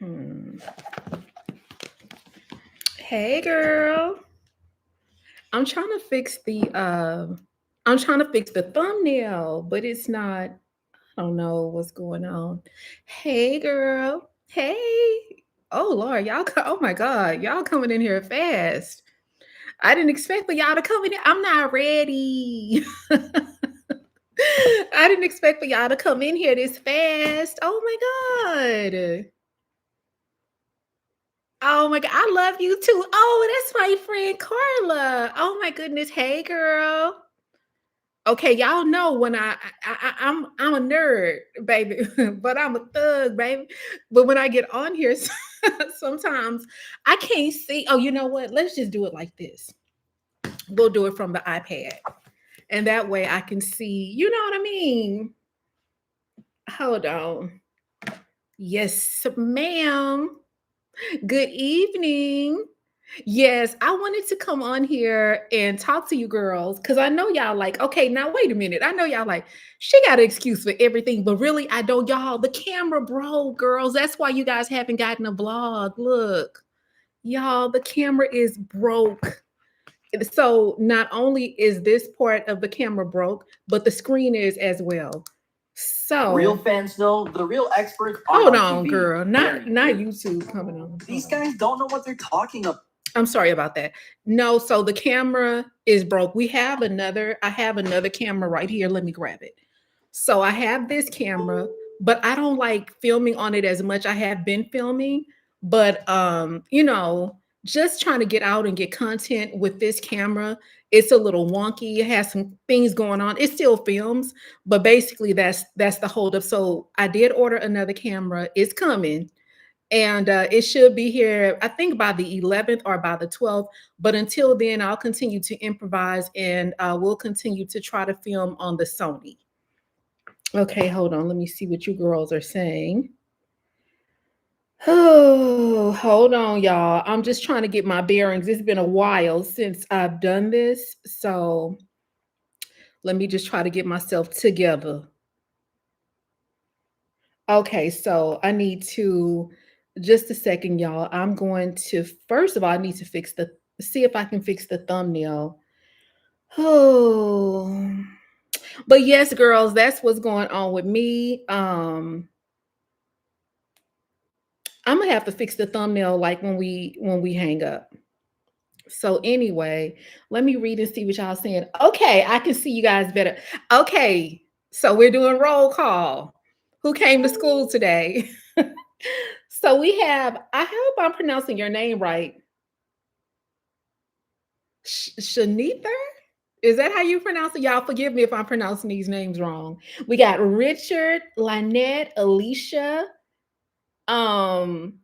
Hmm. Hey girl. I'm trying to fix the thumbnail, but it's not. I don't know what's going on. Hey girl. Hey. Oh Lord, oh my God, y'all coming in here fast. I didn't expect for y'all to come in here. I'm not ready. I didn't expect for y'all to come in here this fast. Oh my God. Oh my God, I love you too. Oh, that's my friend Carla. Oh my goodness. Hey girl. Okay, y'all know when I'm a nerd, baby, but I'm a thug, baby. But when I get on here, sometimes I can't see. Oh, you know what? Let's just do it like this. We'll do it from the iPad, and that way I can see. You know what I mean? Hold on. Yes, ma'am. Good evening. Yes, I wanted to come on here and talk to you girls because I know y'all like, okay, now wait a minute. I know y'all like, she got an excuse for everything, but really, I don't. Y'all, the camera broke, girls. That's why you guys haven't gotten a vlog. Look, y'all, the camera is broke. So not only is this part of the camera broke, but the screen is as well. Real So fans know the real experts aren't hold on on, TV. girl. Not YouTube coming on. These Hold on. guys don't know what they're talking about. I'm sorry about that. No, so the camera is broke. I have another camera right here. Let me grab it. So I have this camera, but I don't like filming on it as much. I have been filming, but just trying to get out and get content with this camera, it's a little wonky. It has some things going on. It still films, but basically that's the holdup. So I did order another camera. It's coming and it should be here I think by the 11th or by the 12th, but until then I'll continue to improvise and we'll continue to try to film on the Sony. Okay, hold on, let me see what you girls are saying. Oh, hold on, y'all. I'm just trying to get my bearings. It's been a while since I've done this, so let me just try to get myself together. Okay, so I need to just a second, y'all. I'm going to first of all, I need to see if I can fix the thumbnail. Oh, but yes, girls, that's what's going on with me. I'm gonna have to fix the thumbnail like when we hang up. So anyway, let me read and see what y'all saying. Okay, I can see you guys better. Okay, so we're doing roll call. Who came to school today? So we have, I hope I'm pronouncing your name right. Shanitha? Is that how you pronounce it? Y'all forgive me if I'm pronouncing these names wrong. We got Richard, Lynette, Alicia, um,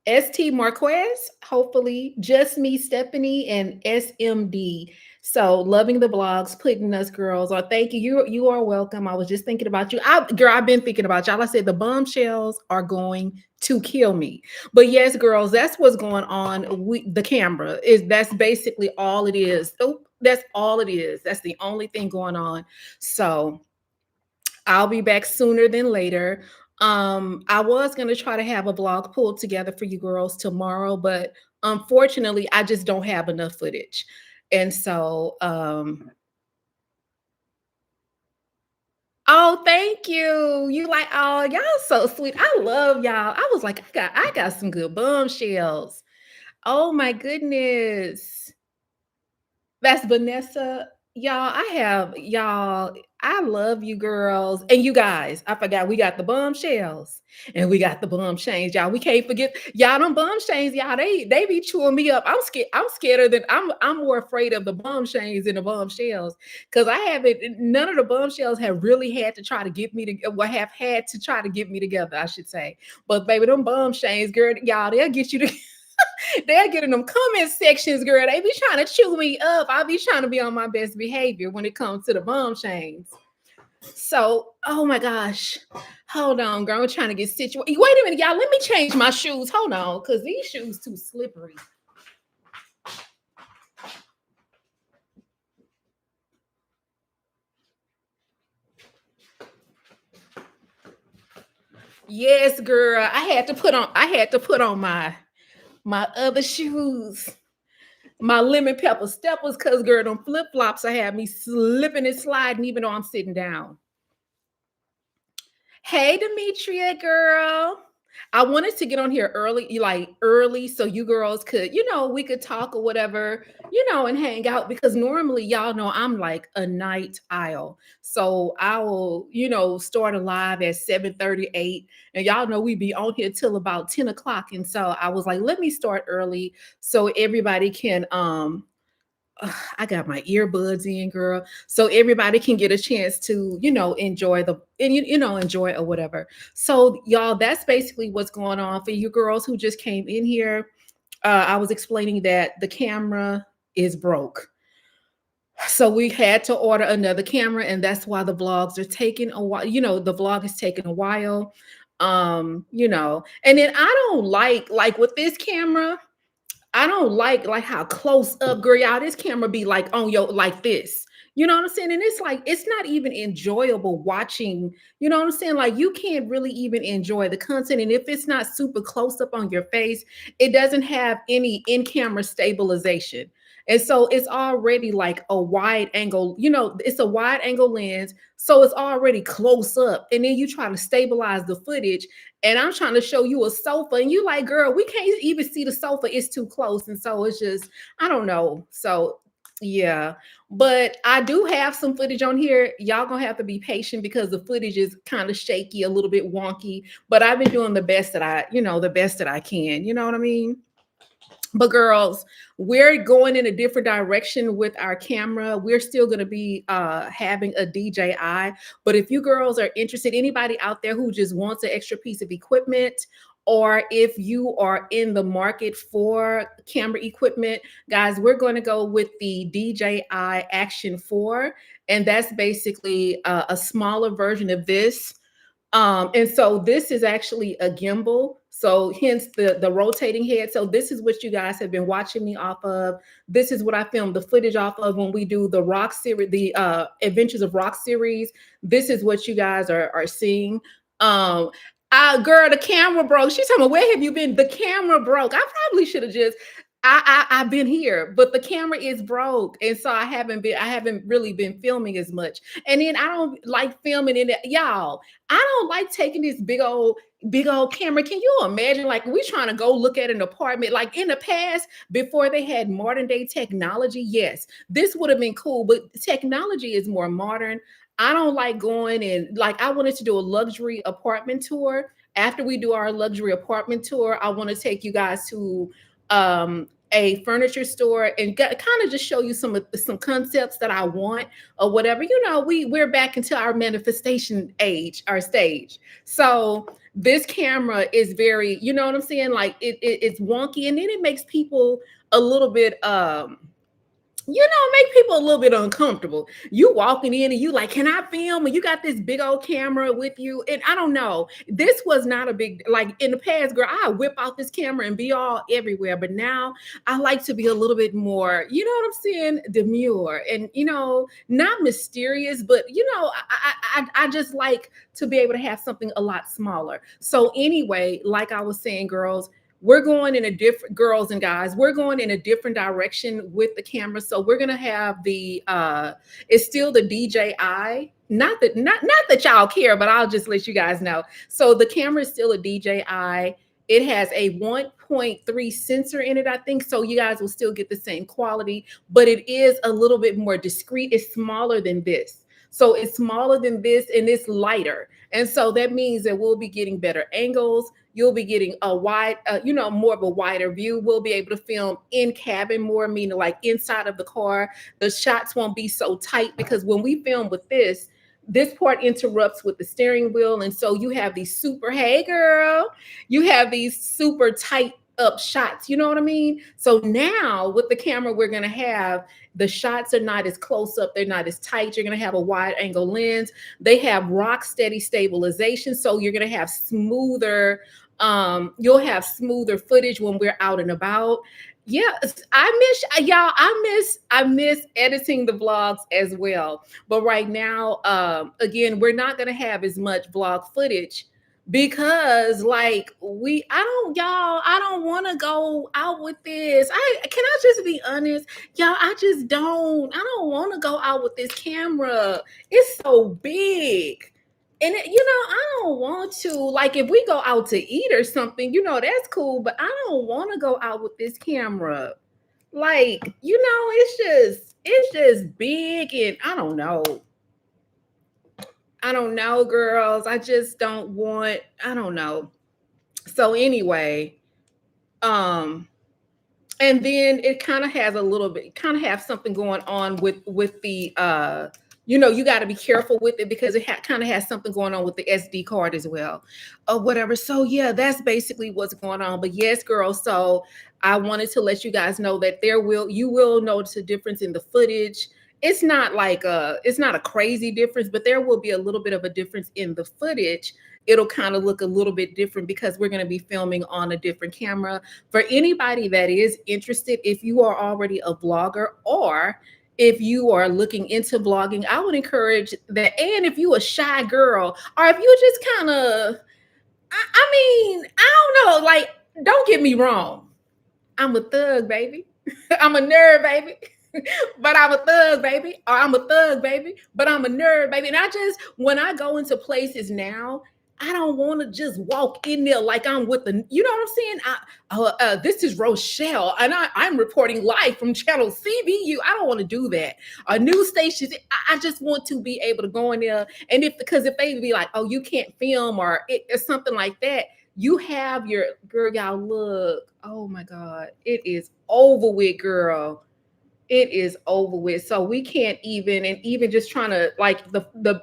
ST Marquez, hopefully, Just Me, Stephanie, and SMD. So loving the blogs, putting us girls on. Thank you. You are welcome. I was just thinking about you. Girl, I've been thinking about y'all. I said the bombshells are going to kill me. But yes, girls, that's what's going on. The camera that's basically all it is. Oh, that's all it is. That's the only thing going on. So I'll be back sooner than later. I was going to try to have a vlog pulled together for you girls tomorrow, but unfortunately, I just don't have enough footage. And so, oh, thank you. You like, oh, y'all so sweet. I love y'all. I was like, I got some good bombshells. Oh my goodness. That's Vanessa. I love you girls. And you guys, I forgot we got the bombshells and we got the bomb chains. Y'all, we can't forget y'all them bomb chains, y'all. They be chewing me up. I'm scared than I'm more afraid of the bomb chains than the bombshells. Cause I haven't none of the bombshells have really had to try to get me to have had to try to get me together, I should say. But baby, them bomb chains, girl, y'all, they'll get you to they'll get in them comment sections, girl. They be trying to chew me up. I be trying to be on my best behavior when it comes to the bomb chains. So, oh my gosh. Hold on, girl. I'm trying to get situated. Wait a minute, y'all. Let me change my shoes. Hold on, because these shoes too slippery. Yes, girl. I had to put on my other shoes, my lemon pepper steppers, cause girl, them flip flops I had me slipping and sliding even though I'm sitting down. Hey, Demetria, girl. I wanted to get on here early, like early, so you girls could, we could talk or whatever, and hang out because normally y'all know I'm like a night owl. So I will, start a live at 7:38. And y'all know we be on here till about 10 o'clock. And so I was like, let me start early so everybody can I got my earbuds in, girl, so everybody can get a chance to, enjoy enjoy or whatever. So, y'all, that's basically what's going on for you girls who just came in here. I was explaining that the camera is broke. So we had to order another camera, and that's why the vlogs are taking a while. The vlog is taking a while. And then I don't like with this camera. I don't like how close up, girl, y'all. This camera be like on your like this. You know what I'm saying? And it's like it's not even enjoyable watching. You know what I'm saying? Like you can't really even enjoy the content. And if it's not super close up on your face, it doesn't have any in-camera stabilization. And so it's already like a wide angle, it's a wide angle lens. So it's already close up. And then you try to stabilize the footage and I'm trying to show you a sofa, and you like, girl, we can't even see the sofa. It's too close. And so it's just, I don't know. So yeah. But I do have some footage on here. Y'all gonna have to be patient because the footage is kind of shaky, a little bit wonky. But I've been doing the best that the best that I can. You know what I mean? But girls, we're going in a different direction with our camera. We're still going to be having a DJI. But if you girls are interested, anybody out there who just wants an extra piece of equipment, or if you are in the market for camera equipment, guys, we're going to go with the DJI Action 4. And that's basically a smaller version of this. And so this is actually a gimbal. So hence the rotating head. So this is what you guys have been watching me off of. This is what I filmed the footage off of when we do the Rock series, the Adventures of Rock series. This is what you guys are seeing. Girl, the camera broke. She's talking about, where have you been? The camera broke. I probably should have just I've been here, but the camera is broke. And so I haven't really been filming as much. And then I don't like filming in it. Y'all, I don't like taking this big old camera. Can you imagine? Like, we trying to go look at an apartment. Like in the past, before they had modern day technology, yes, this would have been cool, but technology is more modern. I don't like going and like I wanted to do a luxury apartment tour. After we do our luxury apartment tour, I want to take you guys to a furniture store and kind of just show you some concepts that I want or whatever. We're back into our manifestation age, our stage. So this camera is very, you know what I'm saying? Like it's wonky, and then it makes people a little bit make people a little bit uncomfortable. You walking in and you like, can I film? And you got this big old camera with you. And I don't know. This was not a big, like in the past, girl, I whip out this camera and be all everywhere. But now I like to be a little bit more, you know what I'm saying? Demure and, not mysterious, but, I just like to be able to have something a lot smaller. So anyway, like I was saying, girls, we're going in a different girls and guys, we're going in a different direction with the camera. So we're gonna have it's still the DJI. Not that y'all care, but I'll just let you guys know. So the camera is still a DJI. It has a 1.3 sensor in it, I think. So you guys will still get the same quality, but it is a little bit more discreet. It's smaller than this. So it's smaller than this and it's lighter. And so that means that we'll be getting better angles. You'll be getting a wide, more of a wider view. We'll be able to film in cabin more, meaning like inside of the car. The shots won't be so tight because when we film with this part interrupts with the steering wheel. And so you have these hey girl, you have these super tight up shots. You know what I mean? So now with the camera, we're going to have the shots are not as close up. They're not as tight. You're going to have a wide angle lens. They have rock steady stabilization. So you're going to have you'll have smoother footage when we're out and about. Yeah, I miss editing the vlogs as well. But right now, again, we're not going to have as much vlog footage because like I don't want to go out with this. I just be honest, y'all. I don't want to go out with this camera. It's so big. And I don't want to. Like, if we go out to eat or something, that's cool. But I don't want to go out with this camera. Like, it's just big, and I don't know. I don't know, girls. I just don't want, I don't know. So anyway, um, and then it kind of has a little bit, kind of have something going on with the you got to be careful with it because it kind of has something going on with the SD card as well, or whatever. So yeah, that's basically what's going on. But yes, girls. So I wanted to let you guys know that you will notice a difference in the footage. It's not a crazy difference, but there will be a little bit of a difference in the footage. It'll kind of look a little bit different because we're going to be filming on a different camera. For anybody that is interested, if you are already a vlogger or if you are looking into vlogging, I would encourage that. And if you a shy girl, or if you just kind of, I mean, I don't know, like, don't get me wrong. I'm a thug, baby. I'm a nerd, baby. But I'm a thug, baby. Or I'm a thug, baby. But I'm a nerd, baby. And when I go into places now, I don't want to just walk in there like I'm with you know what I'm saying? This is Rochelle, and I'm reporting live from Channel CBU. I don't want to do that. News stations, I just want to be able to go in there, and because if they be like, oh, you can't film or something like that, you have your girl. Y'all look. Oh my God, it is over with, girl. It is over with. So we can't even just trying to like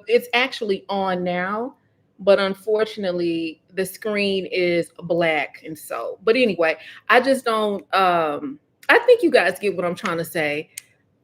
it's actually on now, but unfortunately the screen is black. And so, but anyway, I just don't I think you guys get what I'm trying to say.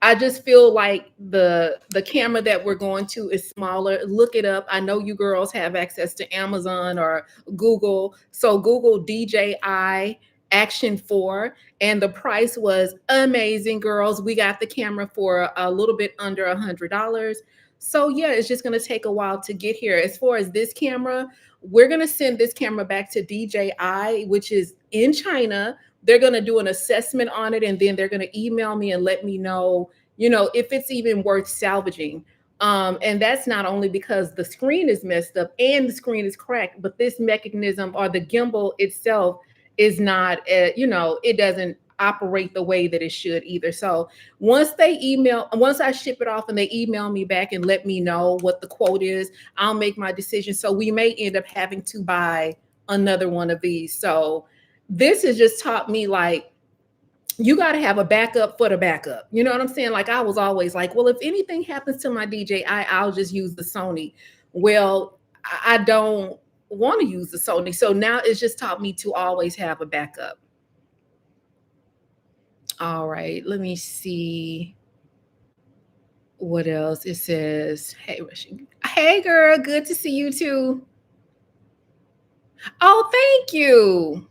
I just feel like the camera that we're going to is smaller. Look it up. I know you girls have access to Amazon or Google. So Google DJI Action 4, and the price was amazing, girls. We got the camera for a little bit under $100. So yeah, it's just going to take a while to get here. As far as this camera, we're going to send this camera back to DJI, which is in China. They're going to do an assessment on it, and then they're going to email me and let me know, if it's even worth salvaging. And that's not only because the screen is messed up and the screen is cracked, but this mechanism or the gimbal itself is not, it doesn't operate the way that it should either. So once I ship it off and they email me back and let me know what the quote is, I'll make my decision. So we may end up having to buy another one of these. So this has just taught me, like, you got to have a backup for the backup. You know what I'm saying? Like, I was always like, well, if anything happens to my DJI, I'll just use the Sony. Well, I don't want to use the Sony. So now it's just taught me to always have a backup. All right, let me see what else it says. Hey girl, good to see you too. Oh, thank you.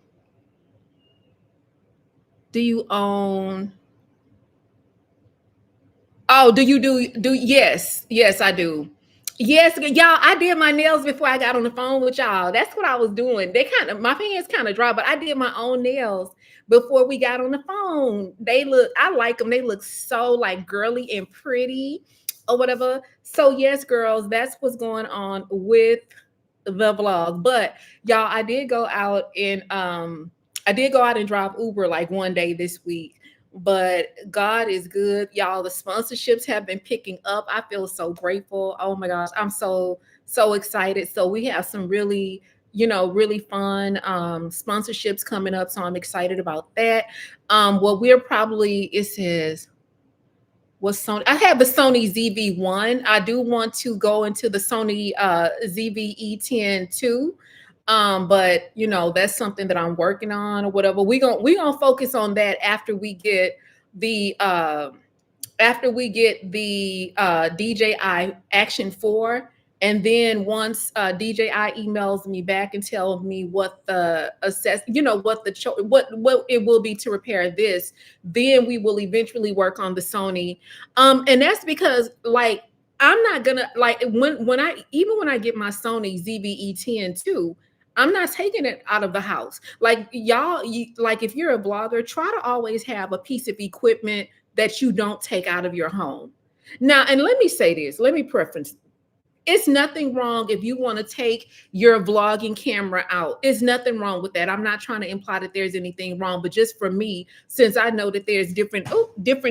Do you own? Oh, do you do? Yes, I do. Yes, y'all. I did my nails before I got on the phone with y'all. That's what I was doing. My hands kind of dry, but I did my own nails before we got on the phone. I like them. They look so like girly and pretty, or whatever. So yes, girls, that's what's going on with the vlog. But y'all, I did go out and drive Uber like one day this week. But God is good, y'all. The sponsorships have been picking up. I feel so grateful. Oh my gosh, I'm so excited. So we have some really, really fun sponsorships coming up. So I'm excited about that. Well, it says, what's Sony? I have the Sony ZV-1. I do want to go into the Sony ZV-E10 too. But that's something that I'm working on or whatever. We gonna focus on that after we get the DJI Action 4. And then once DJI emails me back and tells me what the what it will be to repair this, then we will eventually work on the Sony. And that's because, like, I'm not gonna, like, when I get my Sony ZV-E10 too, I'm not taking it out of the house. Like y'all, like if you're a blogger, try to always have a piece of equipment that you don't take out of your home. Now, and let me say this, let me preference. It's nothing wrong if you want to take your vlogging camera out. It's nothing wrong with that. I'm not trying to imply that there's anything wrong, but just for me, since I know that there's different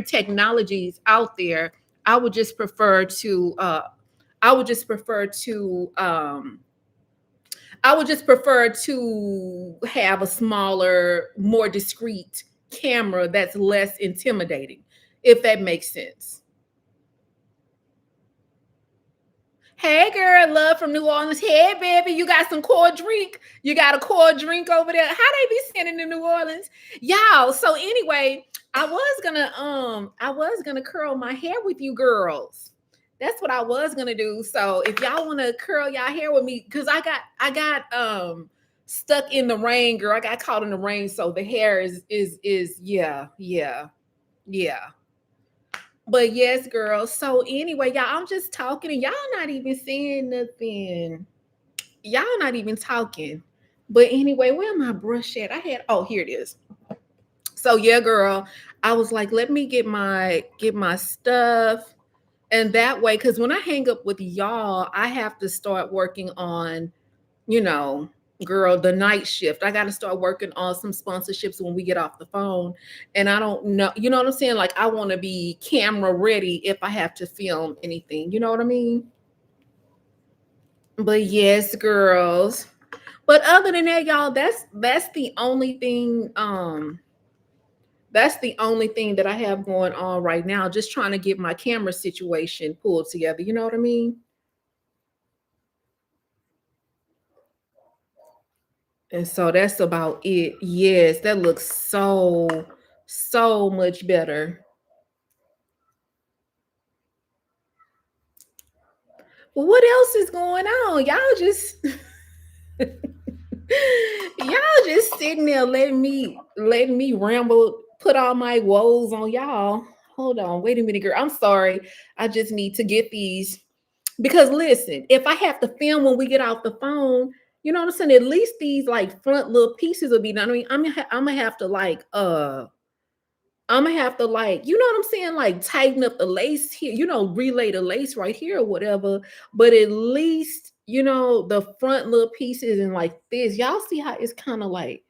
technologies out there, I would just prefer to I would just prefer to I would just prefer to have a smaller, more discreet camera that's less intimidating, if that makes sense. Hey girl, love from New Orleans. Hey baby, you got some cold drink? You got a cold drink over there? How they be sending in New Orleans? Y'all. So anyway, I was gonna curl my hair with you girls. That's what I was gonna do. So if y'all want to curl y'all hair with me, because I got stuck in the rain, girl. I got caught in the rain, so the hair is yeah. But yes, girl. So anyway, y'all, I'm just talking and y'all not even saying nothing. Y'all not even talking. But anyway, where my brush at? Here it is. So yeah, girl. I was like, let me get my stuff. And that way, because when I hang up with y'all, I have to start working on, you know, girl, the night shift. I got to start working on some sponsorships when we get off the phone. And I don't know, you know what I'm saying? Like, I want to be camera ready if I have to film anything. You know what I mean? But yes, girls. But other than that, y'all, that's the only thing. That's the only thing that I have going on right now. Just trying to get my camera situation pulled together. You know what I mean? And so that's about it. Yes, that looks so much better. Well, what else is going on? Y'all just sitting there letting me ramble, put all my woes on y'all. Hold on, wait a minute, girl. I'm sorry. I just need to get these because listen, if I have to film when we get off the phone, you know what I'm saying? At least these like front little pieces will be done. I mean, I'm gonna have to I'm gonna have to like, you know what I'm saying? Like tighten up the lace here, relay the lace right here or whatever. But at least, the front little pieces and like this. Y'all see how it's kind of like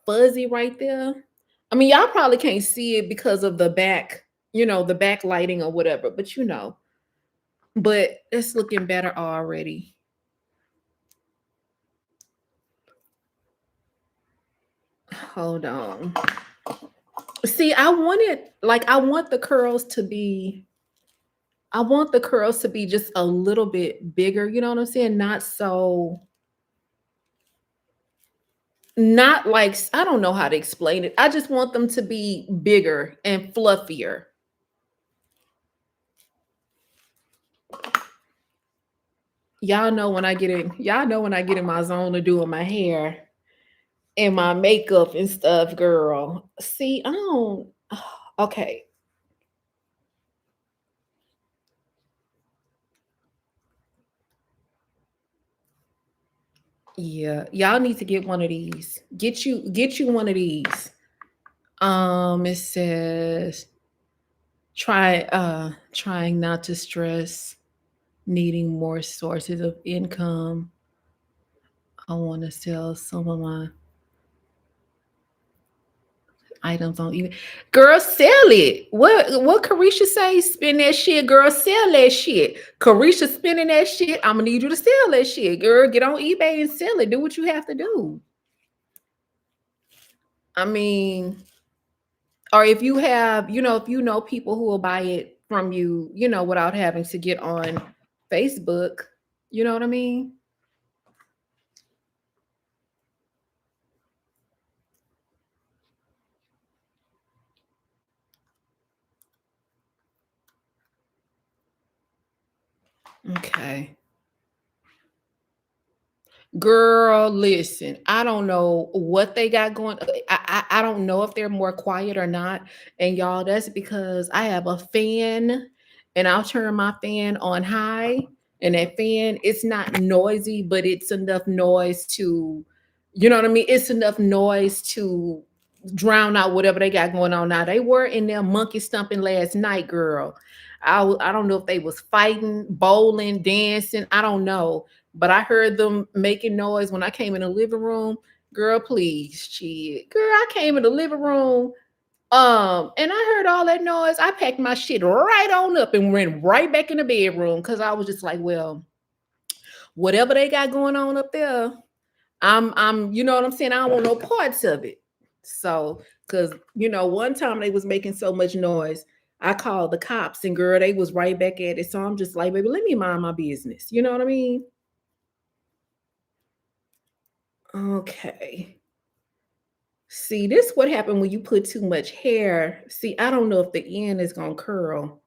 fuzzy right there? I mean, y'all probably can't see it because of the back, the back lighting or whatever, but it's looking better already. Hold on. See, I want the curls to be just a little bit bigger, you know what I'm saying? Not like I don't know how to explain it. I just want them to be bigger and fluffier. Y'all know when I get in my zone of doing my hair and my makeup and stuff, girl. See, I don't okay. Yeah, y'all need to get one of these. Get you one of these. It says trying not to stress, needing more sources of income. I want to sell some of my items on eBay. Girl, sell it. What Carisha say? Spend that shit, girl. Sell that shit. Carisha spending that shit. I'm gonna need you to sell that shit, girl. Get on eBay and sell it. Do what you have to do. I mean, or if you have, if you know people who will buy it from you, without having to get on Facebook, you know what I mean? Okay. Girl, listen, I don't know what they got going. I don't know if they're more quiet or not. And y'all, that's because I have a fan and I'll turn my fan on high. And that fan, it's not noisy, but it's enough noise to You know what I mean? It's enough noise to drown out whatever they got going on now. They were in there monkey stumping last night, girl. I don't know if they was fighting, bowling, dancing. I don't know, but I heard them making noise when I came in the living room. Girl, please, shit. Girl, I came in the living room. And I heard all that noise. I packed my shit right on up and went right back in the bedroom because I was just like, well, whatever they got going on up there, you know what I'm saying? I don't want no parts of it. So, because one time they was making so much noise, I called the cops and girl, they was right back at it. So I'm just like, baby, let me mind my business. You know what I mean? Okay. See, this what happened when you put too much hair. See, I don't know if the end is gonna curl.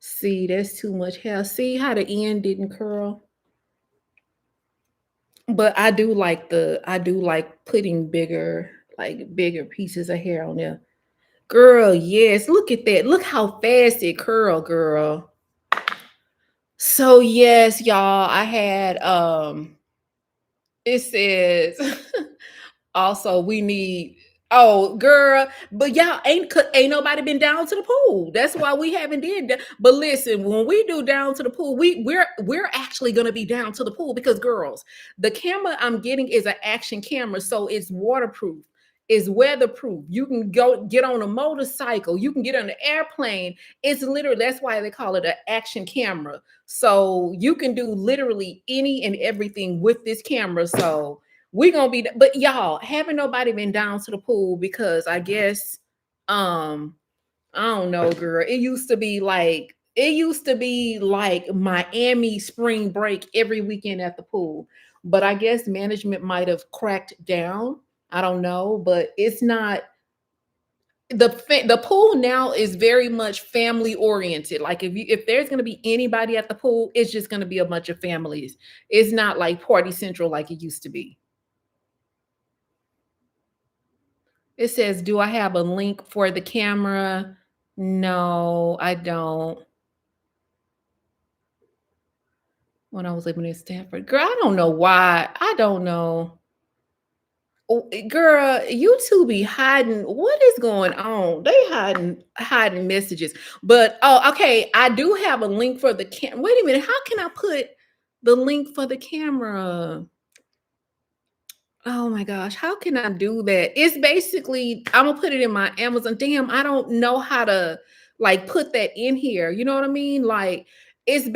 See, that's too much hair. See how the end didn't curl? But I do like putting bigger pieces of hair on there. Girl, yes. Look at that. Look how fast it curl, girl. So yes, y'all, I had it says also we need oh girl, but y'all ain't nobody been down to the pool. That's why we haven't did that. But listen, when we do down to the pool, we're actually gonna be down to the pool because girls, the camera I'm getting is an action camera, so it's waterproof. It's weatherproof. You can go get on a motorcycle. You can get on an airplane. It's literally that's why they call it an action camera. So you can do literally any and everything with this camera. So we gonna be, but y'all haven't nobody been down to the pool because I guess, um, I don't know, girl. It used to be like Miami spring break every weekend at the pool, but I guess management might have cracked down. I don't know, but it's not the pool now is very much family oriented. Like if there's gonna be anybody at the pool, it's just gonna be a bunch of families. It's not like party central like it used to be. It says, "Do I have a link for the camera?" No, I don't. When I was living in Stanford, girl, I don't know why. I don't know. Oh, girl, you two be hiding. What is going on? They hiding messages. But oh, okay. I do have a link for the cam. Wait a minute. How can I put the link for the camera? Oh my gosh, how can I do that? It's basically, I'm gonna put it in my Amazon. Damn, I don't know how to like put that in here. You know what I mean? Like, it's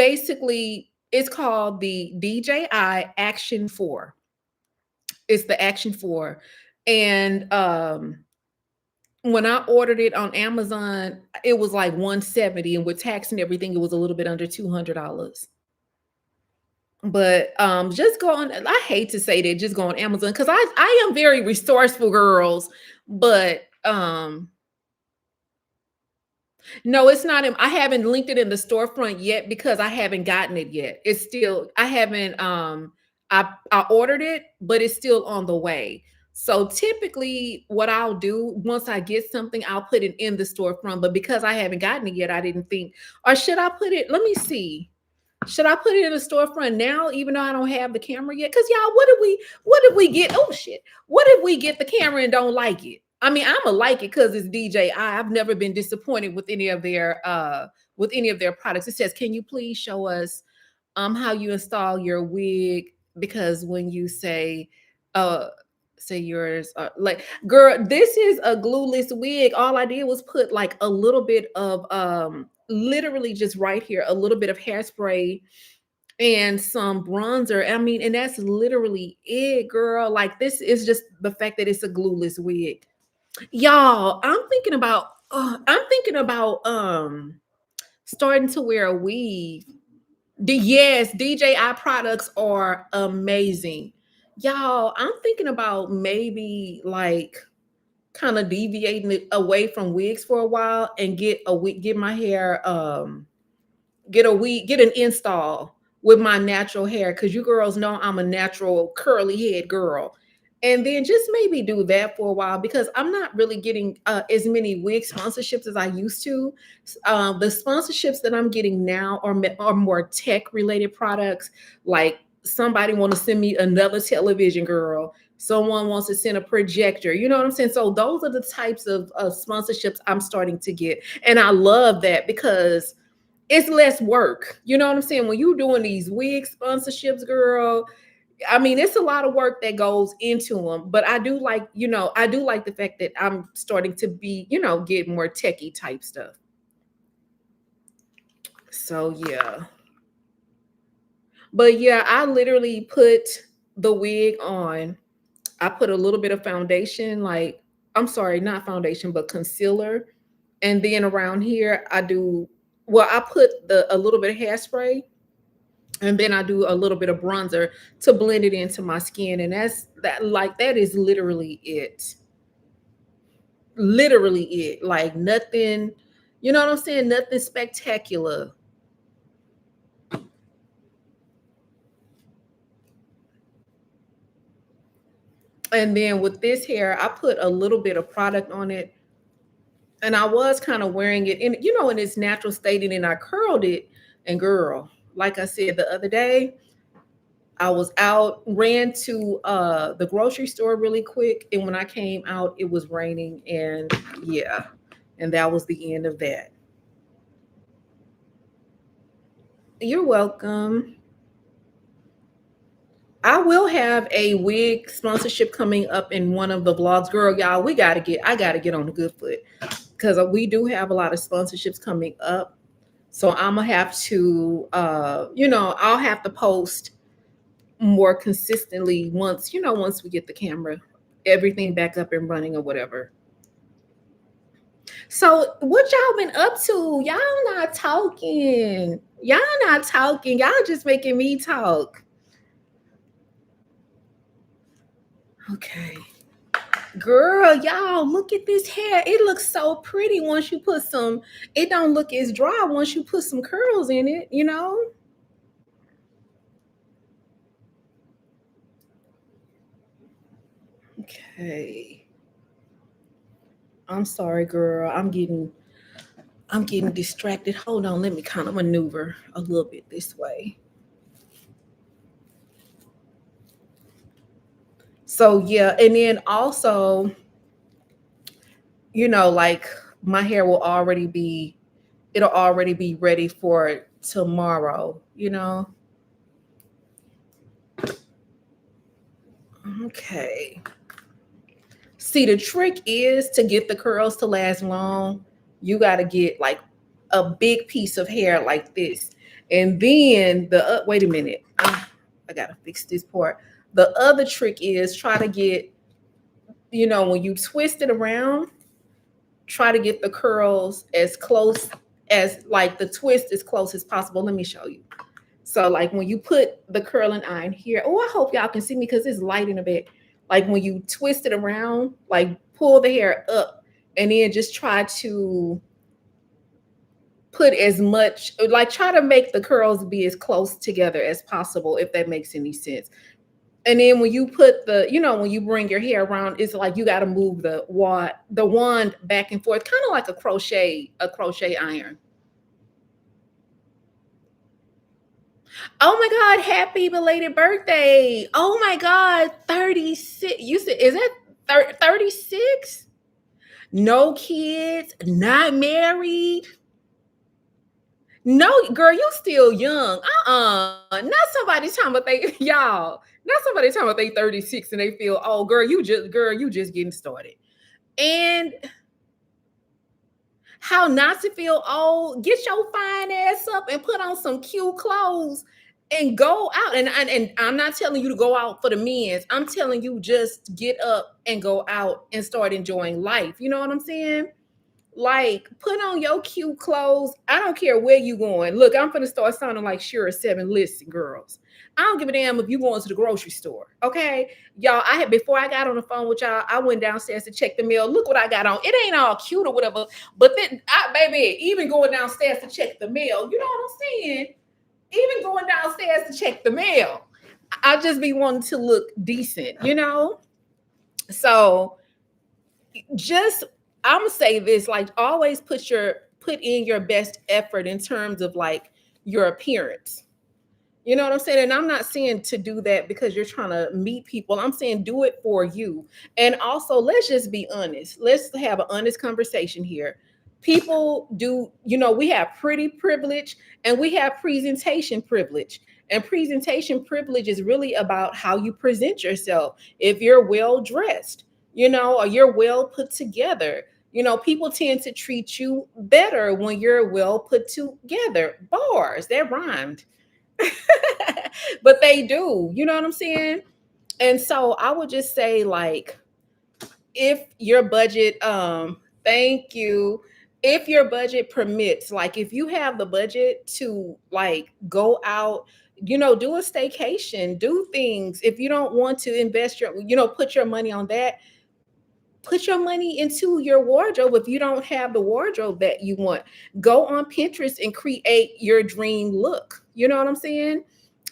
called the DJI Action 4. It's the Action 4. And when I ordered it on Amazon, it was like 170, and with tax and everything, it was a little bit under $200. But just go on. I hate to say that, just go on Amazon because I am very resourceful, girls. But no, it's not. I haven't linked it in the storefront yet because I haven't gotten it yet. It's still I haven't. I ordered it, but it's still on the way. So typically, what I'll do once I get something, I'll put it in the storefront. But because I haven't gotten it yet, I didn't think. Or should I put it? Let me see. Should I put it in the storefront now, even though I don't have the camera yet? Because y'all, what if we get, oh shit, what if we get the camera and don't like it? I mean, I'ma like it because it's DJI. I've never been disappointed with any of their products. It says, can you please show us how you install your wig? Because when you uh say yours like girl, this is a glueless wig. All I did was put like a little bit of literally just right here, a little bit of hairspray and some bronzer. I mean, and that's literally it, girl. Like this is just the fact that it's a glueless wig. Y'all, I'm thinking about starting to wear a weave. Yes, DJI products are amazing. Y'all, I'm thinking about maybe like kind of deviating it away from wigs for a while and get a wig, get my hair get a wig, get an install with my natural hair because you girls know I'm a natural curly head girl. And then just maybe do that for a while because I'm not really getting as many wig sponsorships as I used to. The sponsorships that I'm getting now are more tech related products like somebody want to send me another television, girl. Someone wants to send a projector. You know what I'm saying? So those are the types of sponsorships I'm starting to get. And I love that because it's less work. You know what I'm saying? When you're doing these wig sponsorships, girl, I mean, it's a lot of work that goes into them. But I do like, I do like the fact that I'm starting to be, get more techie type stuff. So yeah. But yeah, I literally put the wig on. I put a little bit of foundation, like, I'm sorry, not foundation, but concealer. And then around here, I put a little bit of hairspray, and then I do a little bit of bronzer to blend it into my skin. And that is literally it. Literally it. Like nothing, you know what I'm saying? Nothing spectacular. And then with this hair, I put a little bit of product on it. And I was kind of wearing it in its natural state, and then I curled it. And girl, like I said the other day, I was out, ran to the grocery store really quick, and when I came out, it was raining, and yeah, and that was the end of that. You're welcome. I will have a wig sponsorship coming up in one of the vlogs. Girl, y'all, I gotta get on the good foot because we do have a lot of sponsorships coming up. So I'm gonna have to I'll have to post more consistently once we get the camera, everything back up and running or whatever. So what y'all been up to? Y'all not talking. Y'all not talking. Y'all just making me talk. Okay. Girl, y'all, look at this hair. It looks so pretty once you put some, it don't look as dry once you put some curls in it, you know? Okay. I'm sorry, girl. I'm getting distracted. Hold on, let me kind of maneuver a little bit this way. So yeah, and then also, like my hair it'll already be ready for tomorrow, Okay. See, the trick is to get the curls to last long. You got to get like a big piece of hair like this. And then wait a minute. I got to fix this part. The other trick is try to get, when you twist it around, try to get the curls as close as like the twist as close as possible. Let me show you. So like when you put the curling iron here, oh, I hope y'all can see me because it's light in a bit. Like when you twist it around, like pull the hair up and then just try to put as much, like try to make the curls be as close together as possible, if that makes any sense. And then when you put when you bring your hair around, it's like you got to move the wand back and forth, kind of like a crochet iron. Oh my God, happy belated birthday. Oh my God, 36. You said, is that 36? No kids, not married. No, girl, you still young. Not somebody talking about not somebody talking about they 36 and they feel, oh girl, you just getting started. And how not to feel old, get your fine ass up and put on some cute clothes and go out. And I'm not telling you to go out for the men's. I'm telling you just get up and go out and start enjoying life. You know what I'm saying? Like put on your cute clothes. I don't care where you going. Look, I'm gonna start sounding like Shira Seven. Listen, girls, I don't give a damn if you going to the grocery store. Okay, y'all. Before I got on the phone with y'all, I went downstairs to check the mail. Look what I got on. It ain't all cute or whatever, but then baby, even going downstairs to check the mail, you know what I'm saying? Even going downstairs to check the mail, I just be wanting to look decent, So just I'm gonna say this, like always put in your best effort in terms of like your appearance. You know what I'm saying? And I'm not saying to do that because you're trying to meet people. I'm saying do it for you. And also, let's just be honest. Let's have an honest conversation here. People do, we have pretty privilege and we have presentation privilege. And presentation privilege is really about how you present yourself. If you're well dressed, or you're well put together. People tend to treat you better when you're well put together. Bars, that rhymed. But they do, you know what I'm saying? And so I would just say, like, if your budget, thank you, if your budget permits, like if you have the budget to like go out, do a staycation, do things. If you don't want to invest put your money on that, put your money into your wardrobe. If you don't have the wardrobe that you want, go on Pinterest and create your dream look. You know what I'm saying?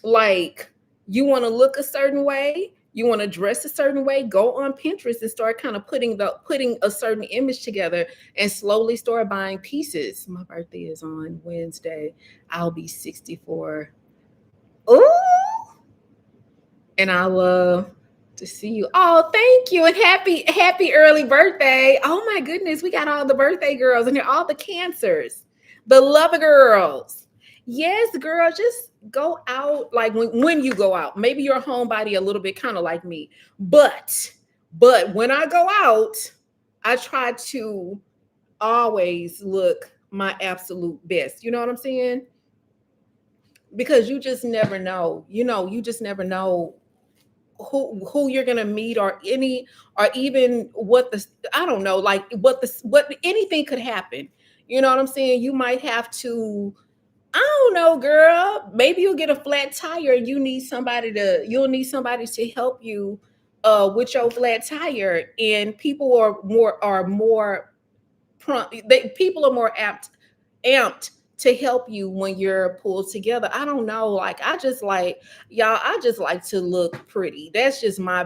Like, you want to look a certain way, you want to dress a certain way, go on Pinterest and start kind of putting a certain image together and slowly start buying pieces. My birthday is on Wednesday. I'll be 64. Ooh. And I love to see you. Oh, thank you. And happy early birthday. Oh my goodness. We got all the birthday girls and here, all the Cancers, the lover girls. Yes, girl, just go out. Like when you go out, maybe you're a homebody a little bit, kind of like me. But when I go out, I try to always look my absolute best. You know what I'm saying? Because you just never know. You just never know who you're gonna meet, or even what I don't know, like what anything could happen. You know what I'm saying? You might have to, I don't know, girl. Maybe you'll get a flat tire and you'll need somebody to help you with your flat tire. And people are more prompt. People are more amped to help you when you're pulled together. I don't know. Like, I just like to look pretty. That's just my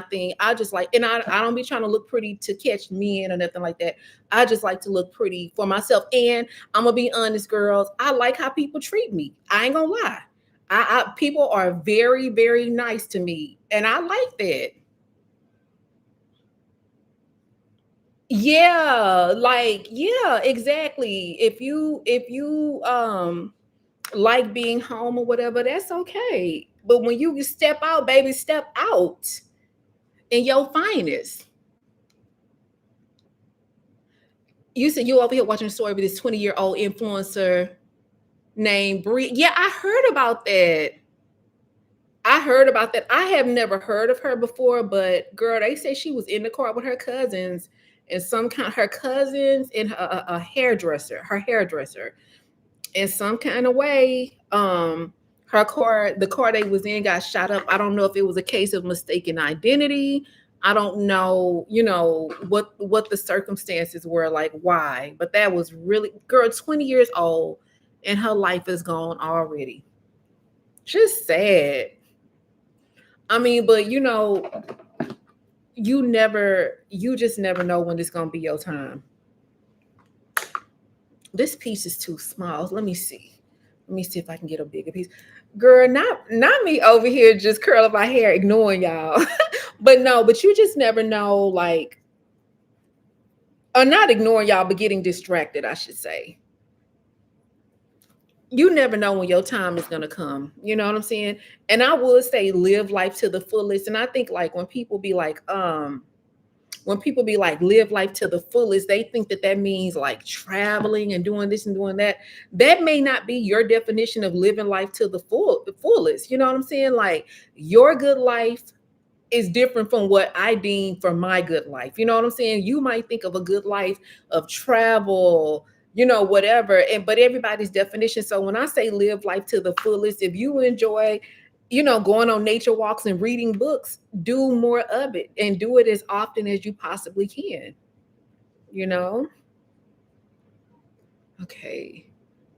thing. I just like, and I don't be trying to look pretty to catch men or nothing like that. I just like to look pretty for myself. And I'm gonna be honest, girls, I like how people treat me. I ain't gonna lie. People are very, very nice to me. And I like that. Yeah, like, yeah, exactly. If you like being home or whatever, that's okay. But when you step out, baby, step out in your finest. You said you over here watching a story with this 20-year-old influencer named Bree. Yeah, I heard about that. I have never heard of her before, but girl, they say she was in the car with her cousins and her cousins and a hairdresser, in some kind of way. The car they was in got shot up. I don't know if it was a case of mistaken identity. I don't know, what the circumstances were, like why, but that was really, girl, 20 years old and her life is gone already. Just sad. I mean, but you just never know when it's gonna be your time. This piece is too small. Let me see if I can get a bigger piece. Girl, not me over here just curling my hair, ignoring y'all. but you just never know, like, or not ignoring y'all, but getting distracted, I should say. You never know when your time is going to come. You know what I'm saying? And I would say live life to the fullest. And I think, like, when people be like live life to the fullest, they think that means like traveling and doing this and doing that. That may not be your definition of living life to the fullest. You know what I'm saying? Like, your good life is different from what I deem for my good life. You know what I'm saying? You might think of a good life of travel, whatever. But everybody's definition. So when I say live life to the fullest, if you enjoy, going on nature walks and reading books, do more of it and do it as often as you possibly can. Okay.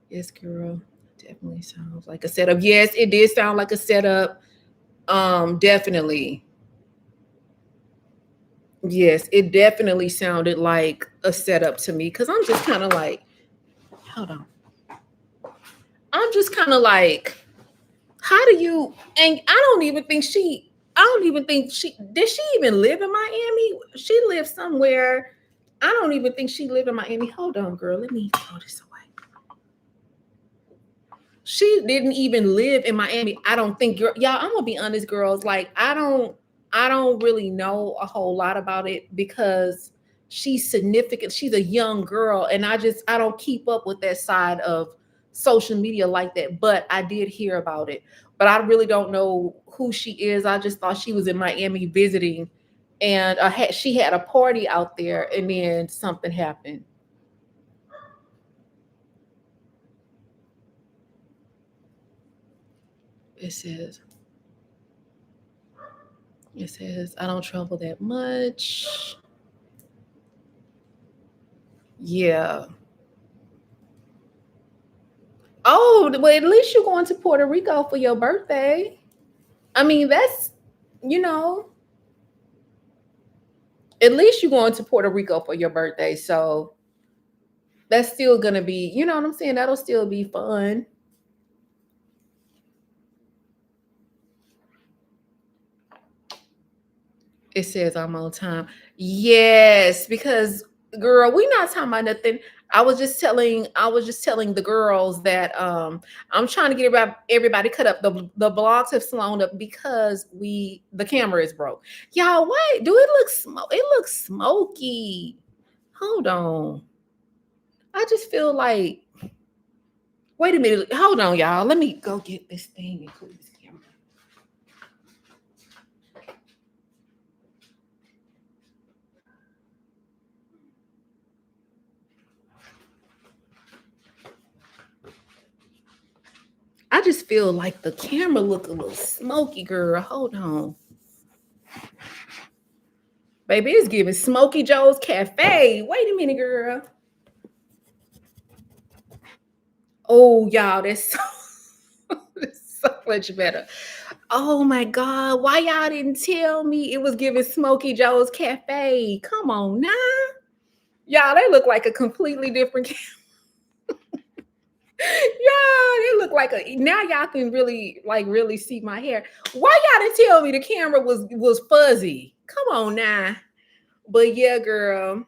Yes, girl. Definitely sounds like a setup. Yes, it did sound like a setup. Definitely. Yes, it definitely sounded like a setup to me, because I'm just kind of like, hold on. I'm just kind of like, How do you? And I don't even think did she even live in Miami? She lived somewhere. I don't even think she lived in Miami. Hold on, girl. Let me throw this away. She didn't even live in Miami. I don't think, y'all, I'm gonna be honest, girls. Like, I don't really know a whole lot about it because she's significant. She's a young girl, and I don't keep up with that side of social media like that. But I did hear about it. But I really don't know who she is. I just thought she was in Miami visiting, and she had a party out there, and then something happened. It says. It says, I don't travel that much. Yeah. Oh, well, at least you're going to Puerto Rico for your birthday. I mean, that's, you know, at least you're going to Puerto Rico for your birthday. So that's still going to be, you know what I'm saying? That'll still be fun. It says I'm on time. Yes, because girl, we not talking about nothing. I was just telling the girls that I'm trying to get everybody cut up. The blogs have slowed up because the camera is broke. Y'all, what? Do it look it looks smoky. Hold on. I just feel like wait a minute. Hold on, y'all. Let me go get this thing and put this camera. I just feel like the camera look a little smoky, girl. Hold on. Baby, it's giving Smokey Joe's Cafe. Wait a minute, girl. Oh, y'all, that's so much better. Oh my God. Why y'all didn't tell me it was giving Smokey Joe's Cafe? Come on now. Y'all, they look like a completely different yeah, they look like now y'all can really see my hair. Why y'all didn't tell me the camera was fuzzy? Come on now. But yeah, girl.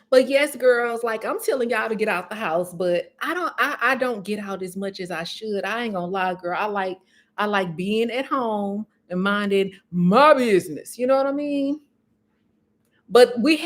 But yes, girls, like I'm telling y'all to get out the house, but I don't get out as much as I should. I ain't gonna lie, girl. I like being at home and minding my business. You know what I mean? But we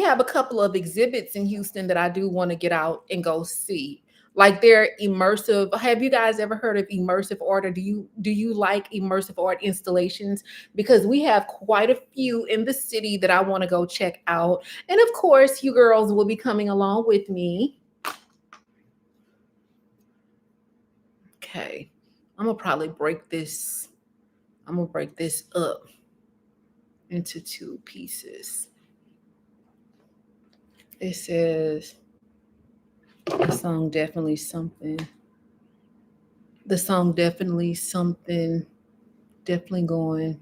have a couple of exhibits in Houston that I do want to get out and go see. Like they're immersive. Have you guys ever heard of immersive art? Or do you like immersive art installations? Because we have quite a few in the city that I want to go check out. And of course, you girls will be coming along with me. Okay. I'm gonna probably break this. I'm gonna break this up into two pieces. It says the song definitely something. The song definitely something. Definitely going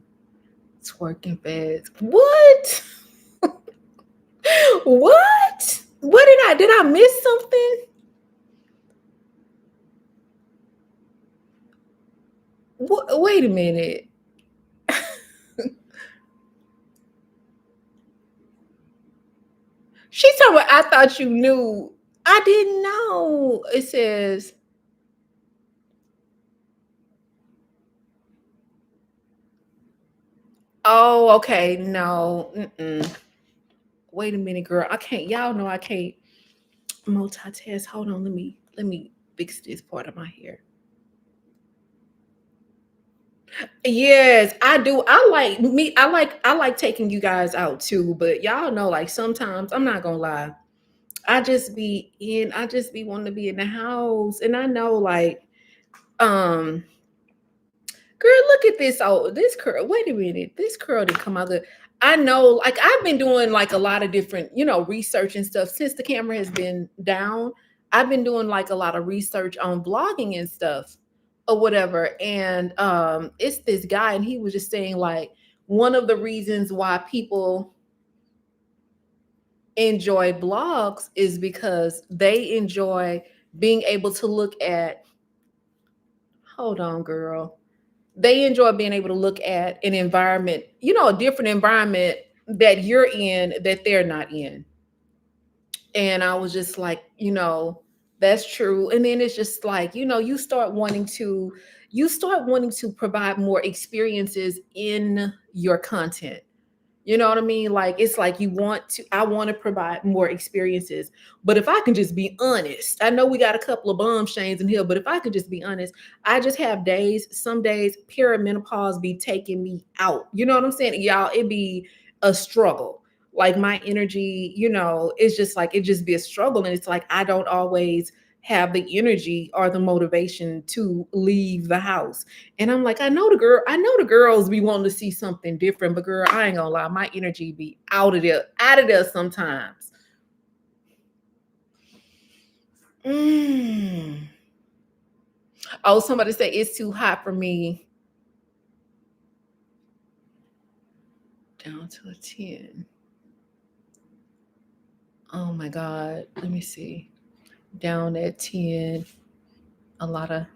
twerking fast. What? What? What did I miss something? What, wait a minute. She's talking about I thought you knew. I didn't know. It says oh, okay. No. Mm-mm. Wait a minute, girl. I can't. Y'all know I can't multitask. Hold on. Let me fix this part of my hair. Yes, I do. I like taking you guys out too, but y'all know like sometimes I'm not gonna lie. I just be wanting to be in the house. And I know like um girl, look at this. Oh, this curl. Wait a minute. This curl didn't come out good. I know, like I've been doing like a lot of different, research and stuff since the camera has been down. I've been doing like a lot of research on blogging and stuff or whatever. And it's this guy, and he was just saying like one of the reasons why people enjoy blogs is because they enjoy being able to look at, hold on, girl. They enjoy being able to look at an environment, a different environment that you're in that they're not in. And I was just like, that's true. And then it's just like, you start wanting to provide more experiences in your content. You know what I mean? Like it's like I want to provide more experiences. But if I can just be honest, I know we got a couple of bomb shanes in here, but if I can just be honest, I just have some days perimenopause be taking me out. You know what I'm saying? Y'all, it be a struggle. Like my energy, it's just like it just be a struggle. And it's like I don't always have the energy or the motivation to leave the house. And I'm like, I know the girls be wanting to see something different, but girl, I ain't gonna lie, my energy be out of there sometimes. Mm. Oh, somebody say it's too hot for me. Down to a 10. Oh my God. Let me see. Down at 10. A lot of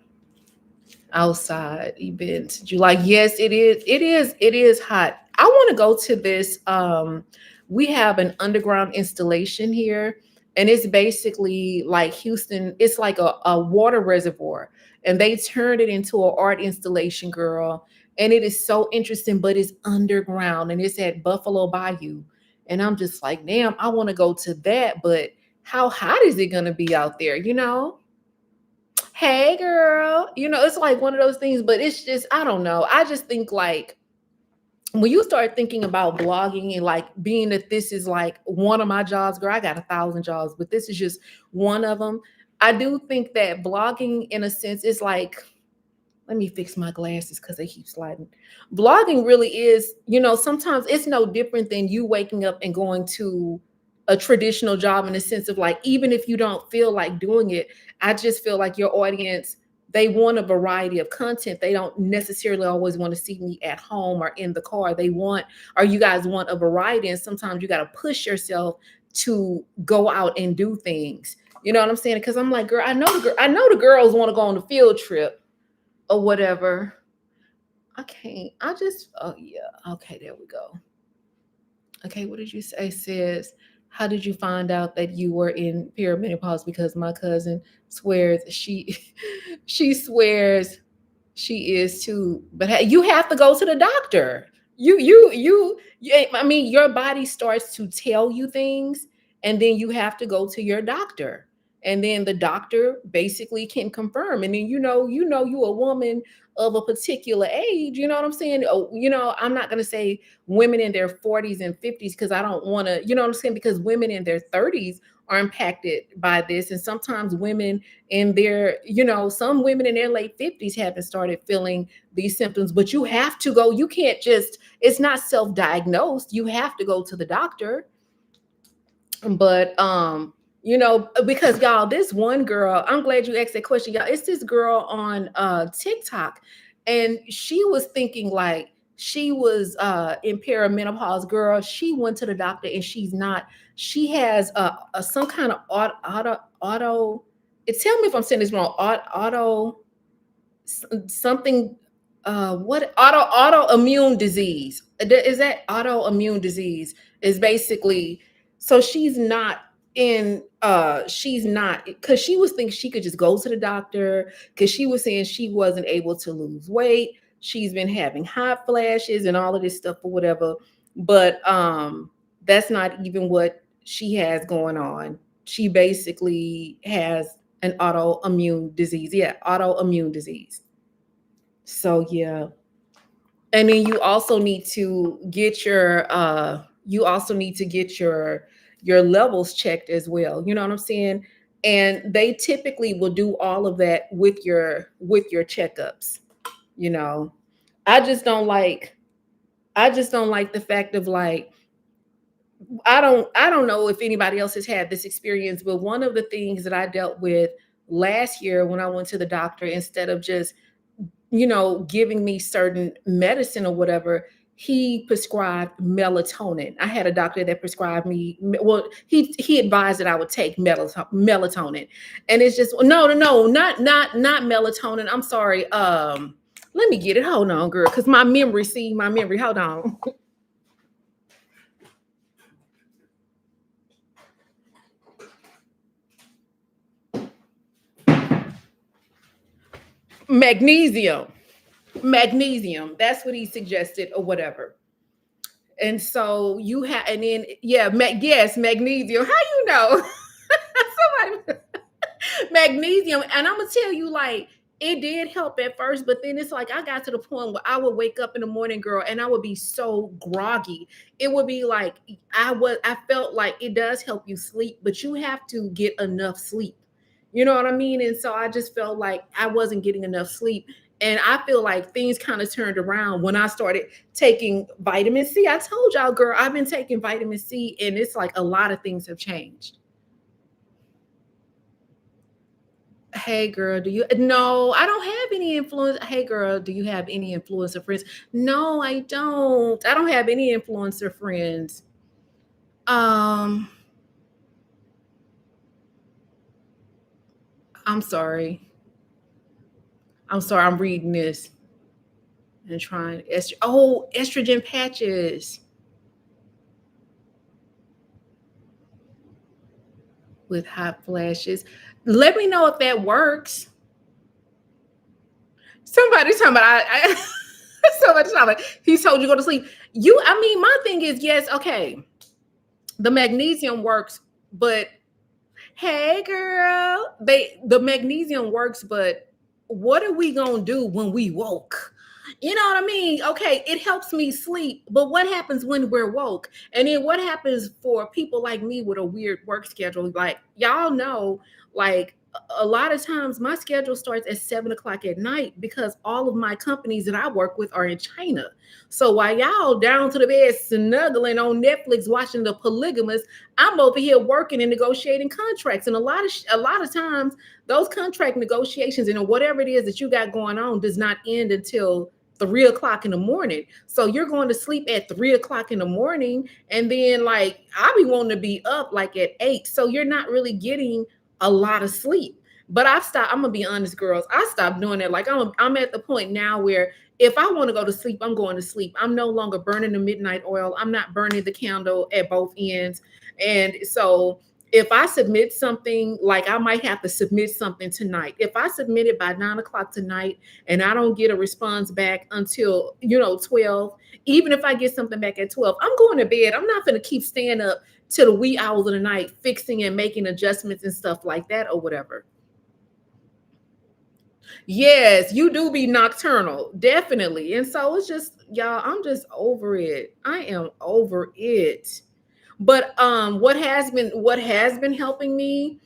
outside events. You like, yes, it is hot. I want to go to this. We have an underground installation here, and it's basically like Houston, it's like a water reservoir, and they turned it into an art installation, girl. And it is so interesting, but it's underground and it's at Buffalo Bayou. And I'm just like, damn, I want to go to that, but how hot is it gonna be out there, Hey girl, it's like one of those things, but it's just, I don't know. I just think like when you start thinking about blogging and like being that this is like one of my jobs, girl, I got 1,000 jobs, but this is just one of them. I do think that blogging in a sense is like, let me fix my glasses because they keep sliding. Blogging really is, sometimes it's no different than you waking up and going to a traditional job in the sense of like, even if you don't feel like doing it, I just feel like your audience, they want a variety of content. They don't necessarily always want to see me at home or in the car. Or you guys want a variety. And sometimes you got to push yourself to go out and do things. You know what I'm saying? Because I'm like, girl, I know the girls want to go on a field trip or whatever. I can't. Oh yeah. Okay, there we go. Okay, what did you say? It says, how did you find out that you were in perimenopause? Because my cousin swears she swears she is too. But you have to go to the doctor. I mean, your body starts to tell you things, and then you have to go to your doctor. And then the doctor basically can confirm. And then you a woman of a particular age. You know what I'm saying? Oh, I'm not gonna say women in their 40s and 50s because I don't want to, you know what I'm saying? Because women in their 30s are impacted by this. And sometimes women in their, some women in their late 50s haven't started feeling these symptoms, but you have to go. You can't just, it's not self-diagnosed. You have to go to the doctor. But because y'all, this one girl, I'm glad you asked that question, y'all. It's this girl on TikTok, and she was thinking like she was in perimenopause, girl. She went to the doctor and she's not. She has some kind of auto. Tell me if I'm saying this wrong. Auto something. What autoimmune disease? Is that autoimmune disease? Is basically, so she's not, because she was thinking she could just go to the doctor, because she was saying she wasn't able to lose weight. She's been having hot flashes and all of this stuff or whatever, but that's not even what she has going on. She basically has an autoimmune disease. Yeah, autoimmune disease. So yeah. And then you also need to get your levels checked as well. You know what I'm saying? And they typically will do all of that with your checkups. You know, I just don't like the fact of like, I don't know if anybody else has had this experience, but one of the things that I dealt with last year when I went to the doctor, instead of just giving me certain medicine or whatever, he prescribed melatonin. I had a doctor that prescribed me. Well, he advised that I would take melatonin, and it's just no, not melatonin. I'm sorry. Let me get it. Hold on, girl, because my memory. See, my memory. Hold on. Magnesium. That's what he suggested, or whatever. And so you have, and then yeah, yes, magnesium. How you know? Somebody, magnesium, and I'm gonna tell you, like, it did help at first, but then it's like I got to the point where I would wake up in the morning, girl, and I would be so groggy. It would be like I felt like it does help you sleep, but you have to get enough sleep. You know what I mean? And so I just felt like I wasn't getting enough sleep. And I feel like things kind of turned around when I started taking vitamin C. I told y'all, girl, I've been taking vitamin C, and it's like a lot of things have changed. Hey girl, do you? No, I don't have any influence. Hey girl, do you have any influencer friends? No, I don't. I don't have any influencer friends. Um, I'm sorry. I'm sorry. I'm reading this and trying. Oh, estrogen patches with hot flashes. Let me know if that works. Somebody's talking about somebody's talking about he told you to go to sleep. I mean, my thing is, yes, okay. The magnesium works, but hey girl, the magnesium works, but what are we gonna do when we woke? You know what I mean? Okay, it helps me sleep, but what happens when we're woke? And then what happens for people like me with a weird work schedule? Like, y'all know, like, a lot of times my schedule starts at 7 o'clock at night because all of my companies that I work with are in China. So while y'all down to the bed snuggling on Netflix watching The Polygamous, I'm over here working and negotiating contracts. And a lot of times those contract negotiations and whatever it is that you got going on does not end until 3 o'clock in the morning. So you're going to sleep at 3 o'clock in the morning, and then like I be wanting to be up like at 8. So you're not really getting a lot of sleep. But I've stopped. I'm gonna be honest, girls. I stopped doing that. Like I'm at the point now where if I want to go to sleep, I'm going to sleep. I'm no longer burning the midnight oil. I'm not burning the candle at both ends. And so if I submit something, like I might have to submit something tonight. If I submit it by 9 o'clock tonight and I don't get a response back until 12, even if I get something back at 12, I'm going to bed. I'm not going to keep staying up till the wee hours of the night fixing and making adjustments and stuff like that or whatever. Yes, you do be nocturnal, definitely. And so it's just, y'all, I'm just over it. I am over it. But what has been helping me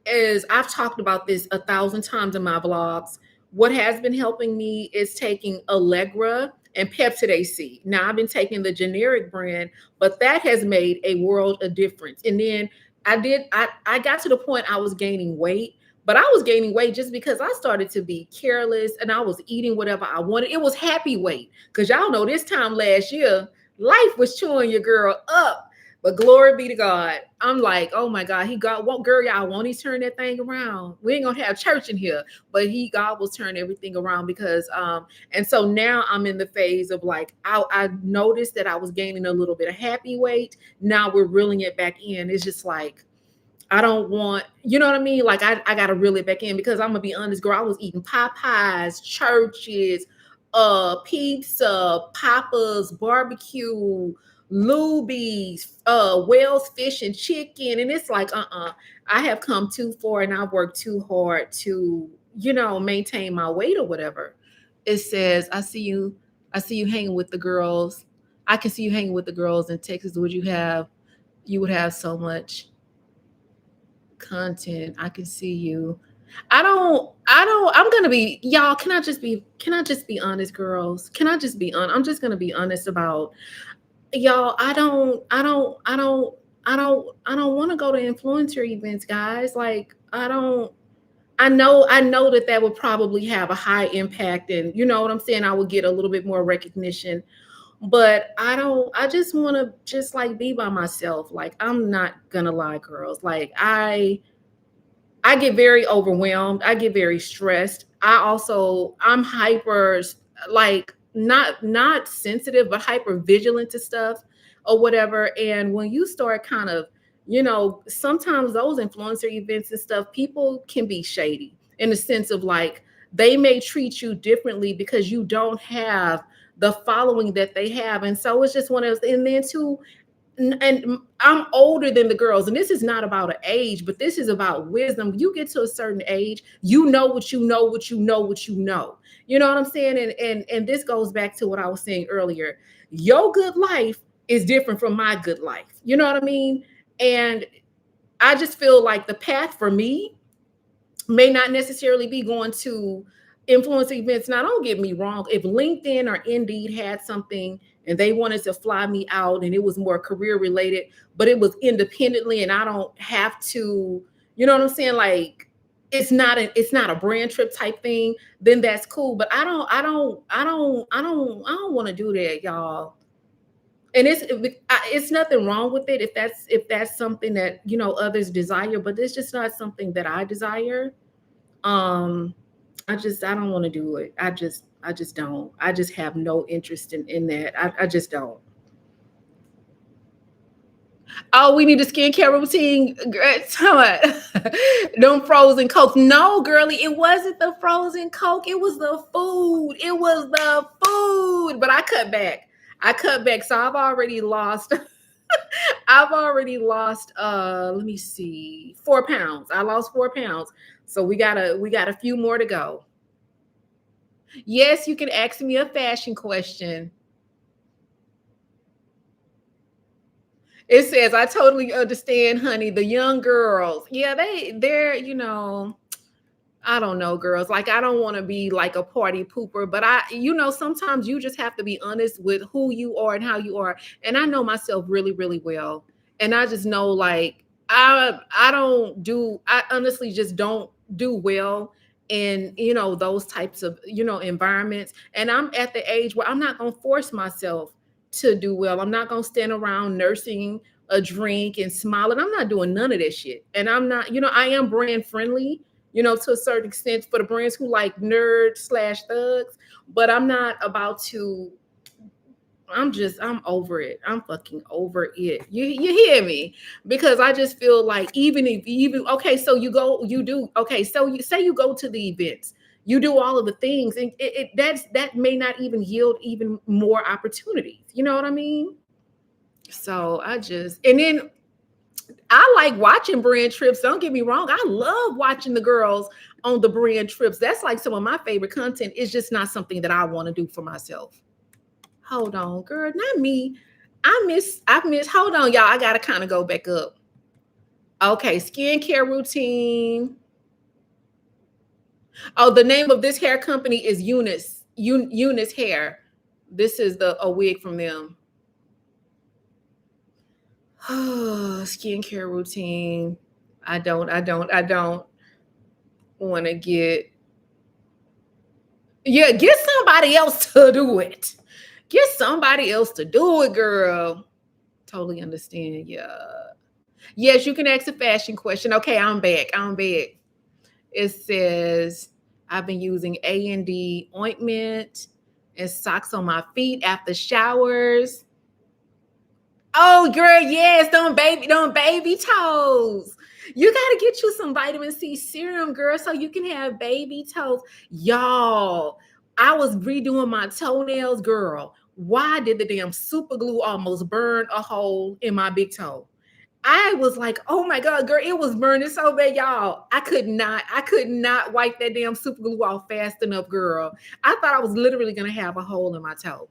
is I've talked about this 1,000 times in my vlogs. What has been helping me is taking Allegra and Peptid AC. Now I've been taking the generic brand, but that has made a world of difference. And then I got to the point I was gaining weight, but I was gaining weight just because I started to be careless and I was eating whatever I wanted. It was happy weight because y'all know this time last year, life was chewing your girl up. But glory be to God. I'm like, oh my God, girl, y'all, won't he turn that thing around? We ain't gonna have church in here, but God will turn everything around because and so now I'm in the phase of like, I noticed that I was gaining a little bit of happy weight. Now we're reeling it back in. It's just like, I don't want, you know what I mean? Like I gotta reel it back in because I'm gonna be honest, girl, I was eating Popeyes, Churches, pizza, Papa's barbecue, Luby's, Wells Fish and Chicken. And it's like, I have come too far and I've worked too hard to, maintain my weight or whatever. It says, I see you hanging with the girls. I can see you hanging with the girls in Texas. You would have so much content. I can see you. I'm gonna be, y'all, can I just be honest, girls? Can I just be honest? I'm just gonna be honest about y'all. I don't want to go to influencer events, guys. Like, I know that would probably have a high impact, and you know what I'm saying, I would get a little bit more recognition. but I just want to just like be by myself. Like, I'm not gonna lie, girls. Like, I get very overwhelmed. I get very stressed. I'm hyper, like, not sensitive, but hyper vigilant to stuff or whatever. And when you start kind of, sometimes those influencer events and stuff, people can be shady in the sense of like they may treat you differently because you don't have the following that they have. And so it's just one of those. And then too, and I'm older than the girls, and this is not about an age, but this is about wisdom. You get to a certain age, you know what you know, what you know, what you know. You know what I'm saying? And this goes back to what I was saying earlier. Your good life is different from my good life. You know what I mean? And I just feel like the path for me may not necessarily be going to influence events. Now, don't get me wrong. If LinkedIn or Indeed had something and they wanted to fly me out and it was more career related, but it was independently and I don't have to, you know what I'm saying? Like, it's not a brand trip type thing, then that's cool. But I don't want to do that, y'all. And it's nothing wrong with it if that's something that others desire, but it's just not something that I desire. um I don't want to do it. I just don't. I just have no interest in that. I just don't. Oh, we need a skincare routine. Tell it. Them frozen cokes. No, girly, it wasn't the frozen coke. It was the food. It was the food. But I cut back. I cut back. So I've already lost. I've already lost. Let me see, 4 pounds. I lost 4 pounds. So we got a few more to go. Yes, you can ask me a fashion question. It says, I totally understand, honey. The young girls. Yeah, they're, I don't know, girls. Like, I don't want to be like a party pooper, but sometimes you just have to be honest with who you are and how you are. And I know myself really, really well. And I just know, like, I honestly just don't do well in, those types of, environments. And I'm at the age where I'm not gonna force myself to do well. I'm not gonna stand around nursing a drink and smiling. I'm not doing none of this shit. And I'm not, I am brand friendly, to a certain extent for the brands who like nerds slash thugs, but I'm not about to. I'm over it. I'm fucking over it. You hear me? Because I just feel like even okay, so you do okay, so you say you go to the events, you do all of the things, and that may not even yield even more opportunities. You know what I mean? So and then I like watching brand trips. Don't get me wrong. I love watching the girls on the brand trips. That's like some of my favorite content. It's just not something that I want to do for myself. Hold on, girl, not me. I miss. Hold on, y'all. I gotta kind of go back up. Okay, skincare routine. Oh, the name of this hair company is Eunice Hair. This is a wig from them. Skincare routine. I don't want to get. Yeah, get somebody else to do it. Get somebody else to do it, girl. Totally understand. Yeah. Yes, you can ask a fashion question. Okay, I'm back. I'm back. It says I've been using A&D ointment and socks on my feet after showers. Oh, girl, yes, don't baby toes. You gotta get you some vitamin C serum, girl, so you can have baby toes. Y'all, I was redoing my toenails, girl. Why did the damn super glue almost burn a hole in my big toe? I was like, oh my God, girl, it was burning so bad, y'all. I could not wipe that damn super glue off fast enough, girl. I thought I was literally gonna have a hole in my toe.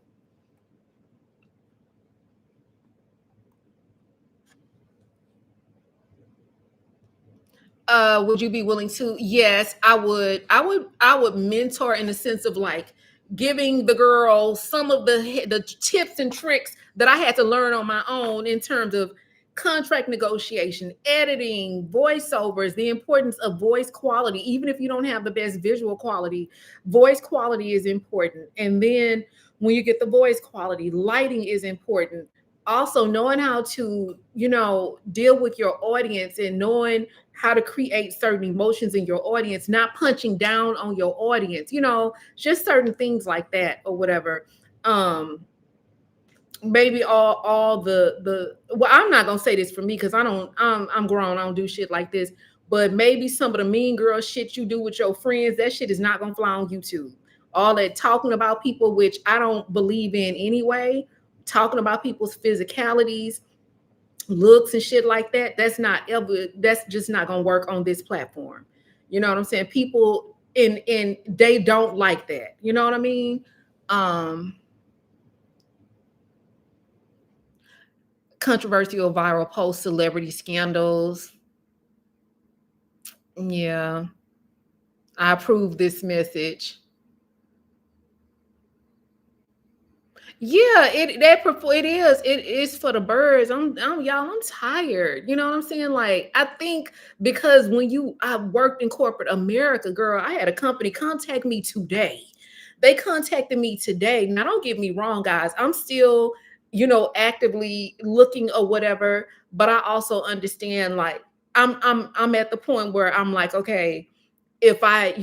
Would you be willing to? Yes, I would mentor in the sense of like giving the girl some of the tips and tricks that I had to learn on my own in terms of contract negotiation, editing, voiceovers, the importance of voice quality. Even if you don't have the best visual quality, voice quality is important. And then when you get the voice quality. Lighting is important. Also, knowing how to, deal with your audience and knowing how to create certain emotions in your audience, not punching down on your audience, just certain things like that or whatever. Maybe all the well, I'm not gonna say this for me because I'm grown, I don't do shit like this. But maybe some of the mean girl shit you do with your friends, that shit is not gonna fly on YouTube. All that talking about people, which I don't believe in anyway, talking about people's physicalities, looks and shit like that, that's just not gonna work on this platform. You know what I'm saying? People in they don't like that. You know what I mean? Um Controversial viral posts, celebrity scandals. Yeah, I approve this message. Yeah, it is for the birds. I'm tired. You know what I'm saying? Like, I think because I worked in corporate America, girl, I had a company contact me today. They contacted me today. Now, don't get me wrong, guys. I'm still, actively looking or whatever, but I also understand, like, I'm at the point where I'm like, okay, if I,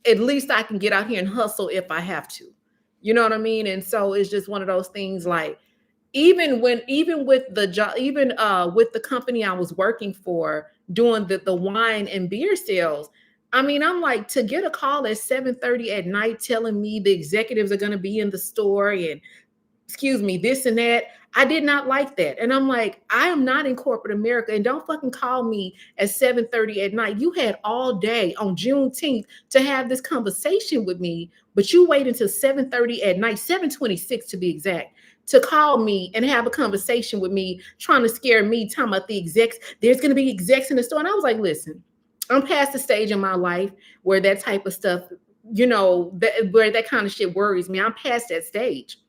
at least I can get out here and hustle if I have to. You know what I mean? And so it's just one of those things, like, even with the job, even with the company I was working for doing the wine and beer sales. I mean, I'm like, to get a call at 7:30 at night telling me the executives are going to be in the store and, excuse me, this and that. I did not like that. And I'm like, I am not in corporate America, and don't fucking call me at 7:30 at night. You had all day on Juneteenth to have this conversation with me, but you wait until 7:30 at night, 7:26 to be exact, to call me and have a conversation with me, trying to scare me, talking about the execs. There's going to be execs in the store. And I was like, listen, I'm past the stage in my life where that type of stuff, where that kind of shit worries me. I'm past that stage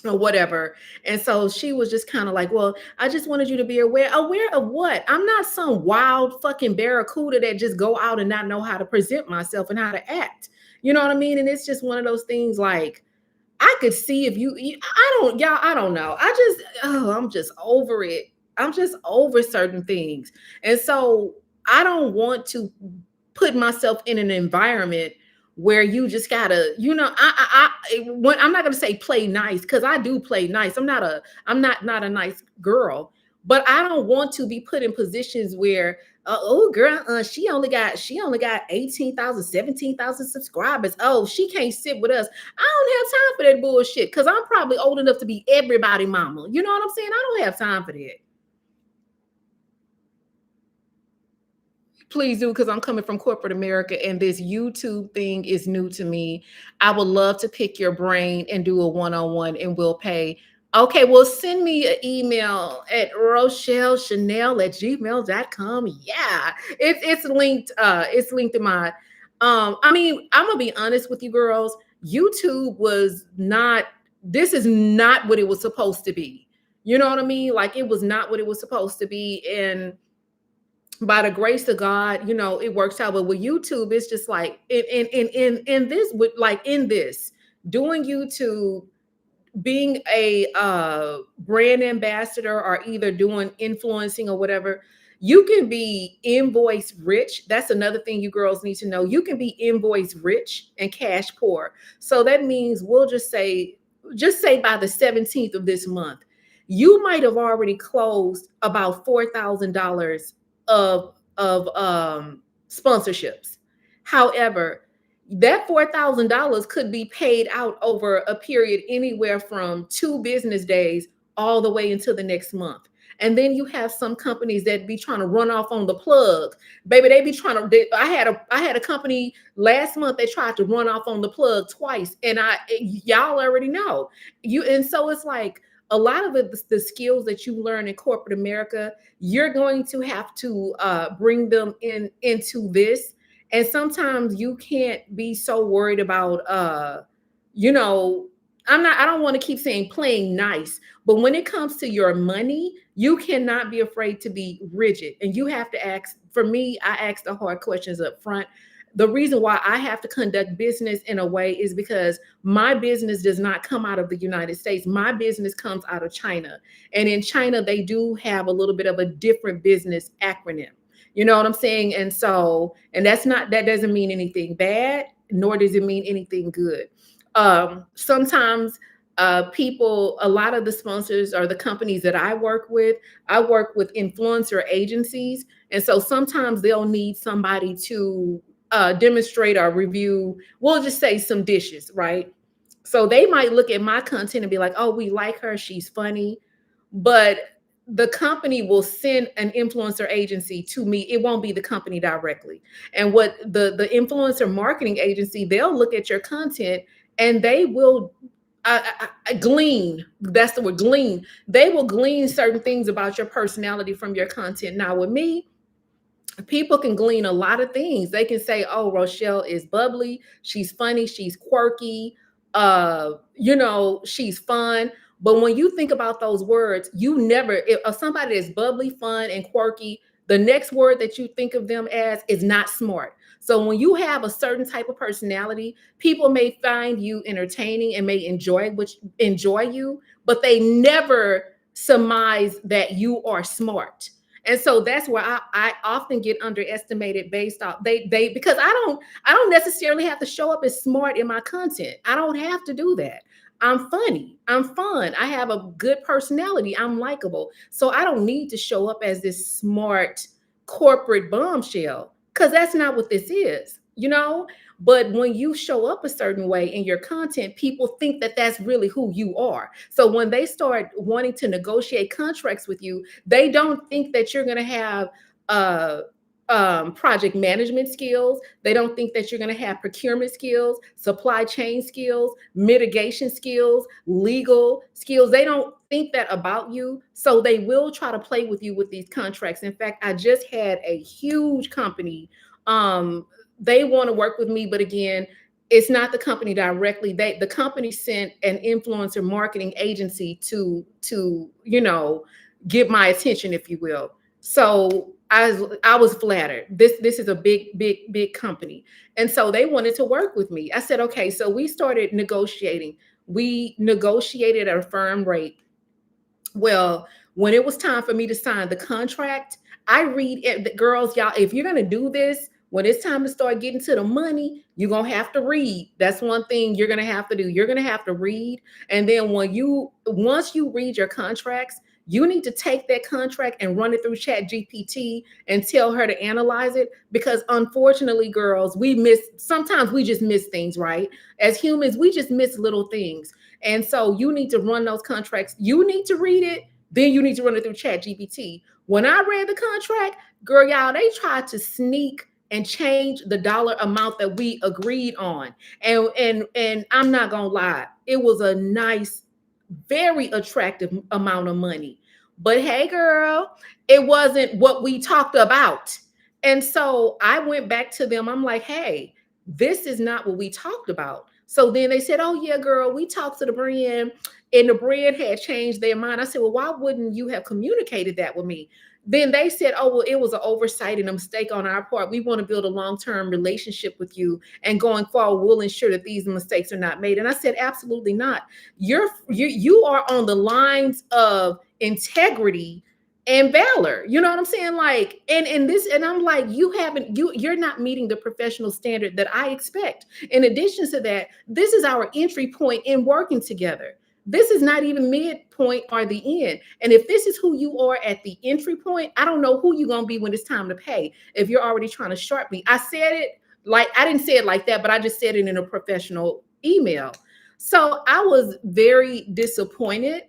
or whatever. And so she was just kind of like, well, I just wanted you to be aware of what? I'm not some wild fucking barracuda that just go out and not know how to present myself and how to act. You know what I mean? And it's just one of those things, like, I could see if I don't know. I'm just over it. I'm just over certain things. And so I don't want to put myself in an environment where you just gotta, I'm not gonna say play nice, because I do play nice. I'm not a nice girl, but I don't want to be put in positions where, oh girl, she only got 18,000, 17,000 subscribers. Oh, she can't sit with us. I don't have time for that bullshit, because I'm probably old enough to be everybody mama. You know what I'm saying? I don't have time for that. Please do, because I'm coming from corporate America and this YouTube thing is new to me. I would love to pick your brain and do a one-on-one, and we'll pay. Okay, well, send me an email at rochellechanel@gmail.com. Yeah, it's linked in my I mean, I'm gonna be honest with you girls. YouTube was not, this is not what it was supposed to be. You know what I mean? Like, it was not what it was supposed to be. And by the grace of God, it works out. But with YouTube, it's just like in this, with like in this, doing YouTube, being a brand ambassador, or either doing influencing or whatever, you can be invoice rich. That's another thing you girls need to know. You can be invoice rich and cash poor. So that means, we'll just say by the 17th of this month, you might have already closed about $4,000 of sponsorships. However, that $4,000 could be paid out over a period anywhere from 2 business days all the way into the next month. And then you have some companies that be trying to run off on the plug. Baby, they be trying to, I had a company last month, they tried to run off on the plug twice. And y'all already know. And so it's like, a lot of the skills that you learn in corporate America, you're going to have to bring them into this. And sometimes you can't be so worried about, you know, I don't want to keep saying playing nice, but when it comes to your money, you cannot be afraid to be rigid. And you have to ask, for me, I ask the hard questions up front. the reason why I have to conduct business in a way is because my business does not come out of the United States. My business comes out of China. And in China, they do have a little bit of a different business acronym. You know what I'm saying? And so, and that doesn't mean anything bad, nor does it mean anything good. Sometimes a lot of the sponsors or the companies that I work with influencer agencies. And so sometimes they'll need somebody to demonstrate or review, we'll just say some dishes, right? So they might look at my content and be like, oh, we like her, she's funny. But the company will send an influencer agency to me. It won't be the company directly. And what the influencer marketing agency, they'll look at your content and they will glean. That's the word, glean. They will glean certain things about your personality from your content. Now, with me, people can glean a lot of things. They can say, "Oh, Rochelle is bubbly. She's funny. She's quirky. She's fun." But when you think about those words, you never, if somebody is bubbly, fun, and quirky, the next word that you think of them as is not smart. So when you have a certain type of personality, people may find you entertaining and may enjoy you, but they never surmise that you are smart. And so that's where I often get underestimated based off they because I don't necessarily have to show up as smart in my content. I don't have to do that. I'm funny. I'm fun. I have a good personality. I'm likable. So I don't need to show up as this smart corporate bombshell because that's not what this is, you know? But when you show up a certain way in your content, people think that that's really who you are. So when they start wanting to negotiate contracts with you, they don't think that you're going to have uh, project management skills. They don't think that you're going to have procurement skills, supply chain skills, mitigation skills, legal skills. They don't think that about you. So they will try to play with you with these contracts. In fact, I just had a huge company. They want to work with me, but again, it's not the company directly. The company sent an influencer marketing agency to get my attention, if you will. So I was flattered. This is a big company. And so they wanted to work with me. I said, okay. So we started negotiating. We negotiated at a firm rate. Well, when it was time for me to sign the contract, I read it, girls, y'all, if you're gonna do this, when it's time to start getting to the money, you're gonna have to read. That's one thing you're gonna have to do. You're gonna have to read. And then once you read your contracts, you need to take that contract and run it through Chat GPT and tell her to analyze it. Because unfortunately, girls, sometimes we just miss things, right? As humans, we just miss little things. And so you need to run those contracts. You need to read it. Then you need to run it through Chat GPT. When I read the contract, girl, y'all, they tried to sneak and change the dollar amount that we agreed on. And I'm not gonna lie, it was a nice, very attractive amount of money. But hey, girl, it wasn't what we talked about. And so I went back to them. I'm like, hey, this is not what we talked about. So then they said, oh, yeah, girl, we talked to the brand and the brand had changed their mind. I said, well, why wouldn't you have communicated that with me? Then they said, oh, well, it was an oversight and a mistake on our part. We want to build a long-term relationship with you. And going forward, we'll ensure that these mistakes are not made. And I said, absolutely not. You are on the lines of integrity and valor. You know what I'm saying? Like, and I'm like, you're not meeting the professional standard that I expect. In addition to that, this is our entry point in working together. This is not even midpoint or the end. And if this is who you are at the entry point, I don't know who you're going to be when it's time to pay. If you're already trying to short me, I said it like, I didn't say it like that, but I just said it in a professional email. So I was very disappointed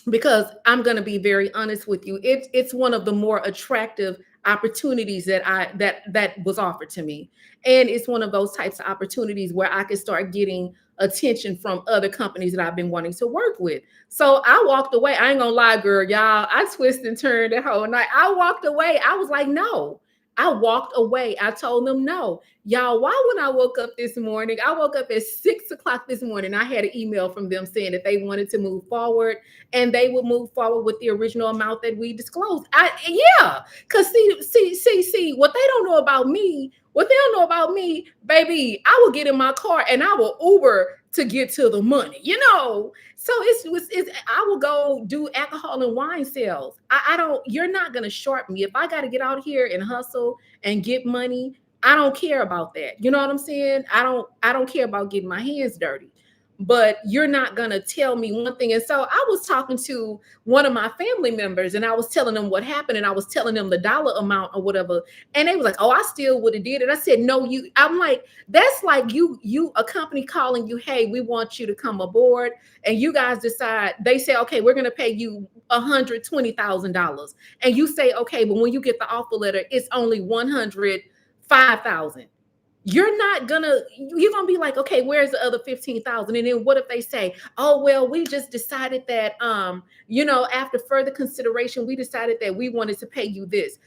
because I'm going to be very honest with you. It's one of the more attractive opportunities that was offered to me. And it's one of those types of opportunities where I can start getting attention from other companies that I've been wanting to work with. So I walked away. I ain't gonna lie, girl, y'all. I twisted and turned the whole night. I walked away. I was like, no, I walked away. I told them no. Y'all, why when I woke up this morning, I woke up at 6 o'clock this morning. I had an email from them saying that they wanted to move forward and they would move forward with the original amount that we disclosed. Yeah, because see, what they don't know about me, baby, I will get in my car and I will Uber to get to the money, So I will go do alcohol and wine sales. I don't, you're not gonna short me. If I gotta get out here and hustle and get money, I don't care about that. You know what I'm saying? I don't care about getting my hands dirty. But you're not gonna tell me one thing. And so I was talking to one of my family members and I was telling them what happened and I was telling them the dollar amount or whatever. And they was like, oh, I still would have did it. I said, no, I'm like, that's like you a company calling you, hey, we want you to come aboard. And you guys decide, they say, okay, we're gonna pay you $120,000. And you say, okay, but when you get the offer letter, it's only $105,000. You're gonna be like, okay, where's the other 15,000? And then what if they say, oh, well, we just decided that after further consideration, we decided that we wanted to pay you this.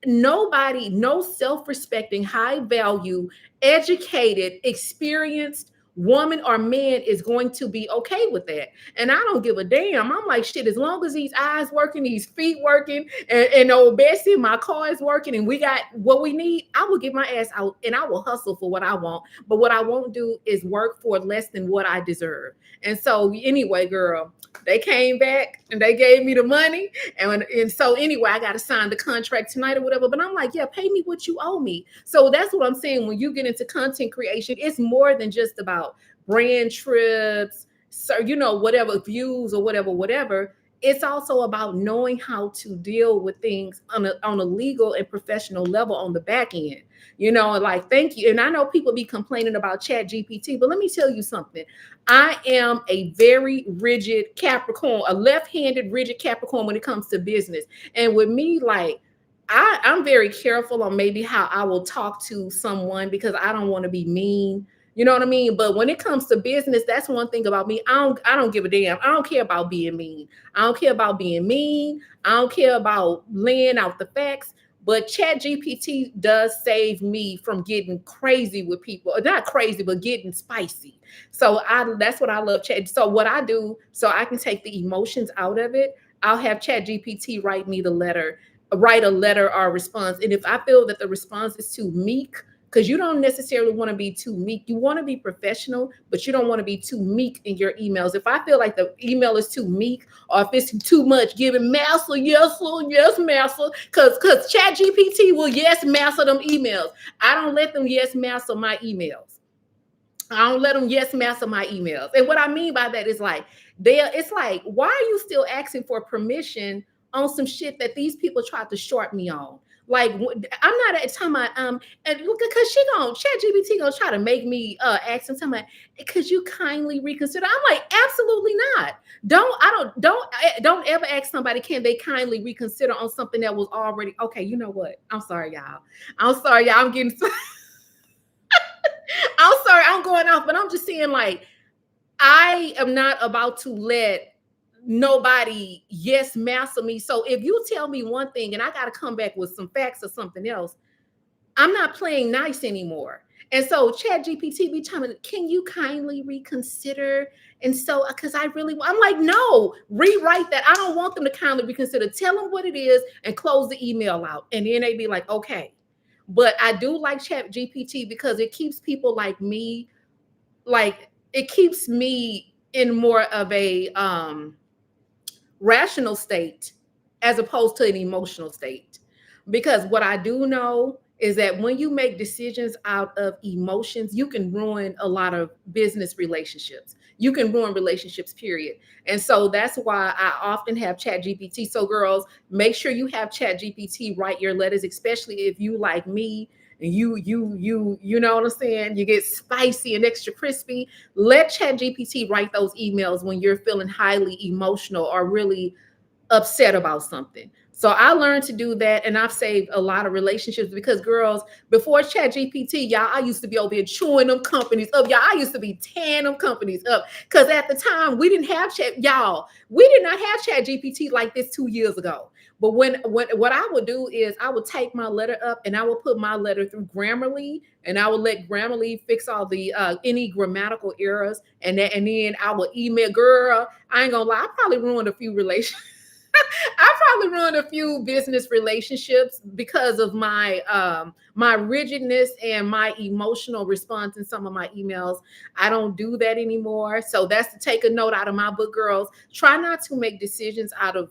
Nobody, no self-respecting, high value, educated, experienced woman or man is going to be okay with that. And I don't give a damn. I'm like, shit, as long as these eyes working, these feet working, and old Bessie, my car is working, and we got what we need, I will get my ass out and I will hustle for what I want. But what I won't do is work for less than what I deserve. And so anyway, girl, they came back and they gave me the money. And so anyway, I got to sign the contract tonight or whatever. But I'm like, yeah, pay me what you owe me. So that's what I'm saying. When you get into content creation, it's more than just about brand trips, so whatever views or whatever. It's also about knowing how to deal with things on a legal and professional level on the back end. Like, thank you. And I know people be complaining about Chat GPT, but let me tell you something. I am a very rigid Capricorn, a left-handed rigid Capricorn when it comes to business. And with me, like, I'm very careful on maybe how I will talk to someone because I don't want to be mean. You know what I mean? But when it comes to business, that's one thing about me. I don't give a damn. I don't care about being mean. I don't care about being mean. I don't care about laying out the facts. But Chat GPT does save me from getting crazy with people. Not crazy, but getting spicy. So that's what I love Chat. So what I do, so I can take the emotions out of it, I'll have Chat GPT write me write a letter or response. And if I feel that the response is too meek, because you don't necessarily want to be too meek. You want to be professional, but you don't want to be too meek in your emails. If I feel like the email is too meek, or if it's too much, giving master, yes, sir, yes, master, because Chat GPT will yes, master them emails. I don't let them yes, master my emails. I don't let them yes, master my emails. And what I mean by that is like, it's like, why are you still asking for permission on some shit that these people tried to short me on? Like, I'm not talking about and look, because Chat GPT gonna try to make me ask them something. Could you kindly reconsider? I'm like, absolutely not. Don't ever ask somebody, can they kindly reconsider on something that was already okay. You know what? I'm sorry, y'all. I'm getting I'm sorry, I'm going off, but I'm just saying, like, I am not about to let nobody yes master me. So if you tell me one thing and I got to come back with some facts or something else, I'm not playing nice anymore. And so Chat GPT be telling me, can you kindly reconsider? And so, because I'm like, no, rewrite that. I don't want them to kindly reconsider. Tell them what it is and close the email out. And then they be like, okay. But I do like Chat GPT because it keeps people like me, like, it keeps me in more of a rational state as opposed to an emotional state. Because what I do know is that when you make decisions out of emotions, you can ruin a lot of business relationships. You can ruin relationships, period. And so that's why I often have Chat GPT. So girls, make sure you have Chat GPT write your letters, especially if you like me and you know what I'm saying? You get spicy and extra crispy. Let Chat GPT write those emails when you're feeling highly emotional or really upset about something. So I learned to do that, and I've saved a lot of relationships because, girls, before Chat GPT, y'all, I used to be over here chewing them companies up. Y'all, I used to be tearing them companies up because at the time we didn't have Chat. Y'all, we did not have Chat GPT like this 2 years ago. But when what I would do is I would take my letter up and I would put my letter through Grammarly, and I would let Grammarly fix all the any grammatical errors, and then I would email. Girl, I ain't gonna lie, I probably ruined a few relationships. I probably ruined a few business relationships because of my rigidness and my emotional response in some of my emails. I don't do that anymore. So that's to take a note out of my book, girls. Try not to make decisions out of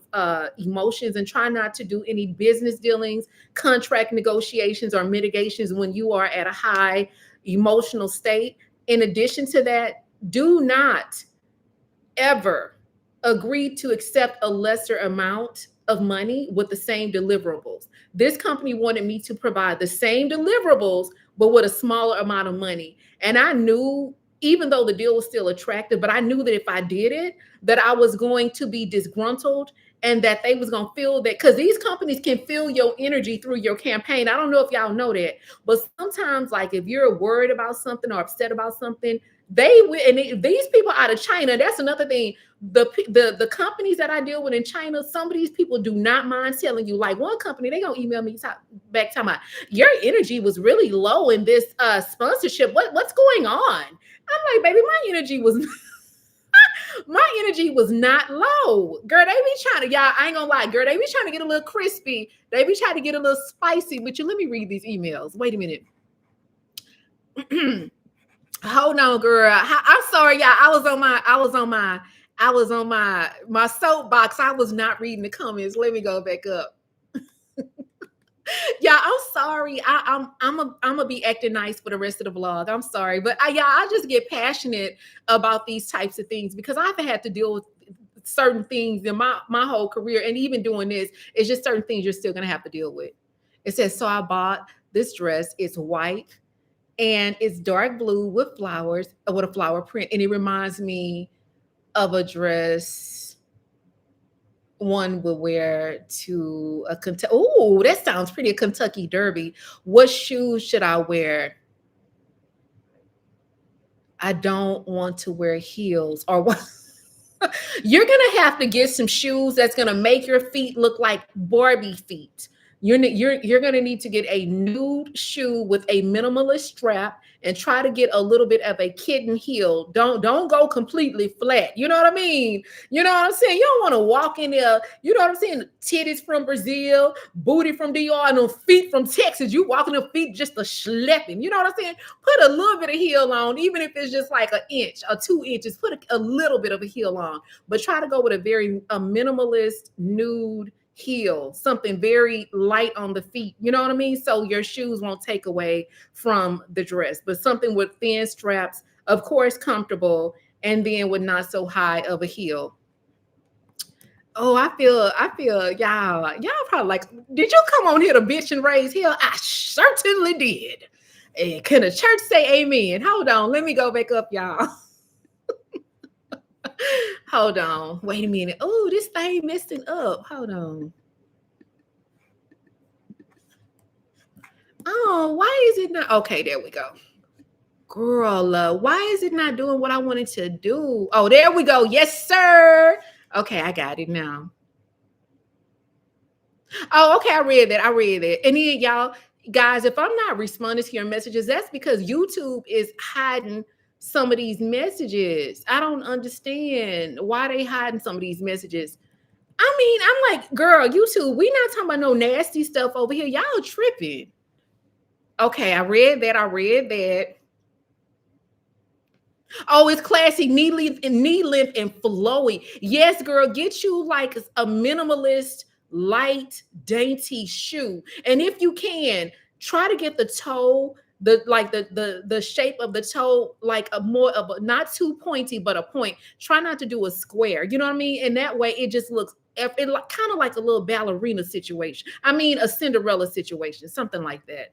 emotions, and try not to do any business dealings, contract negotiations, or mitigations when you are at a high emotional state. In addition to that, do not ever agreed to accept a lesser amount of money with the same deliverables. This company wanted me to provide the same deliverables, but with a smaller amount of money. And I knew, even though the deal was still attractive, but I knew that if I did it, that I was going to be disgruntled, and that they was going to feel that, because these companies can feel your energy through your campaign. I don't know if y'all know that, but sometimes, like, if you're worried about something or upset about something, these people out of China, that's another thing. The companies that I deal with in China, some of these people do not mind telling you. Like, one company, they gonna email me back talking about, your energy was really low in this sponsorship. What's going on? I'm like, baby, my energy was not low. Girl, they be trying to, y'all, I ain't gonna lie, girl, they be trying to get a little crispy. They be trying to get a little spicy with you. Let me read these emails. Wait a minute. Hold on, girl. I'm sorry, y'all. I was on my soapbox. I was not reading the comments. Let me go back up. Yeah, I'm sorry. I'm gonna be acting nice for the rest of the vlog. I'm sorry, but I just get passionate about these types of things because I've had to deal with certain things in my whole career, and even doing this, it's just certain things you're still gonna have to deal with. It says, so I bought this dress. It's white and it's dark blue with flowers, with a flower print, and it reminds me of a dress one would wear to a Kentucky. Oh, that sounds pretty, a Kentucky Derby. What shoes should I wear? I don't want to wear heels or what. You're gonna have to get some shoes that's gonna make your feet look like Barbie feet. You're gonna need to get a nude shoe with a minimalist strap and try to get a little bit of a kitten heel. Don't go completely flat. You know what I mean? You know what I'm saying? You don't want to walk in there. You know what I'm saying? Titties from Brazil, booty from DR, and them feet from Texas. You walking the feet just a schlepping. You know what I'm saying? Put a little bit of heel on, even if it's just like an inch or 2 inches. Put a little bit of a heel on, but try to go with a minimalist nude heel, something very light on the feet. You know what I mean? So your shoes won't take away from the dress, but something with thin straps, of course, comfortable, and then with not so high of a heel. Oh, I feel y'all probably like, did you come on here to bitch and raise hell? I certainly did. And can the church say amen? Hold on, let me go back up, y'all. Hold on. Wait a minute. Oh, this thing messing up. Hold on. Oh, why is it not? Okay, there we go. Girl, why is it not doing what I wanted to do? Oh, there we go. Yes, sir. Okay, I got it now. Oh, okay, I read that. And then, y'all, guys, if I'm not responding to your messages, that's because YouTube is hiding some of these messages. I don't understand why they hiding some of these messages. I mean, I'm like, girl, YouTube, we not talking about no nasty stuff over here. Y'all tripping. Okay, I read that. Oh, it's classy, knee length and flowy. Yes, girl, get you like a minimalist, light, dainty shoe. And if you can, try to get the toe, the shape of the toe, like a more of a, not too pointy, but a point. Try not to do a square. You know what I mean? And that way it just looks kind of like a little ballerina situation. I mean, a Cinderella situation, something like that.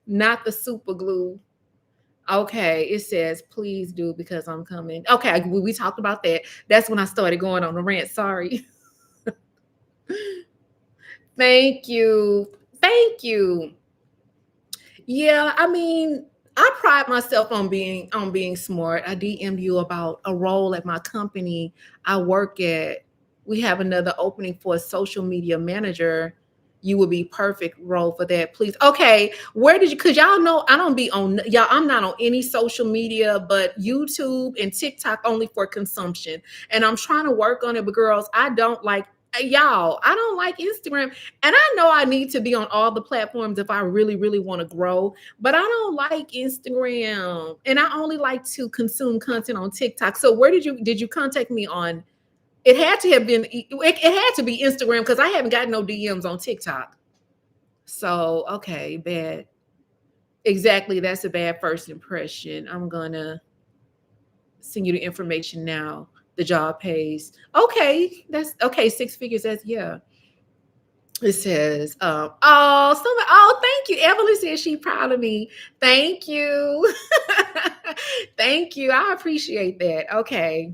Not the super glue. Okay, it says, please do because I'm coming. Okay, we talked about that. That's when I started going on the rant. Sorry. Thank you. Thank you. Yeah, I mean, I pride myself on being smart. I DM'd you about a role at my company I work at. We have another opening for a social media manager. You would be perfect role for that. Please. Okay, where did you cuz y'all know I don't be on y'all I'm not on any social media but YouTube and TikTok only for consumption. And I'm trying to work on it, but girls, I don't like y'all, I don't like Instagram. And I know I need to be on all the platforms if I really, really want to grow, but I don't like Instagram. And I only like to consume content on TikTok. So where did you contact me on? It had to have been it had to be Instagram because I haven't got no DMs on TikTok. So okay, bad. Exactly. That's a bad first impression. I'm gonna send you the information now. The job pays. Okay, that's okay. Six figures. That's yeah. It says, thank you. Evelyn says she proud of me. Thank you. Thank you. I appreciate that. Okay.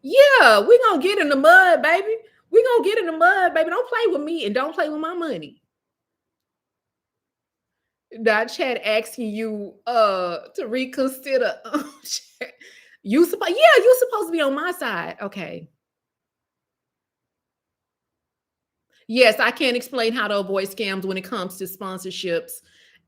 Yeah, we're gonna get in the mud, baby. We're gonna get in the mud, baby. Don't play with me and don't play with my money. That chat asking you to reconsider. You supposed to be on my side. Okay. Yes, I can't explain how to avoid scams when it comes to sponsorships.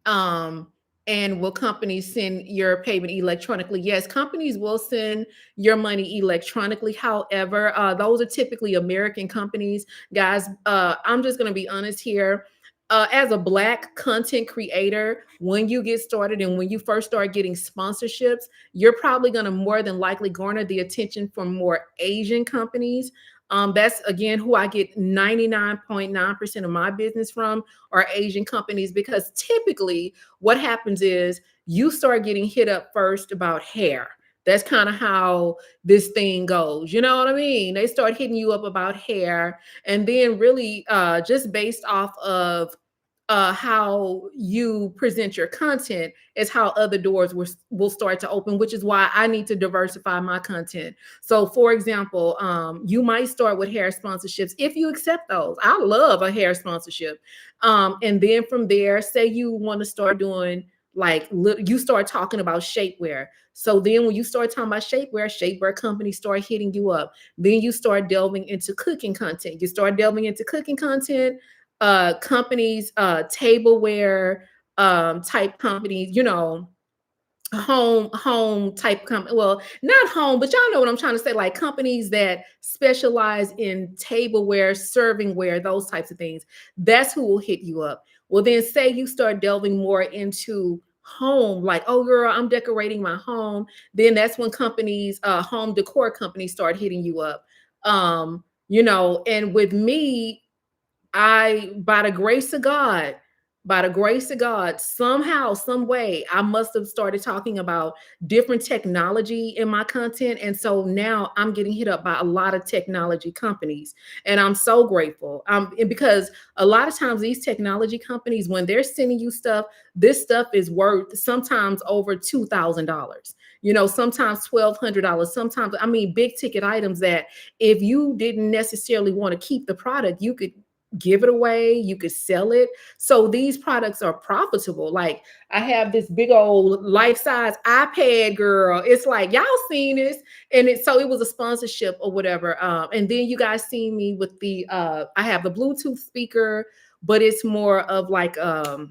Um, and will companies send your payment electronically? Yes, companies will send your money electronically. However, those are typically American companies. Guys, I'm just going to be honest here. As a Black content creator, when you get started and when you first start getting sponsorships, you're probably going to more than likely garner the attention from more Asian companies. That's again who I get 99.9% of my business from are Asian companies because typically what happens is you start getting hit up first about hair. That's kind of how this thing goes. You know what I mean? They start hitting you up about hair, and then really just based off of how you present your content is how other doors will start to open, which is why I need to diversify my content. So, for example, you might start with hair sponsorships if you accept those. I love a hair sponsorship. And then from there, say you want to start doing you start talking about shapewear. So then when you start talking about shapewear companies start hitting you up. Then you start delving into cooking content. You start delving into cooking content, companies, tableware, type companies, home type company. Well, not home, but y'all know what I'm trying to say. Like companies that specialize in tableware, servingware, those types of things. That's who will hit you up. Well, then say you start delving more into home, like, oh girl, I'm decorating my home. Then that's when companies, home decor companies start hitting you up. And with me, by the grace of God, somehow, some way, I must have started talking about different technology in my content. And so now I'm getting hit up by a lot of technology companies. And I'm so grateful. And because a lot of times these technology companies, when they're sending you stuff, this stuff is worth sometimes over $2,000. Sometimes $1,200. Sometimes, I mean, big ticket items that if you didn't necessarily want to keep the product, you could give it away, you could sell it. So these products are profitable. Like I have this big old life-size iPad, girl. It's like y'all seen this, and it was a sponsorship or whatever. And then you guys see me with the I have the Bluetooth speaker, but it's more of like girl,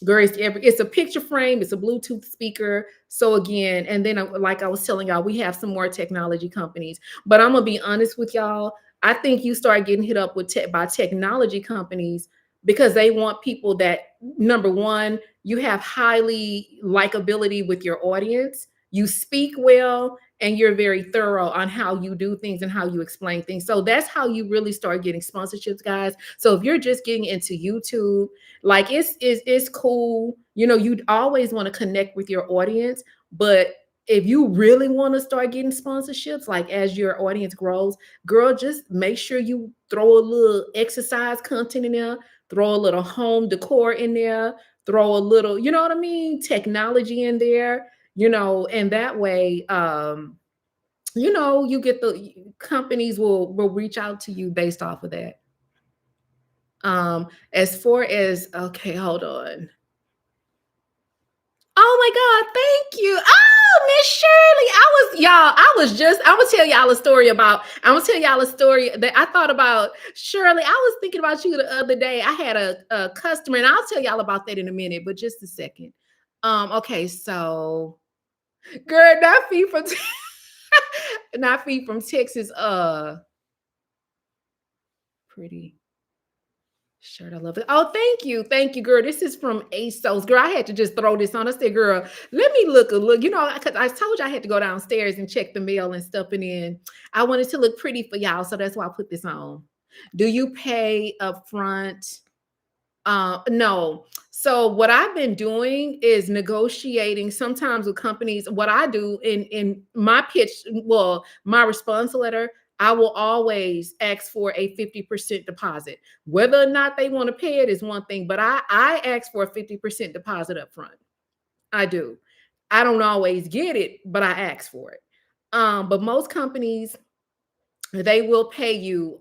it's a picture frame, it's a Bluetooth speaker. So again, and then like I was telling y'all, we have some more technology companies. But I'm gonna be honest with y'all, I think you start getting hit up by technology companies because they want people that, number one, you have highly likability with your audience, you speak well, and you're very thorough on how you do things and how you explain things. So that's how you really start getting sponsorships, guys. So if you're just getting into YouTube, like it's cool. You'd always want to connect with your audience, but if you really want to start getting sponsorships, like as your audience grows, girl, just make sure you throw a little exercise content in there, throw a little home decor in there, throw a little, you know what I mean, technology in there, and that way, you know, you get the companies will reach out to you based off of that. As far as okay, hold on. Oh my God, thank you. Oh, Miss Shirley. I'm gonna tell y'all a story about, I'm gonna tell y'all a story that I thought about. Shirley, I was thinking about you the other day. I had a customer, and I'll tell y'all about that in a minute, but just a second. Okay, so girl, not fee from not fee from Texas. Pretty shirt. I love it. Oh, thank you, girl. This is from ASOS. Girl, I had to just throw this on. I said, girl, let me look a look. You know, because I told you I had to go downstairs and check the mail and stuff. And then I wanted to look pretty for y'all. So that's why I put this on. Do you pay up front? No. So what I've been doing is negotiating sometimes with companies. What I do in my pitch, well, my response letter, I will always ask for a 50% deposit. Whether or not they want to pay it is one thing, but I ask for a 50% deposit up front. I do. I don't always get it, but I ask for it. But most companies, they will pay you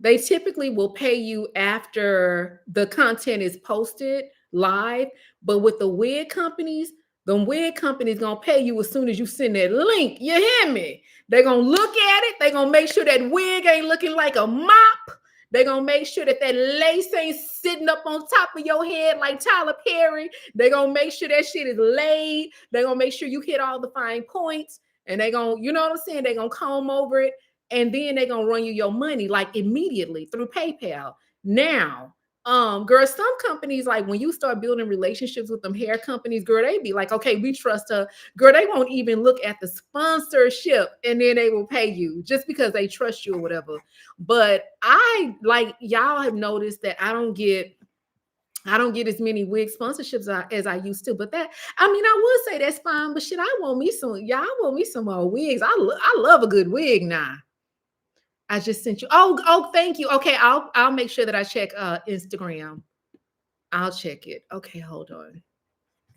they typically will pay you after the content is posted live, but with the wig companies gonna pay you as soon as you send that link. You hear me? They're gonna look at it, they're gonna make sure that wig ain't looking like a mop. They're gonna make sure that that lace ain't sitting up on top of your head like Tyler Perry. They're gonna make sure that shit is laid. They're gonna make sure you hit all the fine points. And they're gonna, you know what I'm saying? They're gonna comb over it, and then they're gonna run you your money like immediately through PayPal. Now, girl, some companies, like when you start building relationships with them hair companies, girl, they be like, okay, we trust her. Girl, they won't even look at the sponsorship, and then they will pay you just because they trust you or whatever. But I, like, y'all have noticed that I don't get as many wig sponsorships as I used to. But that, I mean, I would say that's fine. But shit, I want me some. Y'all want me some more wigs. I love a good wig now. I just sent you. Oh, thank you. Okay, I'll make sure that I check Instagram. I'll check it. Okay, hold on.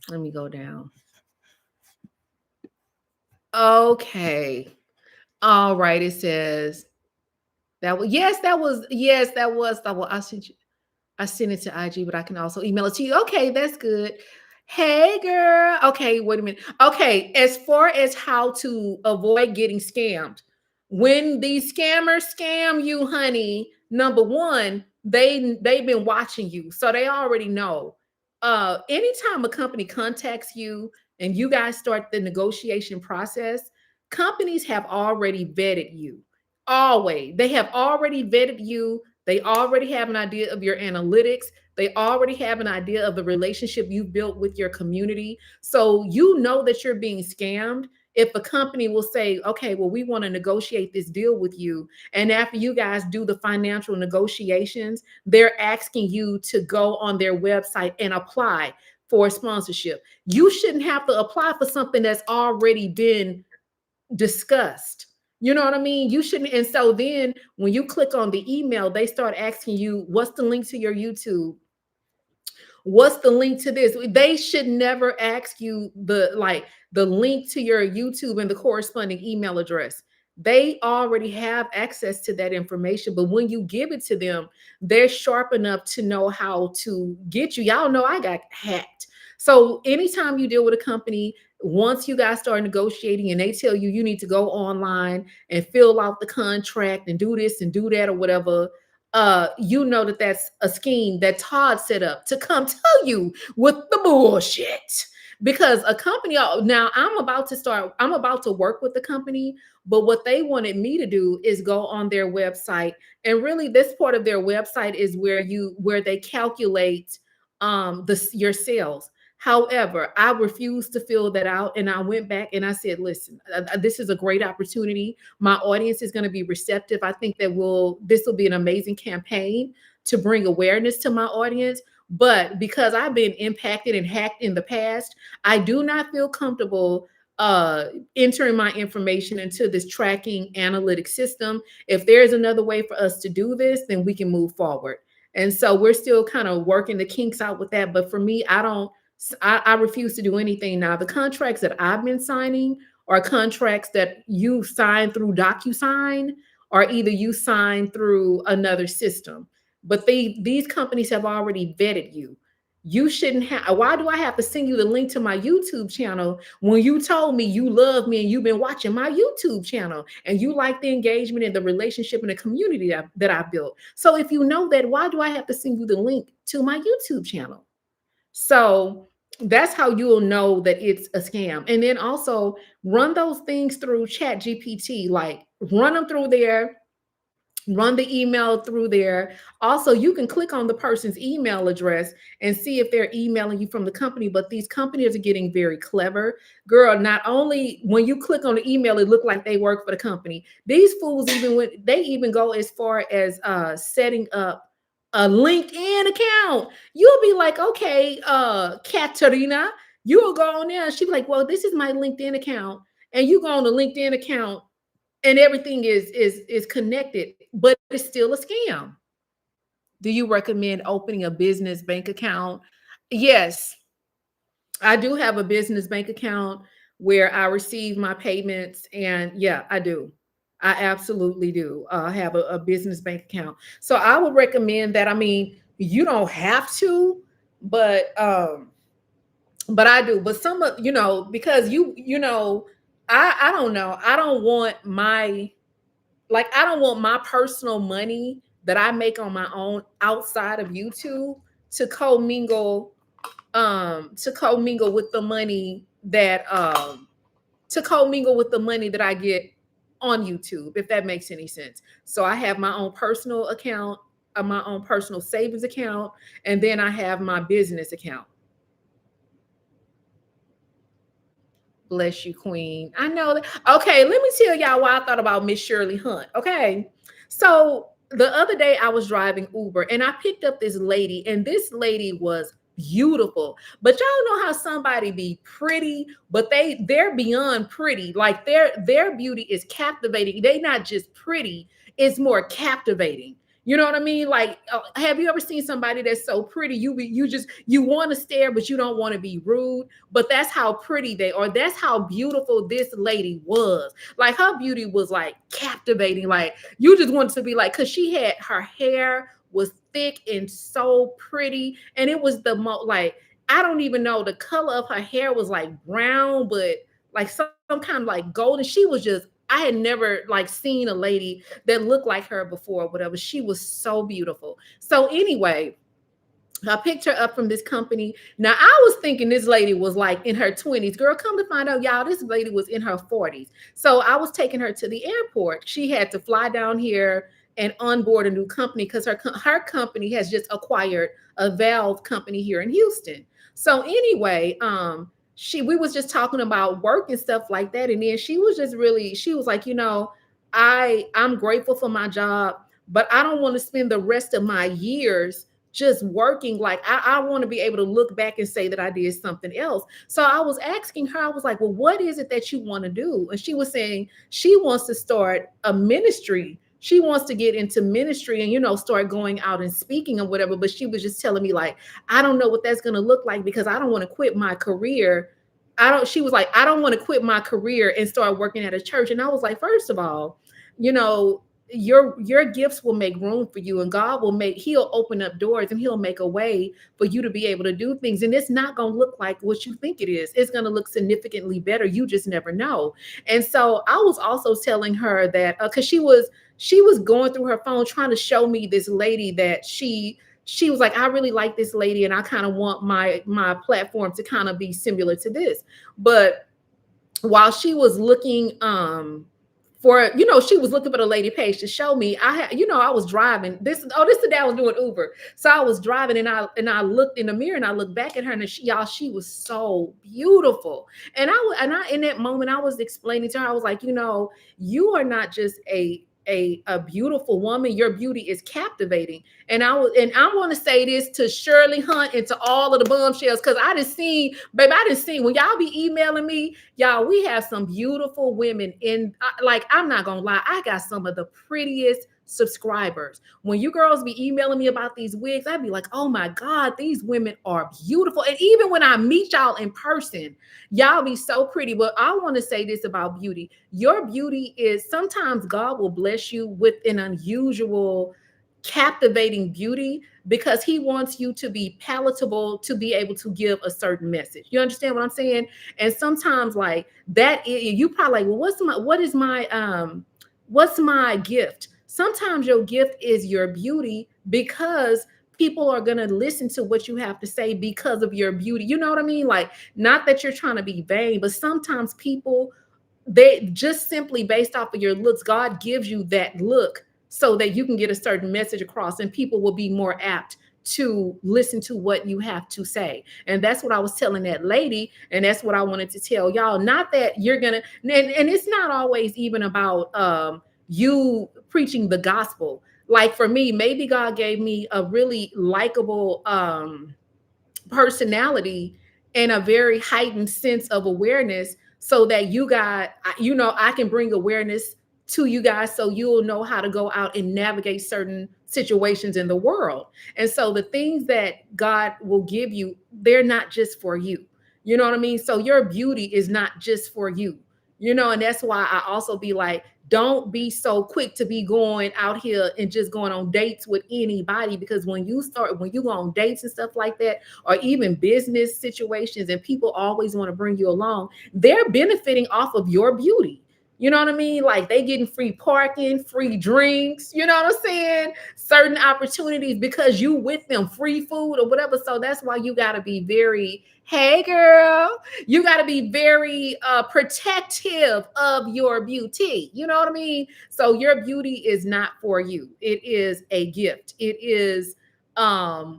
Let me go down. Okay. All right. It says that was, yes, that was, that was, I sent it to IG, but I can also email it to you. Okay, that's good. Hey girl. Okay, wait a minute. Okay, as far as how to avoid getting scammed, when these scammers scam you, honey, number one, they've been watching you. So they already know. Anytime a company contacts you and you guys start the negotiation process, companies have already vetted you. Always. They have already vetted you. They already have an idea of your analytics. They already have an idea of the relationship you built with your community. So you know that you're being scammed if a company will say, okay, well, we want to negotiate this deal with you. And after you guys do the financial negotiations, they're asking you to go on their website and apply for sponsorship. You shouldn't have to apply for something that's already been discussed. You know what I mean? You shouldn't. And so then when you click on the email, they start asking you, what's the link to your YouTube? What's the link to this? They should never ask you the link to your YouTube and the corresponding email address. They already have access to that information, but when you give it to them, they're sharp enough to know how to get you. Y'all know I got hacked. So anytime you deal with a company, once you guys start negotiating and they tell you you need to go online and fill out the contract and do this and do that or whatever, you know that that's a scheme that Todd set up to come tell you with the bullshit. Because a company, now I'm about to work with the company, but what they wanted me to do is go on their website. And really, this part of their website is where they calculate your sales. However, I refused to fill that out. And I went back and I said, listen, this is a great opportunity. My audience is going to be receptive. I think that this will be an amazing campaign to bring awareness to my audience. But because I've been impacted and hacked in the past, I do not feel comfortable entering my information into this tracking analytic system. If there's another way for us to do this, then we can move forward. And so we're still kind of working the kinks out with that. But for me, I refuse to do anything now. The contracts that I've been signing or contracts that you sign through DocuSign, or either you sign through another system. But these companies have already vetted you. You shouldn't have. Why do I have to send you the link to my YouTube channel when you told me you love me and you've been watching my YouTube channel and you like the engagement and the relationship and the community that I built? So if you know that, why do I have to send you the link to my YouTube channel? So that's how you'll know that it's a scam. And then also run those things through Chat GPT, like run them through there, run the email through there. Also, you can click on the person's email address and see if they're emailing you from the company. But these companies are getting very clever. Girl, not only when you click on the email, it look like they work for the company. These fools even go as far as setting up a LinkedIn account. You'll be like, okay, Katerina, you'll go on there. She'll be like, well, this is my LinkedIn account. And you go on the LinkedIn account and everything is connected, but it's still a scam. Do you recommend opening a business bank account? Yes, I do have a business bank account where I receive my payments, and yeah, I do. I absolutely do have a business bank account. So I would recommend that. I mean, you don't have to, but I do. But some of because I don't know. I don't want my personal money that I make on my own outside of YouTube to commingle with the money that I get on YouTube, if that makes any sense. So I have my own personal account, my own personal savings account, and then I have my business account. Bless you, Queen. I know that. Okay, let me tell y'all why I thought about Miss Shirley Hunt. Okay. So the other day I was driving Uber and I picked up this lady, and this lady was beautiful. But y'all know how somebody be pretty, but they're beyond pretty. Like their beauty is captivating. They not just pretty, it's more captivating. You know what I mean? Like, have you ever seen somebody that's so pretty? You want to stare, but you don't want to be rude. But that's how pretty they are. That's how beautiful this lady was. Like her beauty was like captivating. Like you just wanted to be like, because her hair was thick and so pretty, and it was the most like I don't even know, the color of her hair was like brown, but like some kind of like golden. She was just I had never like seen a lady that looked like her before, whatever. She was so beautiful. So anyway, I picked her up from this company. Now I was thinking this lady was like in her 20s. Girl, come to find out, y'all, this lady was in her 40s. So I was taking her to the airport. She had to fly down here and onboard a new company because her company has just acquired a valve company here in Houston. So anyway, we was just talking about work and stuff like that, and then she was like, I'm grateful for my job, but I don't want to spend the rest of my years just working. Like I want to be able to look back and say that I did something else. So I was asking her, I was like, well, what is it that you want to do? And she was saying she wants to start a ministry. She wants to get into ministry and, start going out and speaking or whatever. But she was just telling me like, I don't know what that's going to look like because I don't want to quit my career. She was like, I don't want to quit my career and start working at a church. And I was like, first of all, your gifts will make room for you, and God he'll open up doors and he'll make a way for you to be able to do things. And it's not going to look like what you think it is. It's going to look significantly better. You just never know. And so I was also telling her that because she was going through her phone trying to show me this lady that she was like, I really like this lady and I kind of want my platform to kind of be similar to this. But while she was looking she was looking for the lady page to show me. I was driving. This is the day I was doing Uber. So I was driving and I looked in the mirror and I looked back at her and she was so beautiful. And I in that moment I was explaining to her, I was like, you are not just a beautiful woman. Your beauty is captivating. And I want to say this to Shirley Hunt and to all of the bombshells, because I didn't see when y'all be emailing me, y'all, we have some beautiful women in, like, I'm not gonna lie, I got some of the prettiest subscribers. When you girls be emailing me about these wigs, I'd be like, oh my God, these women are beautiful. And even when I meet y'all in person, y'all be so pretty. But I want to say this about beauty. Your beauty is, sometimes God will bless you with an unusual, captivating beauty because he wants you to be palatable, to be able to give a certain message. You understand what I'm saying? And sometimes like that, you probably like, well, what's my gift? Sometimes your gift is your beauty because people are going to listen to what you have to say because of your beauty. You know what I mean? Like, not that you're trying to be vain, but sometimes people, they just simply based off of your looks, God gives you that look so that you can get a certain message across and people will be more apt to listen to what you have to say. And that's what I was telling that lady. And that's what I wanted to tell y'all. Not that you're going to, and it's not always even about you preaching the gospel. Like for me, maybe God gave me a really likable personality and a very heightened sense of awareness so that you got, I can bring awareness to you guys so you'll know how to go out and navigate certain situations in the world. And so the things that God will give you, they're not just for you. You know what I mean? So your beauty is not just for you, and that's why I also be like, don't be so quick to be going out here and just going on dates with anybody, because when you go on dates and stuff like that, or even business situations, and people always want to bring you along, they're benefiting off of your beauty. You know what I mean? Like they getting free parking, free drinks, you know what I'm saying? Certain opportunities because you with them, free food or whatever. So that's why you got to be very, hey girl, you got to be very protective of your beauty. You know what I mean? So your beauty is not for you. It is a gift. It is a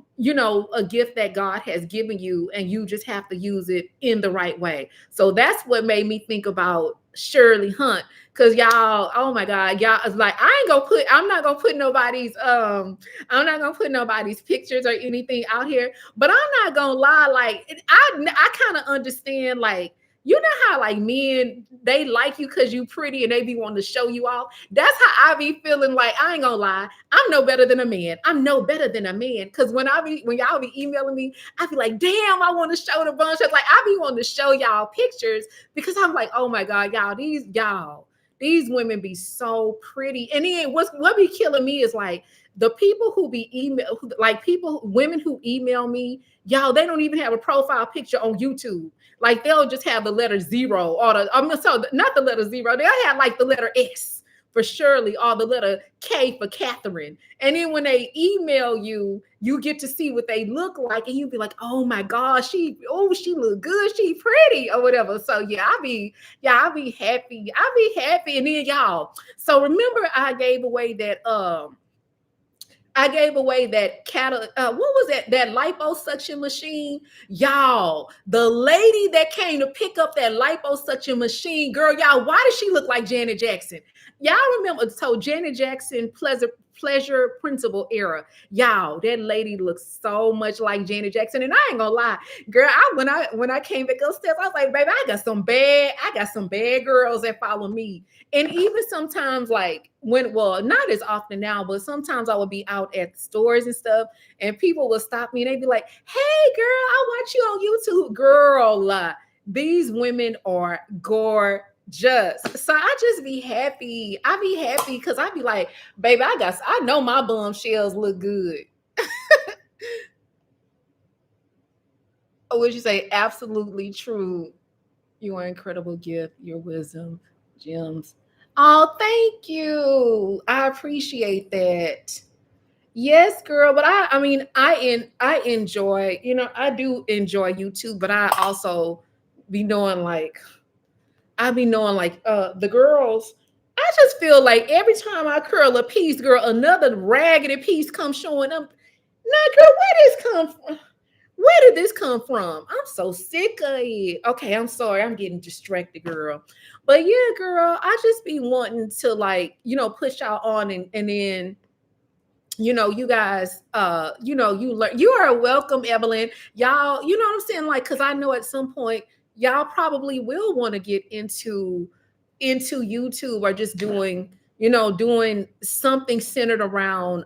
gift that God has given you, and you just have to use it in the right way. So that's what made me think about Shirley Hunt, because y'all, oh my God, y'all is like, I'm not gonna put nobody's pictures or anything out here, but I'm not gonna lie, like I kind of understand, like, you know how like men, they like you because you pretty and they be wanting to show you off. That's how I be feeling. Like, I ain't gonna lie, I'm no better than a man. I'm no better than a man. Because when y'all be emailing me, I be like, damn, I want to show the bunch. Like, I be wanting to show y'all pictures because I'm like, oh my God, these women be so pretty. And then what be killing me is like the people who be women who email me, y'all, they don't even have a profile picture on YouTube. Like they'll just have the letter 0 or not the letter 0. They'll have like the letter S for Shirley or the letter K for Catherine. And then when they email you, you get to see what they look like, and you be like, oh my gosh, she look good, she pretty or whatever. So yeah, I'll be happy. And then y'all, so remember I gave away that what was that liposuction machine? Y'all, the lady that came to pick up that liposuction machine, girl, y'all, why does she look like Janet Jackson? Y'all remember, so Janet Jackson pleasure principle era. Y'all, that lady looks so much like Janet Jackson. And I ain't gonna lie, girl, when I came back upstairs, I was like, baby, I got some bad girls that follow me. And even sometimes, like not as often now, but sometimes I would be out at stores and stuff, and people would stop me and they'd be like, hey girl, I watch you on YouTube. Girl, these women are gorgeous. So I just be happy. I be happy because I be like, baby, I know my bum shells look good. Oh, would you say absolutely true? You are an incredible gift, your wisdom, gems. Oh, thank you. I appreciate that. Yes, girl. But I enjoy, I do enjoy YouTube, but I also be knowing like the girls. I just feel like every time I curl a piece, girl, another raggedy piece comes showing up. Nah, girl, where did this come from? I'm so sick of it. Okay, I'm sorry. I'm getting distracted, girl. But yeah, girl, I just be wanting to like, push y'all on and then, you guys, you learn. You are welcome, Evelyn. Y'all, you know what I'm saying? Like, because I know at some point y'all probably will want to get into YouTube or just doing doing something centered around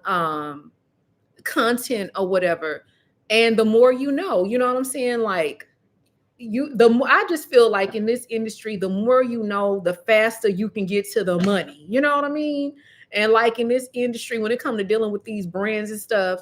content or whatever. And the more you know what I'm saying? Like the more I just feel like in this industry, the more the faster you can get to the money. You know what I mean? And like in this industry, when it comes to dealing with these brands and stuff,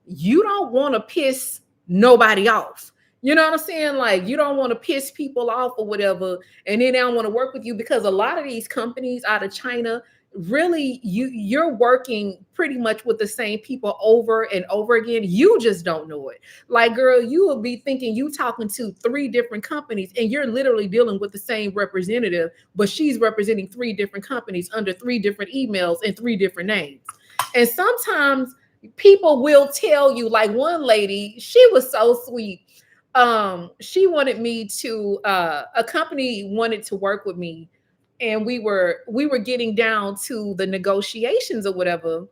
you don't want to piss nobody off. You know what I'm saying? Like you don't want to piss people off or whatever, and then they don't want to work with you because a lot of these companies out of China really you're working pretty much with the same people over and over again. You just don't know it. Like, girl, you will be thinking you talking to three different companies and you're literally dealing with the same representative, but she's representing three different companies under three different emails and three different names. And sometimes people will tell you, like one lady, she was so sweet. She wanted me to a company wanted to work with me, and we were getting down to the negotiations or whatever.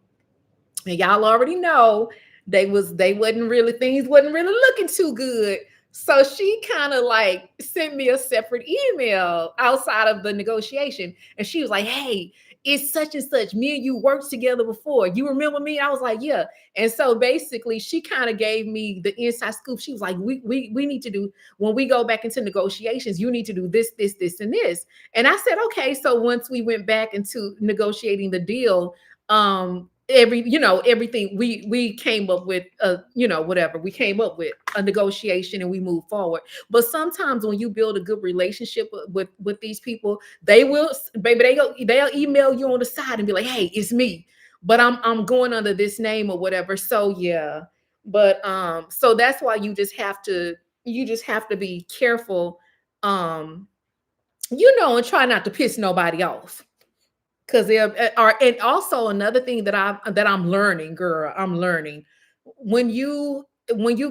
And y'all already know they wasn't really things wasn't really looking too good. So she kind of like sent me a separate email outside of the negotiation. And she was like, hey, it's such and such. Me and you worked together before. You remember me? I was like, yeah. And so basically she kind of gave me the inside scoop. She was like, we need to do when we go back into negotiations, you need to do this, this, this, and this. And I said, okay. So once we went back into negotiating the deal, everything we came up with whatever we came up with a negotiation and we move forward. But sometimes when you build a good relationship with these people, they will, baby, they'll email you on the side and be like, hey, it's me, but I'm going under this name or whatever. So yeah. But so that's why you just have to be careful, um and try not to piss nobody off. Cause they are, and also another thing that I'm learning, girl, I'm learning when you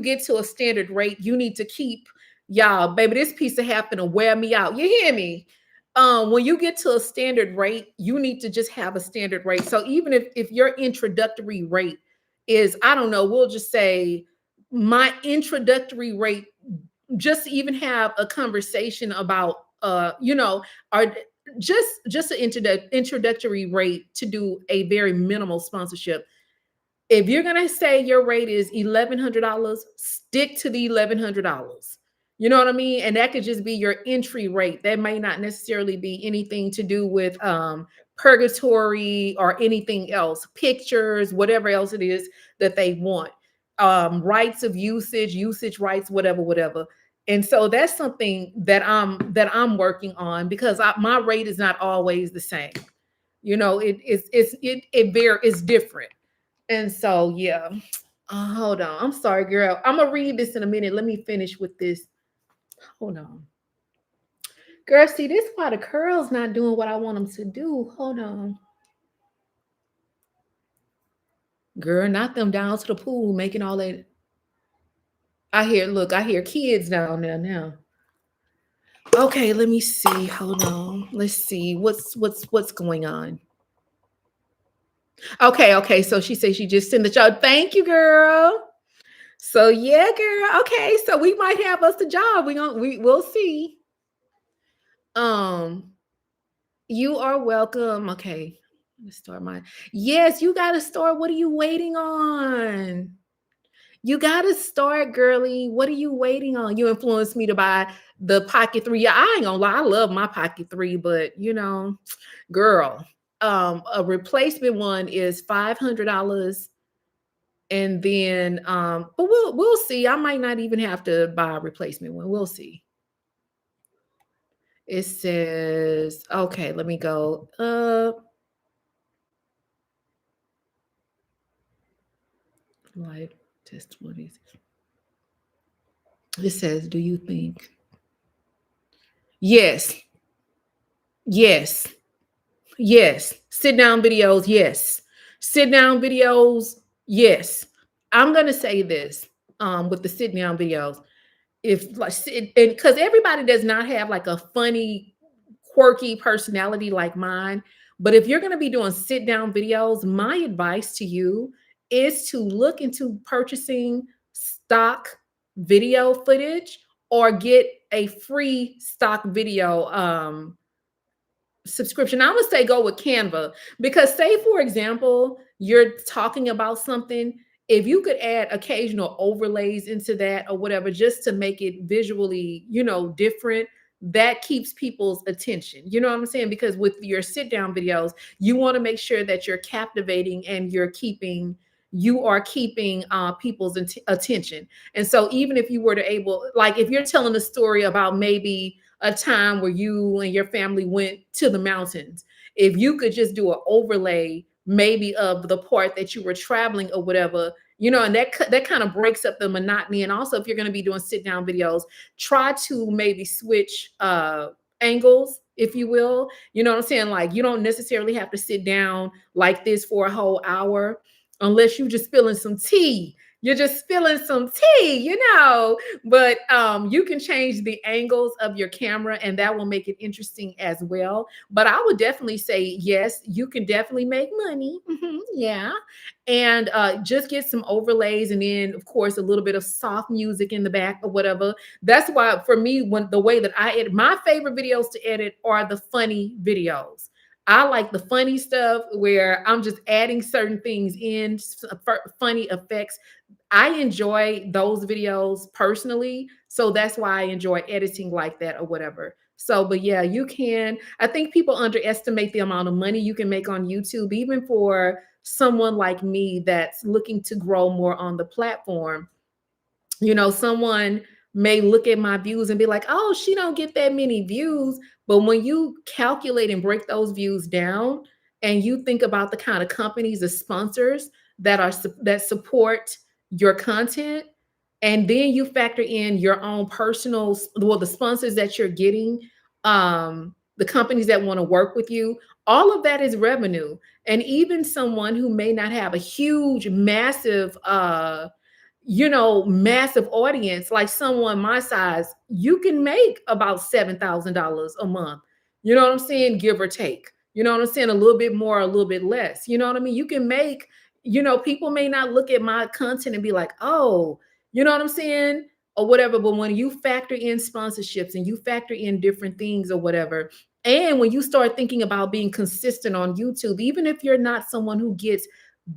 get to a standard rate, you need to keep y'all, baby. This piece of happen to wear me out. You hear me? When you get to a standard rate, you need to just have a standard rate. So even if your introductory rate is, I don't know, we'll just say my introductory rate, just to even have a conversation about are just an introductory rate to do a very minimal sponsorship. If you're gonna say your rate is $1,100, stick to the $1,100. You know what I mean? And that could just be your entry rate. That may not necessarily be anything to do with purgatory or anything else, pictures, whatever else it is that they want. Rights of usage rights, whatever. And so that's something that I'm working on, because my rate is not always the same. It's different. And so, yeah. Hold on. I'm sorry, girl. I'm gonna read this in a minute. Let me finish with this. Hold on. Girl, see, this why the curls not doing what I want them to do. Hold on. Girl, knock them down to the pool, making all that. I hear kids down there now. Okay, let me see. Hold on. Let's see. What's going on? Okay. So she says she just sent the job. Thank you, girl. So yeah, girl. Okay, so we might have us a job. We'll see. Um, you are welcome. Okay, let's start mine. Yes, you gotta start. What are you waiting on? You gotta start, girly. What are you waiting on? You influenced me to buy the Pocket 3. Yeah, I ain't gonna lie, I love my Pocket 3, but girl, a replacement one is $500. And then but we'll see. I might not even have to buy a replacement one. We'll see. It says, okay, let me go up. Live testimonies. It says, do you think? Yes. Yes. Yes. Sit down videos. Yes. Sit down videos. Yes. I'm gonna say this with the sit down videos. If like, and because everybody does not have like a funny, quirky personality like mine. But if you're going to be doing sit down videos, my advice to you is to look into purchasing stock video footage, or get a free stock video subscription. I would say go with Canva because, say, for example, you're talking about something. If you could add occasional overlays into that or whatever, just to make it visually, different, that keeps people's attention. You know what I'm saying? Because with your sit down videos, you want to make sure that you're captivating and you are keeping people's attention. And so, even if you were to able, like, if you're telling a story about maybe a time where you and your family went to the mountains, if you could just do an overlay maybe of the part that you were traveling or whatever, and that kind of breaks up the monotony. And also, if you're going to be doing sit down videos, try to maybe switch angles, if you will. You know what I'm saying? Like, you don't necessarily have to sit down like this for a whole hour unless you're just spilling some tea. You're just spilling some tea. But you can change the angles of your camera and that will make it interesting as well. But I would definitely say, yes, you can definitely make money. Yeah. And just get some overlays, and then of course a little bit of soft music in the back or whatever. That's why for me, when the way that I edit, my favorite videos to edit are the funny videos. I like the funny stuff where I'm just adding certain things in, funny effects. I enjoy those videos personally. So that's why I enjoy editing like that or whatever. So, but yeah, you can. I think people underestimate the amount of money you can make on YouTube, even for someone like me that's looking to grow more on the platform. Someone may look at my views and be like, oh, she don't get that many views. But when you calculate and break those views down and you think about the kind of companies, the sponsors that support your content, and then you factor in your own personal, well, the sponsors that you're getting, the companies that want to work with you, all of that is revenue. And even someone who may not have a huge, massive audience, like someone my size, you can make about $7,000 a month. You know what I'm saying? Give or take. You know what I'm saying? A little bit more, a little bit less. You know what I mean? You can make, people may not look at my content and be like, oh, you know what I'm saying? Or whatever. But when you factor in sponsorships and you factor in different things or whatever, and when you start thinking about being consistent on YouTube, even if you're not someone who gets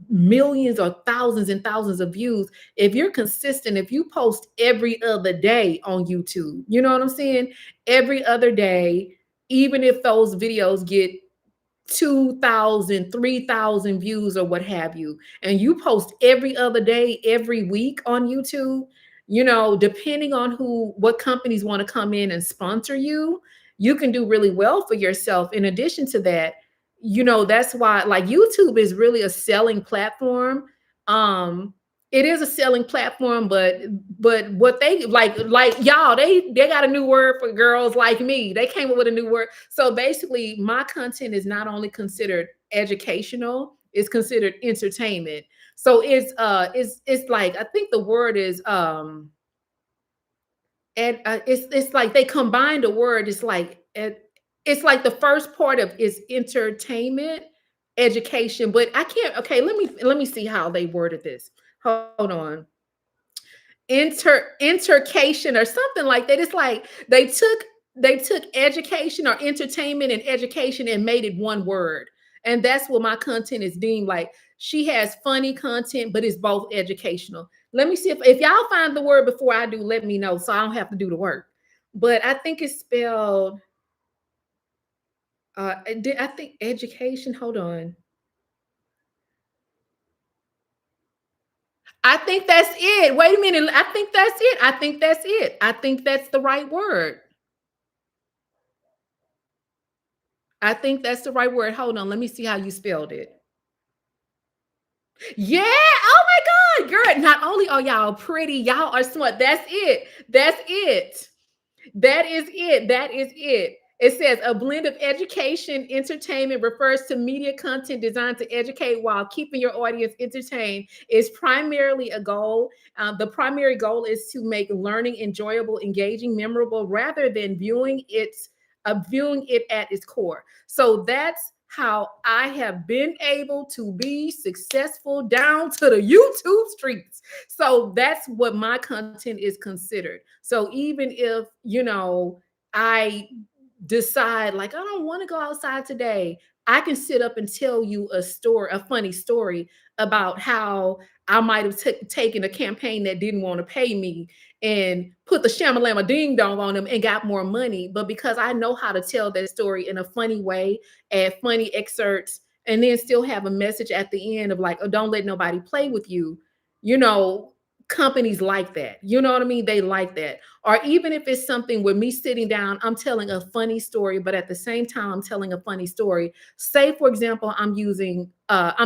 millions or thousands and thousands of views, if you're consistent, if you post every other day on YouTube, you know what I'm saying? Every other day, even if those videos get 2,000, 3,000 views or what have you, and you post every other day, every week on YouTube, depending on what companies want to come in and sponsor you, you can do really well for yourself. In addition to that, that's why, like, YouTube is really a selling platform. It is a selling platform, but what they like y'all, they got a new word for girls like me. They came up with a new word. So basically, my content is not only considered educational, it's considered entertainment. So it's like, I think the word is and it's like they combined a word. It's like the first part of is entertainment, education, but I can't. Okay, let me see how they worded this. Hold on. Intercation or something like that. It's like they took education or entertainment and education and made it one word. And that's what my content is deemed like. She has funny content, but it's both educational. Let me see if y'all find the word before I do, let me know so I don't have to do the work. But I think it's spelled I think education. Hold on. I think that's it. Wait a minute. I think that's it. I think that's it. I think that's the right word. I think that's the right word. Hold on. Let me see how you spelled it. Yeah. Oh my God, girl. Not only are y'all pretty, y'all are smart. That's it. That's it. That is it. That is it. It says a blend of education, entertainment refers to media content designed to educate while keeping your audience entertained. Is primarily a goal. The primary goal is to make learning enjoyable, engaging, memorable, rather than viewing it at its core. So that's how I have been able to be successful down to the YouTube streets. So that's what my content is considered. So even if, I decide like I don't want to go outside today, I can sit up and tell you a story, a funny story about how I might have taken a campaign that didn't want to pay me and put the shamalama ding dong on them and got more money. But because I know how to tell that story in a funny way, add funny excerpts, and then still have a message at the end of like, oh, don't let nobody play with you. You know, companies like that. You know what I mean? They like that. Or even if it's something with me sitting down, I'm telling a funny story, but at the same time, I'm telling a funny story. Say, for example, I'm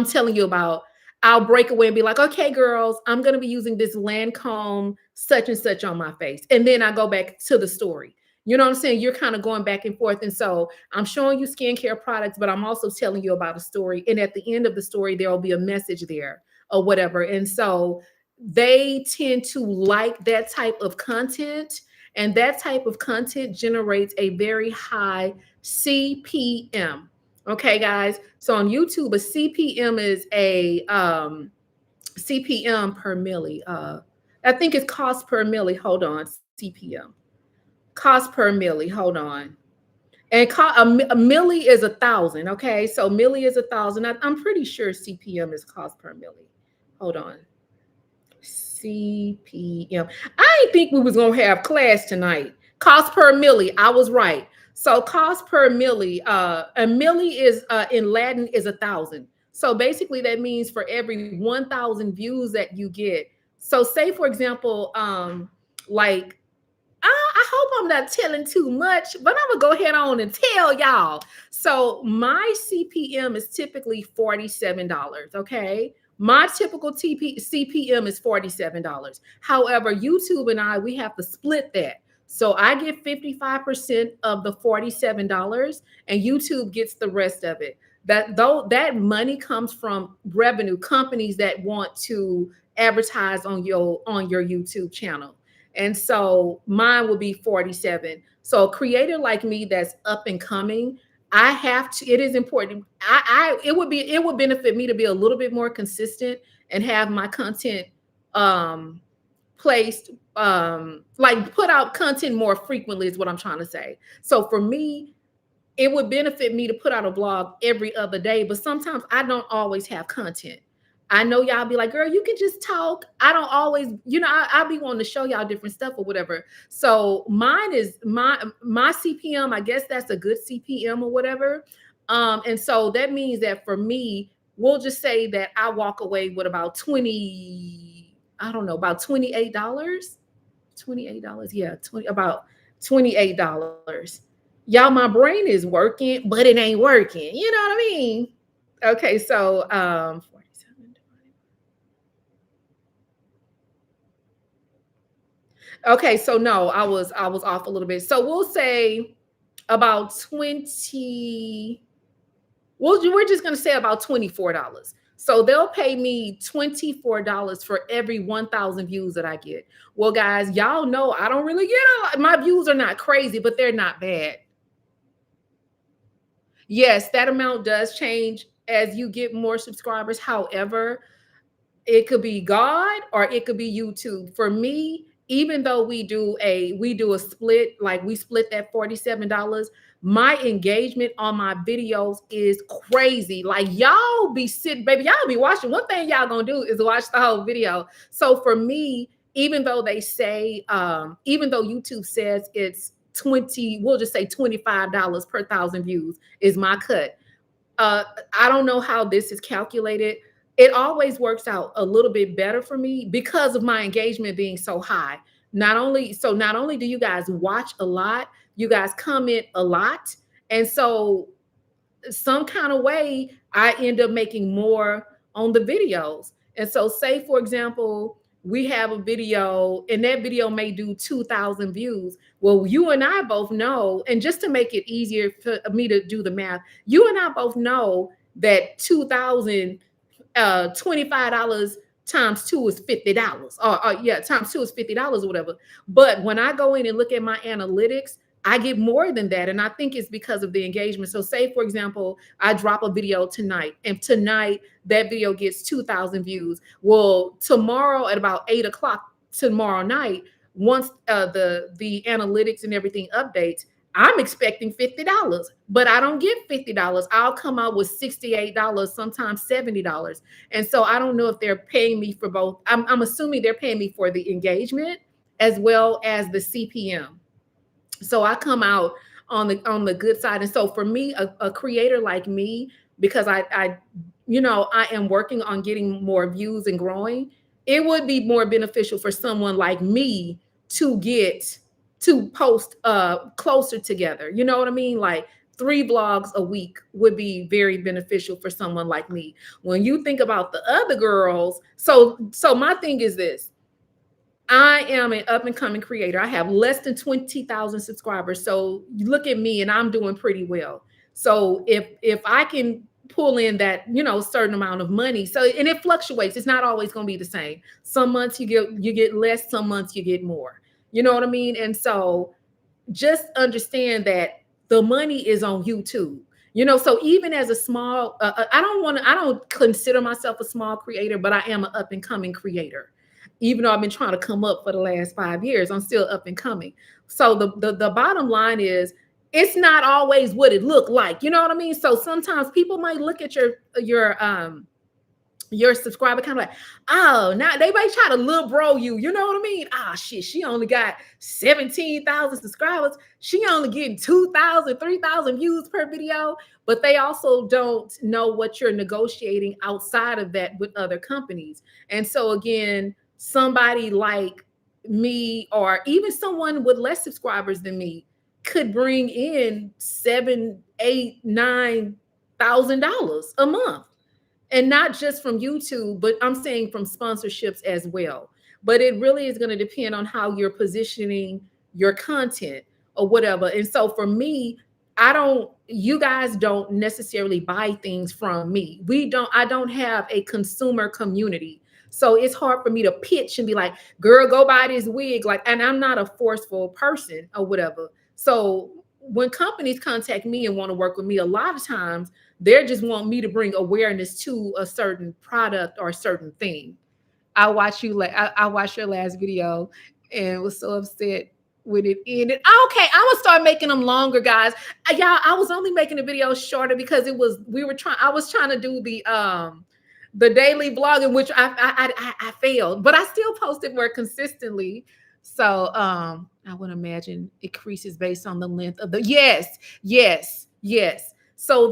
telling you about, I'll break away and be like, okay, girls, I'm going to be using this Lancome such and such on my face. And then I go back to the story. You know what I'm saying? You're kind of going back and forth. And so I'm showing you skincare products, but I'm also telling you about a story. And at the end of the story, there will be a message there or whatever. And so they tend to like that type of content. And that type of content generates a very high CPM. Okay, guys. So on YouTube, a CPM is a CPM per milli. I think it's cost per milli. Hold on, CPM. Cost per milli. Hold on. And a milli is 1,000. Okay, so milli is 1,000. I'm pretty sure CPM is cost per milli. Hold on. CPM. I didn't think we was gonna have class tonight. Cost per milli. I was right. So cost per milli. A milli is in Latin is 1,000. So basically that means for every 1,000 views that you get. So say for example, like I hope I'm not telling too much, but I'm gonna go ahead on and tell y'all. So my CPM is typically $47. Okay. My typical CPM is $47. However, YouTube and we have to split that. So I get 55% of the $47 and YouTube gets the rest of it. That money comes from revenue companies that want to advertise on your YouTube channel. And so mine will be 47. So a creator like me that's up and coming, I have to, it is important. It would benefit me to be a little bit more consistent and have my content placed, like put out content more frequently is what I'm trying to say. So for me, it would benefit me to put out a blog every other day, but sometimes I don't always have content. I know y'all be like, girl, you can just talk. I don't always, I'll be wanting to show y'all different stuff or whatever. So mine is my CPM. I guess that's a good CPM or whatever. And so that means that for me, we'll just say that I walk away with about about $28. $28. Yeah, about $28. Y'all, my brain is working, but it ain't working. You know what I mean? Okay, so 47. Okay, so no, I was off a little bit. So we'll say about 20. We're just gonna say about $24. So they'll pay me $24 for every 1,000 views that I get. Well, guys, y'all know I don't really get a lot. My views are not crazy, but they're not bad. Yes, that amount does change as you get more subscribers. However, it could be God or it could be YouTube. For me, even though we do a split, like we split that $47, my engagement on my videos is crazy. Like y'all be sitting, baby, y'all be watching. One thing y'all gonna do is watch the whole video. So for me, even though they say, even though YouTube says it's 20, we'll just say $25 per 1,000 views is my cut. I don't know how this is calculated. It always works out a little bit better for me because of my engagement being so high. Not only do you guys watch a lot, you guys comment a lot. And so some kind of way I end up making more on the videos. And so say for example, we have a video and that video may do 2,000 views. Well, you and I both know, and just to make it easier for me to do the math, you and I both know that 2,000, $25 times 2 is $50. Or yeah, times 2 is $50 or whatever. But when I go in and look at my analytics, I get more than that. And I think it's because of the engagement. So say, for example, I drop a video tonight and tonight that video gets 2,000 views. Well, tomorrow at about 8 o'clock tomorrow night, once the analytics and everything updates, I'm expecting $50, but I don't get $50. I'll come out with $68, sometimes $70. And so I don't know if they're paying me for both. I'm assuming they're paying me for the engagement as well as the CPM. So I come out on the good side. And so for me, a creator like me, because I I am working on getting more views and growing, it would be more beneficial for someone like me to get to post closer together. You know what I mean? Like 3 vlogs a week would be very beneficial for someone like me. When you think about the other girls, so my thing is this. I am an up and coming creator. I have less than 20,000 subscribers. So you look at me and I'm doing pretty well. So if I can pull in that, certain amount of money. So and it fluctuates. It's not always going to be the same. Some months you get less, some months you get more. You know what I mean? And so just understand that the money is on YouTube. So even as a small, I don't consider myself a small creator, but I am an up and coming creator. Even though I've been trying to come up for the last 5 years, I'm still up and coming. So the bottom line is, it's not always what it looked like. You know what I mean? So sometimes people might look at your subscriber kind of like, oh, now they might try to little bro you. You know what I mean? Ah, shit, she only got 17,000 subscribers. She only getting 2,000, 3,000 views per video. But they also don't know what you're negotiating outside of that with other companies. And so again, somebody like me, or even someone with less subscribers than me, could bring in $7, $8, $9,000 a month. And not just from YouTube, but I'm saying from sponsorships as well. But it really is going to depend on how you're positioning your content or whatever. And so for me, you guys don't necessarily buy things from me. I don't have a consumer community. So it's hard for me to pitch and be like, girl, go buy this wig. Like, and I'm not a forceful person or whatever. So when companies contact me and want to work with me, a lot of times they just want me to bring awareness to a certain product or a certain thing. I watched your last video and was so upset when it ended. Okay, I'm gonna start making them longer, guys. Y'all, I was only making the video shorter because I was trying to do the daily vlog, in which I failed, but I still posted more consistently. So I would imagine it increases based on the length of the yes. So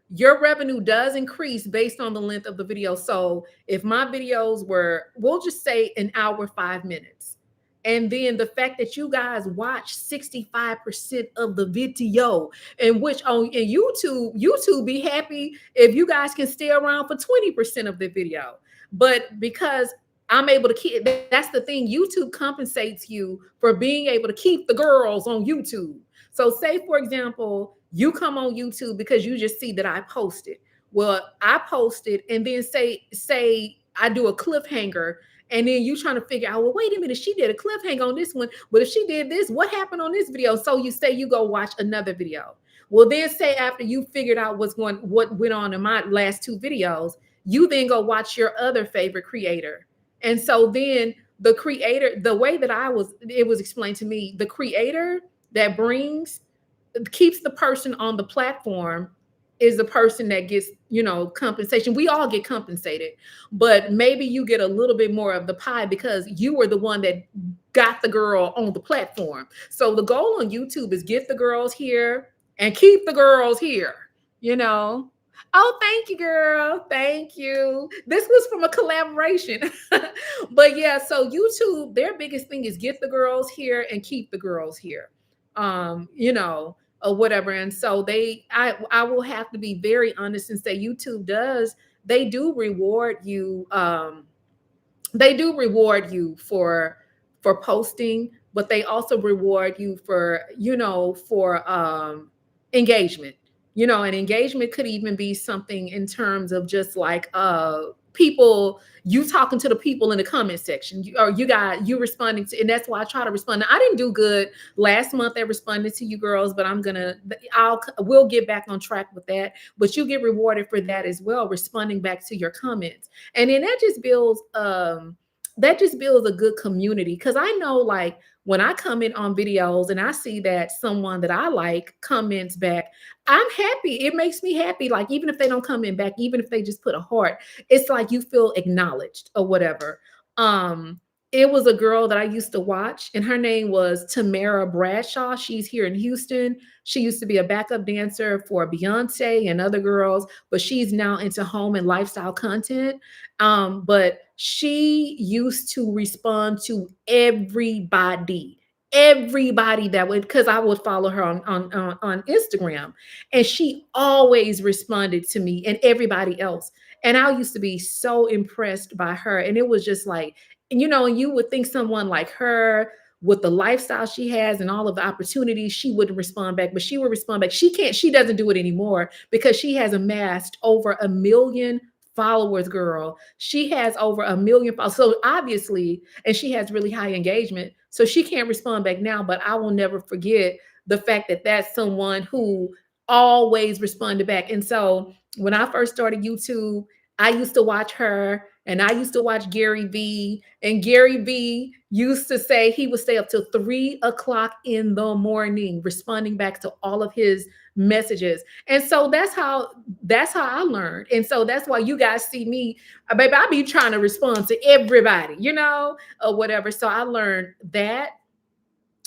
your revenue does increase based on the length of the video. So if my videos were, we'll just say, an hour, 5 minutes, and then the fact that you guys watch 65% of the video, in which in YouTube be happy if you guys can stay around for 20% of the video. But because I'm able to keep, that's the thing, YouTube compensates you for being able to keep the girls on YouTube. So say, for example, you come on YouTube because you just see that I posted. Well, I posted, and then say I do a cliffhanger, and then you trying to figure out, well, wait a minute, she did a cliffhanger on this one, but if she did this, what happened on this video? So you say you go watch another video. Well, then say after you figured out what went on in my last 2 videos, you then go watch your other favorite creator. And so then the creator, the way that it was explained to me, the creator that keeps the person on the platform is the person that gets, compensation. We all get compensated, but maybe you get a little bit more of the pie because you were the one that got the girl on the platform. So the goal on YouTube is get the girls here and keep the girls here, Oh, thank you, girl. Thank you. This was from a collaboration. But yeah, so YouTube, their biggest thing is get the girls here and keep the girls here. Or whatever. And so I will have to be very honest and say YouTube they do reward you. They do reward you for posting, but they also reward you for engagement. And engagement could even be something in terms of just like people, you talking to the people in the comment section, you responding to, and that's why I try to respond. Now, I didn't do good last month at responding to you girls, but we'll get back on track with that. But you get rewarded for that as well, responding back to your comments, and then that just builds that just builds a good community. Cause I know like when I comment on videos and I see that someone that I like comments back, I'm happy. It makes me happy. Like even if they don't comment back, even if they just put a heart, it's like you feel acknowledged or whatever. Um, it was a girl that I used to watch, and her name was Tamara Bradshaw. She's here in Houston. She used to be a backup dancer for Beyonce and other girls, but she's now into home and lifestyle content. But she used to respond to everybody that would, because I would follow her on Instagram, and she always responded to me and everybody else. And I used to be so impressed by her. And it was just like, and you would think someone like her with the lifestyle she has and all of the opportunities, she wouldn't respond back, but she would respond back. She doesn't do it anymore because she has amassed over 1 million followers, girl. She has over 1 million followers. So obviously, and she has really high engagement. So she can't respond back now, but I will never forget the fact that that's someone who always responded back. And so when I first started YouTube, I used to watch her and I used to watch Gary Vee. And Gary Vee used to say he would stay up till 3 o'clock in the morning responding back to all of his messages. And so that's how I learned. And so that's why you guys see me, baby, I be trying to respond to everybody, or whatever. So I learned that.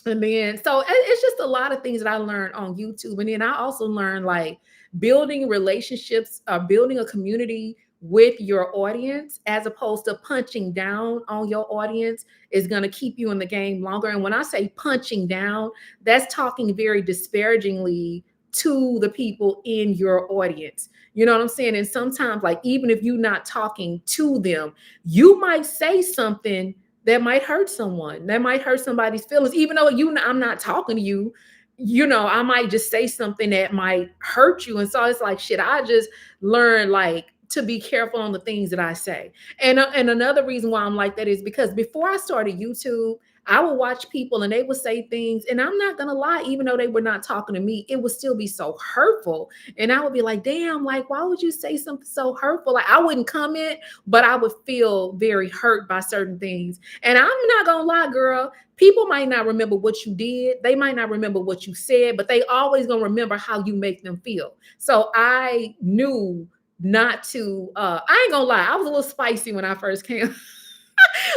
And then, so it's just a lot of things that I learned on YouTube. And then I also learned like building relationships, building a community with your audience, as opposed to punching down on your audience, is going to keep you in the game longer. And when I say punching down, that's talking very disparagingly to the people in your audience. You know what I'm saying? And sometimes, like, even if you're not talking to them, you might say something that might hurt someone, that might hurt somebody's feelings, even though I'm not talking to you. I might just say something that might hurt you. And so it's like, shit, I just learned like to be careful on the things that I say. And another reason why I'm like that is because before I started YouTube, I would watch people and they would say things, and I'm not gonna lie, even though they were not talking to me, it would still be so hurtful. And I would be like, damn, like, why would you say something so hurtful? Like, I wouldn't comment, but I would feel very hurt by certain things. And I'm not gonna lie, girl, people might not remember what you did, they might not remember what you said, but they always gonna remember how you make them feel. So I knew not to, I ain't gonna lie, I was a little spicy when I first came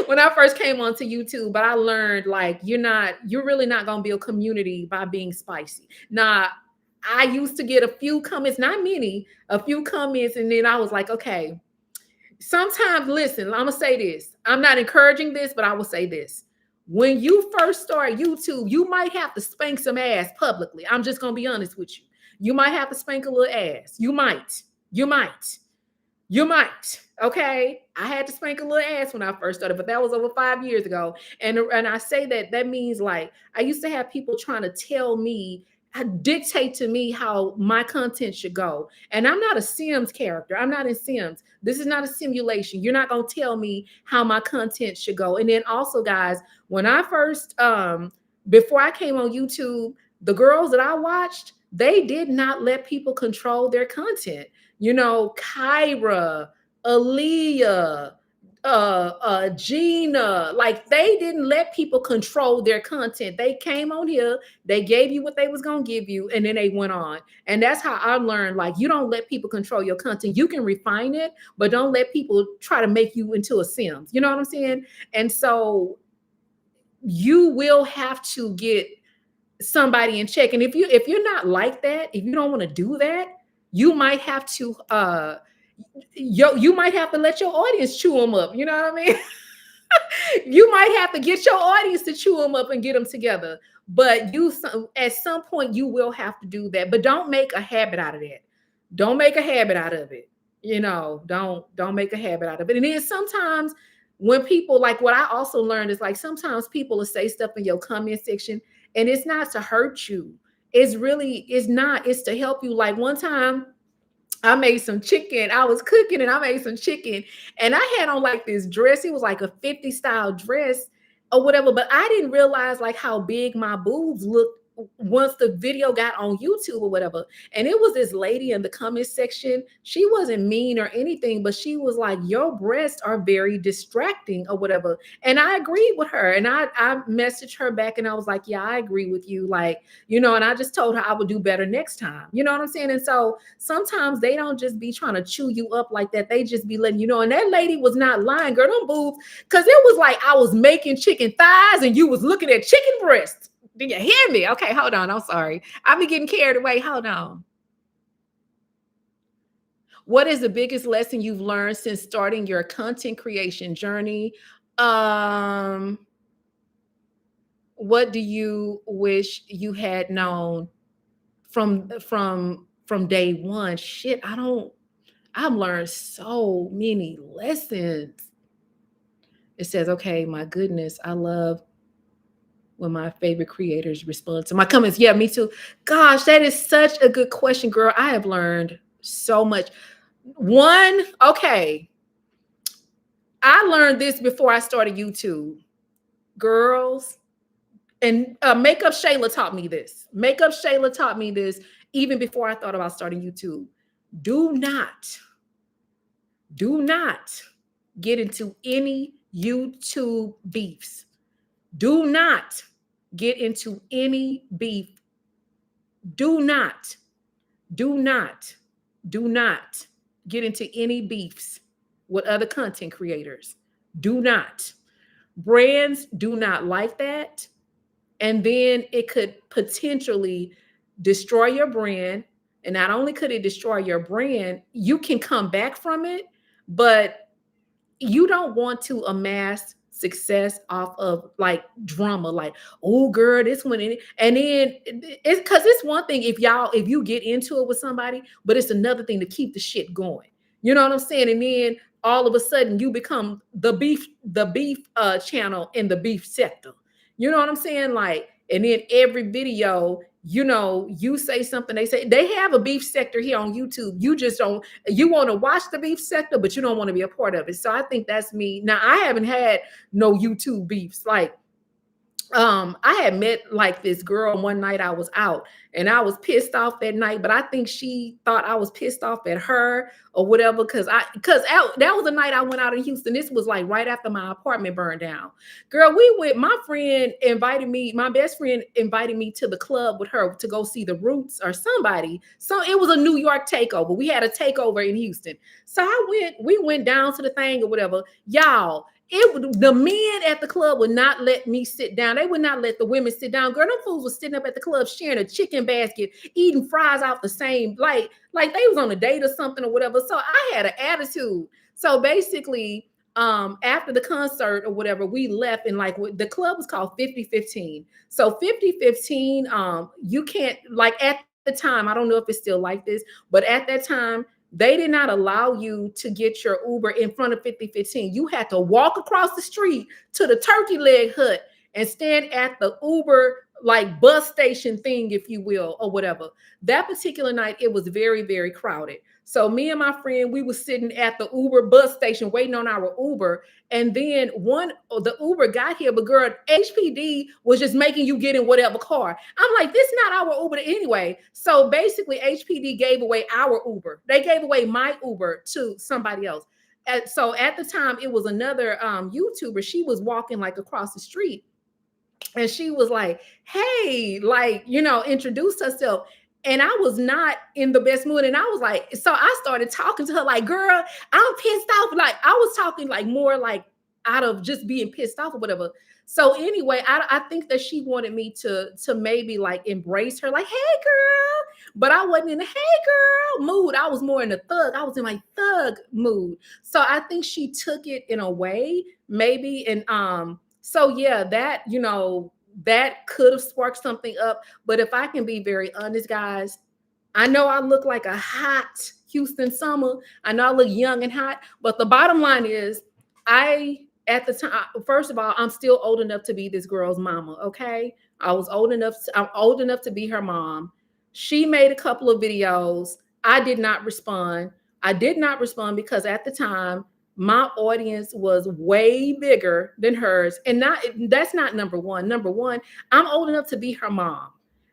when I first came onto YouTube, but I learned like you're really not gonna build community by being spicy. Now, I used to get a few comments, not many, a few comments, and then I was like, okay, sometimes, listen, I'm gonna say this. I'm not encouraging this, but I will say this. When you first start YouTube, you might have to spank some ass publicly. I'm just gonna be honest with you. You might have to spank a little ass. You might. You might. You might. Okay. I had to spank a little ass when I first started, but that was over 5 years ago. And I say that means like I used to have people trying to tell me, dictate to me how my content should go. And I'm not a Sims character. I'm not in Sims. This is not a simulation. You're not going to tell me how my content should go. And then also, guys, when I first before I came on YouTube, the girls that I watched, they did not let people control their content. Kyra, Aaliyah, Gina, like they didn't let people control their content. They came on here, they gave you what they was gonna give you, and then they went on. And that's how I learned, like, you don't let people control your content. You can refine it, but don't let people try to make you into a Sims. You know what I'm saying? And so you will have to get somebody in check. And if you're not like that, if you don't want to do that, you might have to you might have to let your audience chew them up. You know what I mean? You might have to get your audience to chew them up and get them together. But at some point you will have to do that. But don't make a habit out of that. Don't make a habit out of it. Don't make a habit out of it. And then sometimes when people, like, what I also learned is like sometimes people will say stuff in your comment section and it's not to hurt you. It's not. It's to help you. Like one time I made some chicken. I was cooking and I made some chicken. And I had on like this dress. It was like a 50 style dress or whatever. But I didn't realize like how big my boobs looked once the video got on YouTube or whatever, and it was this lady in the comment section. She wasn't mean or anything, but she was like, your breasts are very distracting or whatever. And I agreed with her. And I messaged her back and I was like, yeah, I agree with you. Like, and I just told her I would do better next time. You know what I'm saying? And so sometimes they don't just be trying to chew you up like that. They just be letting you know. And that lady was not lying, girl. Them boobs, because it was like I was making chicken thighs and you was looking at chicken breasts. Did you hear me? Okay, hold on. I'm sorry. I be getting carried away. Hold on. What is the biggest lesson you've learned since starting your content creation journey? What do you wish you had known from day one? Shit, I've learned so many lessons. It says, okay, my goodness, I love when my favorite creators respond to my comments. Yeah, me too. Gosh, that is such a good question, girl. I have learned so much. One, okay. I learned this before I started YouTube. Girls, and Makeup Shayla taught me this. Makeup Shayla taught me this even before I thought about starting YouTube. Do not get into any YouTube beefs. Do not get into any beef. Do not get into any beefs with other content creators. Do not. Brands do not like that. And then it could potentially destroy your brand. And not only could it destroy your brand, you can come back from it, but you don't want to amass success off of like drama, like, oh girl, this one. And then it's because it's one thing if you get into it with somebody, but it's another thing to keep the shit going. You know what I'm saying? And then all of a sudden you become the beef channel in the beef sector. You know what I'm saying? Like, and then every video, you say something, they have a beef sector here on YouTube. You just don't, you want to watch the beef sector, but you don't want to be a part of it. So I think that's me. Now, I haven't had no YouTube beefs. Like, I had met like this girl one night. I was out and I was pissed off that night, but I think she thought I was pissed off at her or whatever. Cause that was the night I went out in Houston. This was like right after my apartment burned down. Girl, my best friend invited me to the club with her to go see the Roots or somebody. So it was a New York takeover. We had a takeover in Houston. So we went down to the thing or whatever. Y'all, the men at the club would not let me sit down. They would not let the women sit down. Girl, them fools was sitting up at the club sharing a chicken basket, eating fries off the same, like they was on a date or something or whatever. So I had an attitude. So basically, after the concert or whatever, we left, and like the club was called 5015. So 5015, you can't, like at the time, I don't know if it's still like this, but at that time, they did not allow you to get your Uber in front of 5015. You had to walk across the street to the turkey leg hut and stand at the Uber like bus station thing, if you will, or whatever. That particular night, it was very, very crowded. So me and my friend, we were sitting at the Uber bus station waiting on our Uber. And then the Uber got here, but girl, HPD was just making you get in whatever car. I'm like, this is not our Uber anyway. So basically HPD gave away our Uber. They gave away my Uber to somebody else. So at the time, it was another YouTuber. She was walking like across the street. And she was like, hey, like, introduced herself. And I was not in the best mood. And I was like, so I started talking to her like, girl, I'm pissed off. Like, I was talking like more like out of just being pissed off or whatever. So anyway, I think that she wanted me to maybe like embrace her, like, hey girl. But I wasn't in the hey girl mood. I was more in the thug. I was in my thug mood. So I think she took it in a way, maybe. And so yeah, that, that could have sparked something up. But if I can be very honest, guys, I know I look like a hot Houston summer. I know I look young and hot, but the bottom line is at the time, first of all, I'm still old enough to be this girl's mama. Okay. I'm old enough to be her mom. She made a couple of videos. I did not respond. Because at the time, my audience was way bigger than hers. And that's not number one. Number one, I'm old enough to be her mom.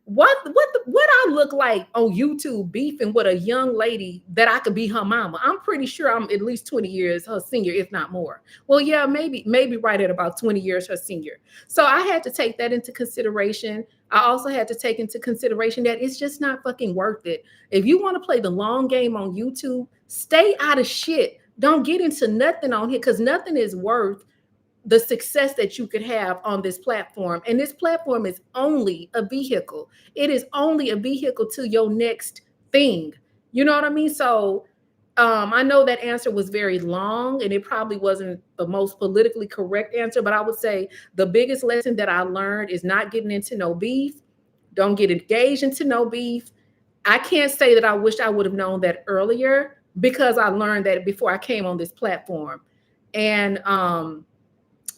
what I look like on YouTube beefing with a young lady that I could be her mama. I'm pretty sure I'm at least 20 years her senior, if not more. Well, yeah, maybe right at about 20 years her senior. So I had to take that into consideration. I also had to take into consideration that it's just not fucking worth it. If you want to play the long game on YouTube, stay out of shit. Don't get into nothing on here because nothing is worth the success that you could have on this platform. And this platform is only a vehicle. It is only a vehicle to your next thing. You know what I mean? So I know that answer was very long and it probably wasn't the most politically correct answer, but I would say the biggest lesson that I learned is not getting into no beef. Don't get engaged into no beef. I can't say that I wish I would have known that earlier because I learned that before I came on this platform. And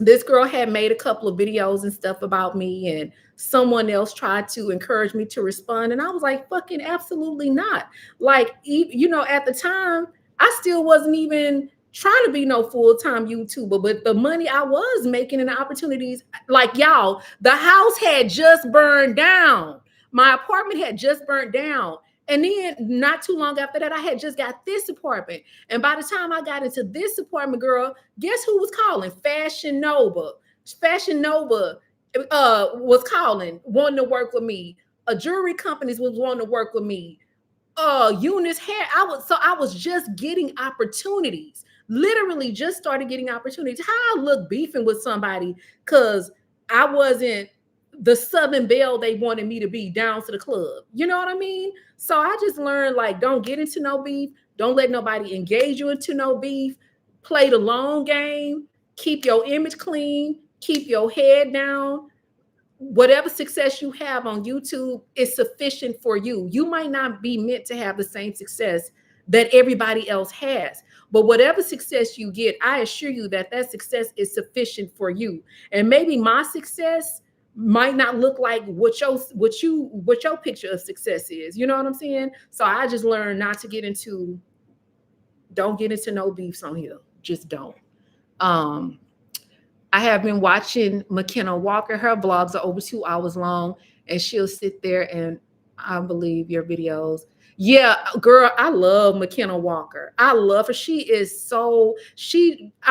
this girl had made a couple of videos and stuff about me, and someone else tried to encourage me to respond. And I was like, fucking absolutely not. Like, at the time, I still wasn't even trying to be no full-time YouTuber, but the money I was making and the opportunities, like y'all, the house had just burned down. My apartment had just burned down. And then not too long after that, I had just got this apartment. And by the time I got into this apartment, girl, guess who was calling? Fashion Nova. Fashion Nova was calling, wanting to work with me. Jewelry companies was wanting to work with me. Eunice Hair. I was just getting opportunities. Literally just started getting opportunities. How I look beefing with somebody because I wasn't the Southern Belle they wanted me to be down to the club. You know what I mean? So I just learned, like, don't get into no beef. Don't let nobody engage you into no beef. Play the long game. Keep your image clean. Keep your head down. Whatever success you have on YouTube is sufficient for you. You might not be meant to have the same success that everybody else has. But whatever success you get, I assure you that success is sufficient for you. And maybe my success might not look like what your picture of success is. You know what I'm saying? So I just learned not to don't get into no beefs on here. Just don't. I have been watching McKenna Walker. Her vlogs are over 2 hours long, and she'll sit there and I believe your videos. Yeah, girl, I love McKenna Walker. I love her. I'm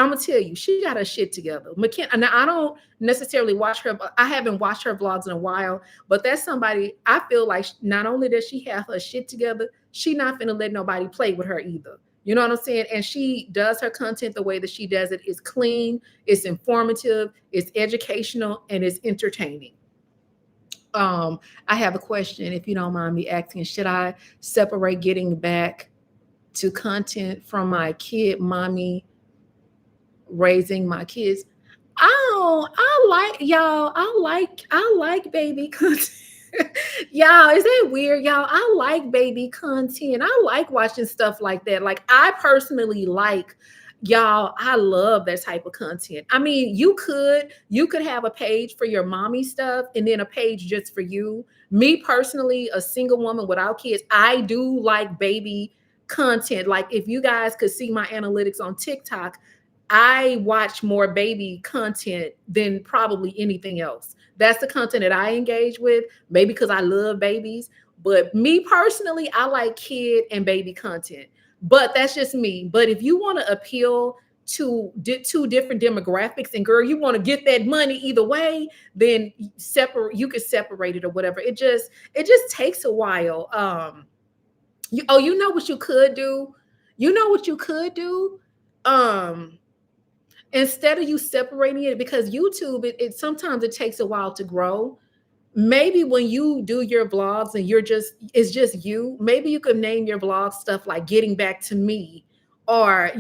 gonna tell you, she got her shit together. McKenna, now I don't necessarily watch her, I haven't watched her vlogs in a while, but that's somebody I feel like not only does she have her shit together, she not gonna let nobody play with her either. You know what I'm saying? And she does her content the way that she does it. It's clean, it's informative, it's educational, and it's entertaining. I have a question, if you don't mind me asking. Should I separate getting back to content from my kid mommy raising my kids? I like baby content. Y'all, is that weird? Y'all, I like baby content. I like watching stuff like that. Like, I personally like, y'all, I love that type of content. I mean, you could have a page for your mommy stuff and then a page just for you. Me personally, a single woman without kids, I do like baby content. Like, if you guys could see my analytics on TikTok, I watch more baby content than probably anything else. That's the content that I engage with, maybe because I love babies. But me personally, I like kid and baby content. But that's just me. But if you want to appeal to two different demographics, and girl, you want to get that money either way, then you could separate it or whatever. It just takes a while. You know what you could do? You know what you could do? Instead of you separating it, because YouTube, it sometimes it takes a while to grow. Maybe when you do your vlogs and it's just you, maybe you could name your vlog stuff like Getting Back to Me, or,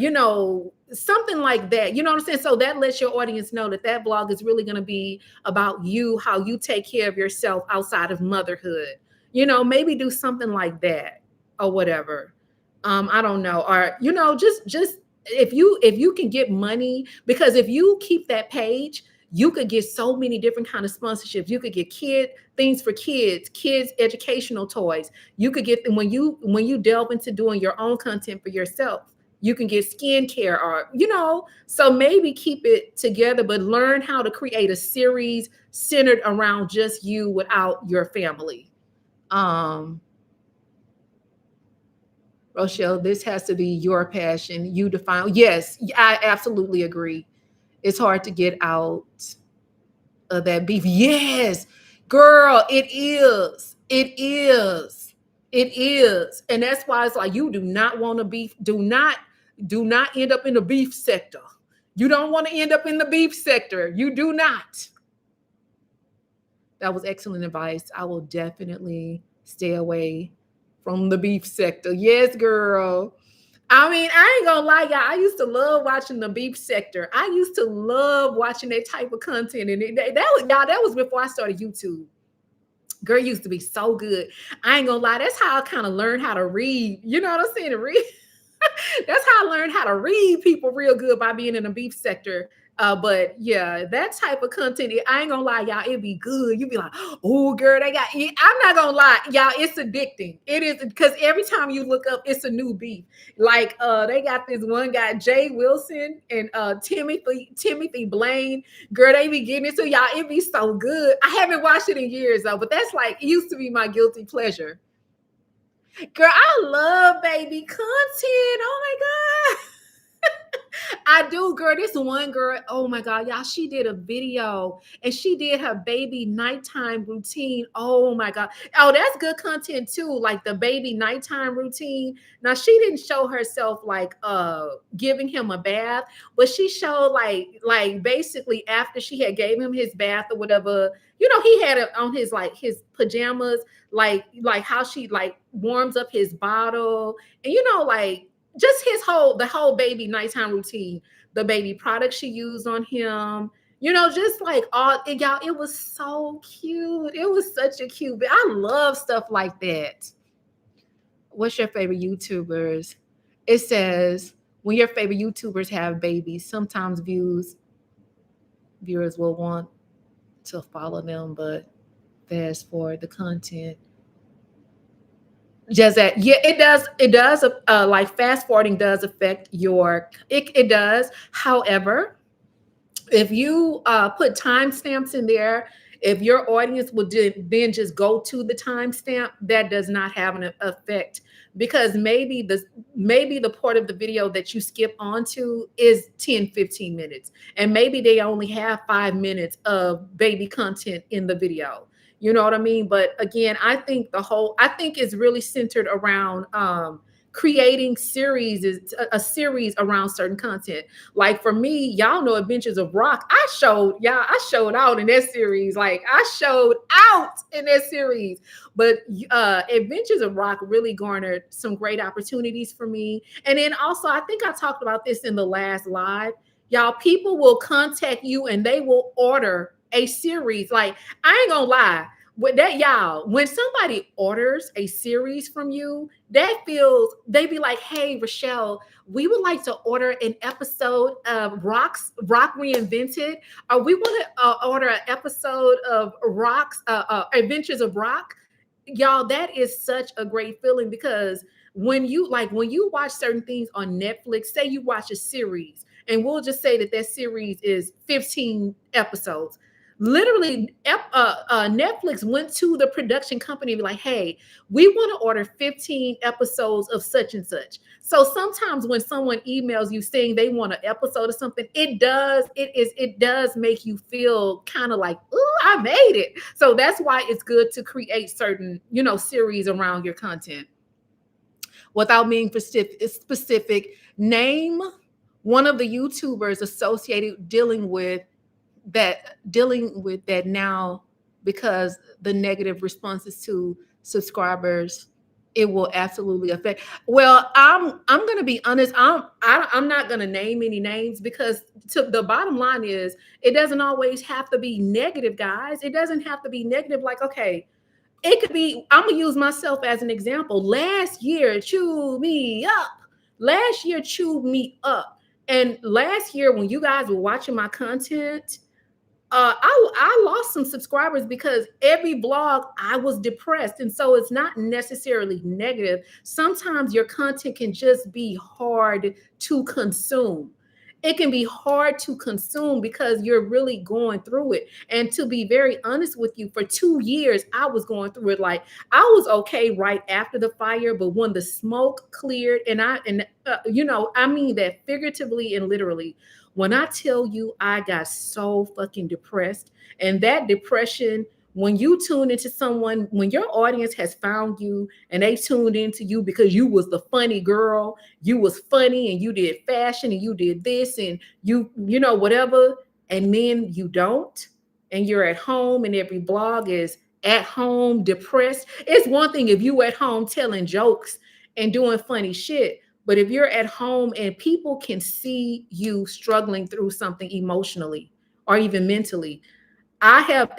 something like that. You know what I'm saying? So that lets your audience know that vlog is really going to be about you, how you take care of yourself outside of motherhood. Maybe do something like that or whatever. I don't know. Or, just if you can get money, because if you keep that page, you could get so many different kind of sponsorships. You could get things for kids educational toys. You could get them when you delve into doing your own content for yourself. You can get skincare, or so maybe keep it together, but learn how to create a series centered around just you without your family. Um, Rochelle, this has to be your passion. You define. Yes, I absolutely agree. It's hard to get out of that beef. Yes, girl, it is. It is. It is. And that's why it's like you do not want to beef. Do not end up in the beef sector. You don't want to end up in the beef sector. You do not. That was excellent advice. I will definitely stay away from the beef sector. Yes, girl. I mean, I ain't gonna lie, y'all. I used to love watching the beef sector. I used to love watching that type of content, and that was y'all. That was before I started YouTube. Girl used to be so good. I ain't gonna lie. That's how I kind of learned how to read. You know what I'm saying? To read. That's how I learned how to read people real good by being in the beef sector. But yeah, that type of content, I ain't gonna lie, y'all, it'd be good. You'd be like, oh, girl, they got it. I'm not gonna lie, y'all, it's addicting. It is because every time you look up, it's a new beef. Like they got this one guy, Jay Wilson and Timothy Blaine. Girl, they be getting it to y'all. It be so good. I haven't watched it in years though, but that's like it used to be my guilty pleasure. Girl, I love baby content. Oh my God. I do, girl. This one girl, oh my God, y'all, she did a video and she did her baby nighttime routine. Oh my God. Oh, that's good content too. Like the baby nighttime routine. Now she didn't show herself like giving him a bath, but she showed like basically after she had gave him his bath or whatever, he had it on his like his pajamas, like how she like warms up his bottle and like just the whole baby nighttime routine, the baby products she used on him, just like all y'all, it was so cute. It was such a cute, I love stuff like that. What's your favorite YouTubers? It says when your favorite YouTubers have babies, sometimes viewers will want to follow them, but fast forward the content. Just that, yeah, it does like fast forwarding does affect it does. However, if you put timestamps in there, if your audience would then just go to the timestamp, that does not have an effect, because maybe the part of the video that you skip onto is 10-15 minutes, and maybe they only have 5 minutes of baby content in the video. You know what I mean? But again, I think it's really centered around creating a series around certain content. Like for me, y'all know Adventures of Rock. I showed out in that series. Like I showed out in that series. But Adventures of Rock really garnered some great opportunities for me. And then also, I think I talked about this in the last live. Y'all, people will contact you and they will order a series. Like I ain't gonna lie. With that, y'all, when somebody orders a series from you, they be like, hey, Rochelle, we would like to order an episode of Rock Reinvented, or we want to order an episode of Adventures of Rock. Y'all, that is such a great feeling, because when you watch certain things on Netflix, say you watch a series, and we'll just say that series is 15 episodes. Literally, Netflix went to the production company and be like, hey, we want to order 15 episodes of such and such. So sometimes when someone emails you saying they want an episode of something, it does make you feel kind of like, oh, I made it. So that's why it's good to create certain, series around your content. Without being specific, name one of the YouTubers associated dealing with that now, because the negative responses to subscribers, it will absolutely affect. Well, I'm going to be honest. I'm not going to name any names, because the bottom line is it doesn't always have to be negative, guys. It doesn't have to be negative. Like, okay, it could be, I'm going to use myself as an example. Last year chewed me up. And last year when you guys were watching my content, I lost some subscribers because every vlog I was depressed. And so it's not necessarily negative. Sometimes your content can just be hard to consume. it can be hard to consume because you're really going through it. And to be very honest with you, for 2 years, I was going through it. Like, I was okay right after the fire, but when the smoke cleared, I mean that figuratively and literally. When I tell you, I got so fucking depressed, and that depression, when you tune into someone, when your audience has found you and they tuned into you because you was the funny girl, you was funny and you did fashion and you did this and whatever, and then you don't, and you're at home and every blog is at home depressed. It's one thing if you at home telling jokes and doing funny shit, but if you're at home and people can see you struggling through something emotionally or even mentally.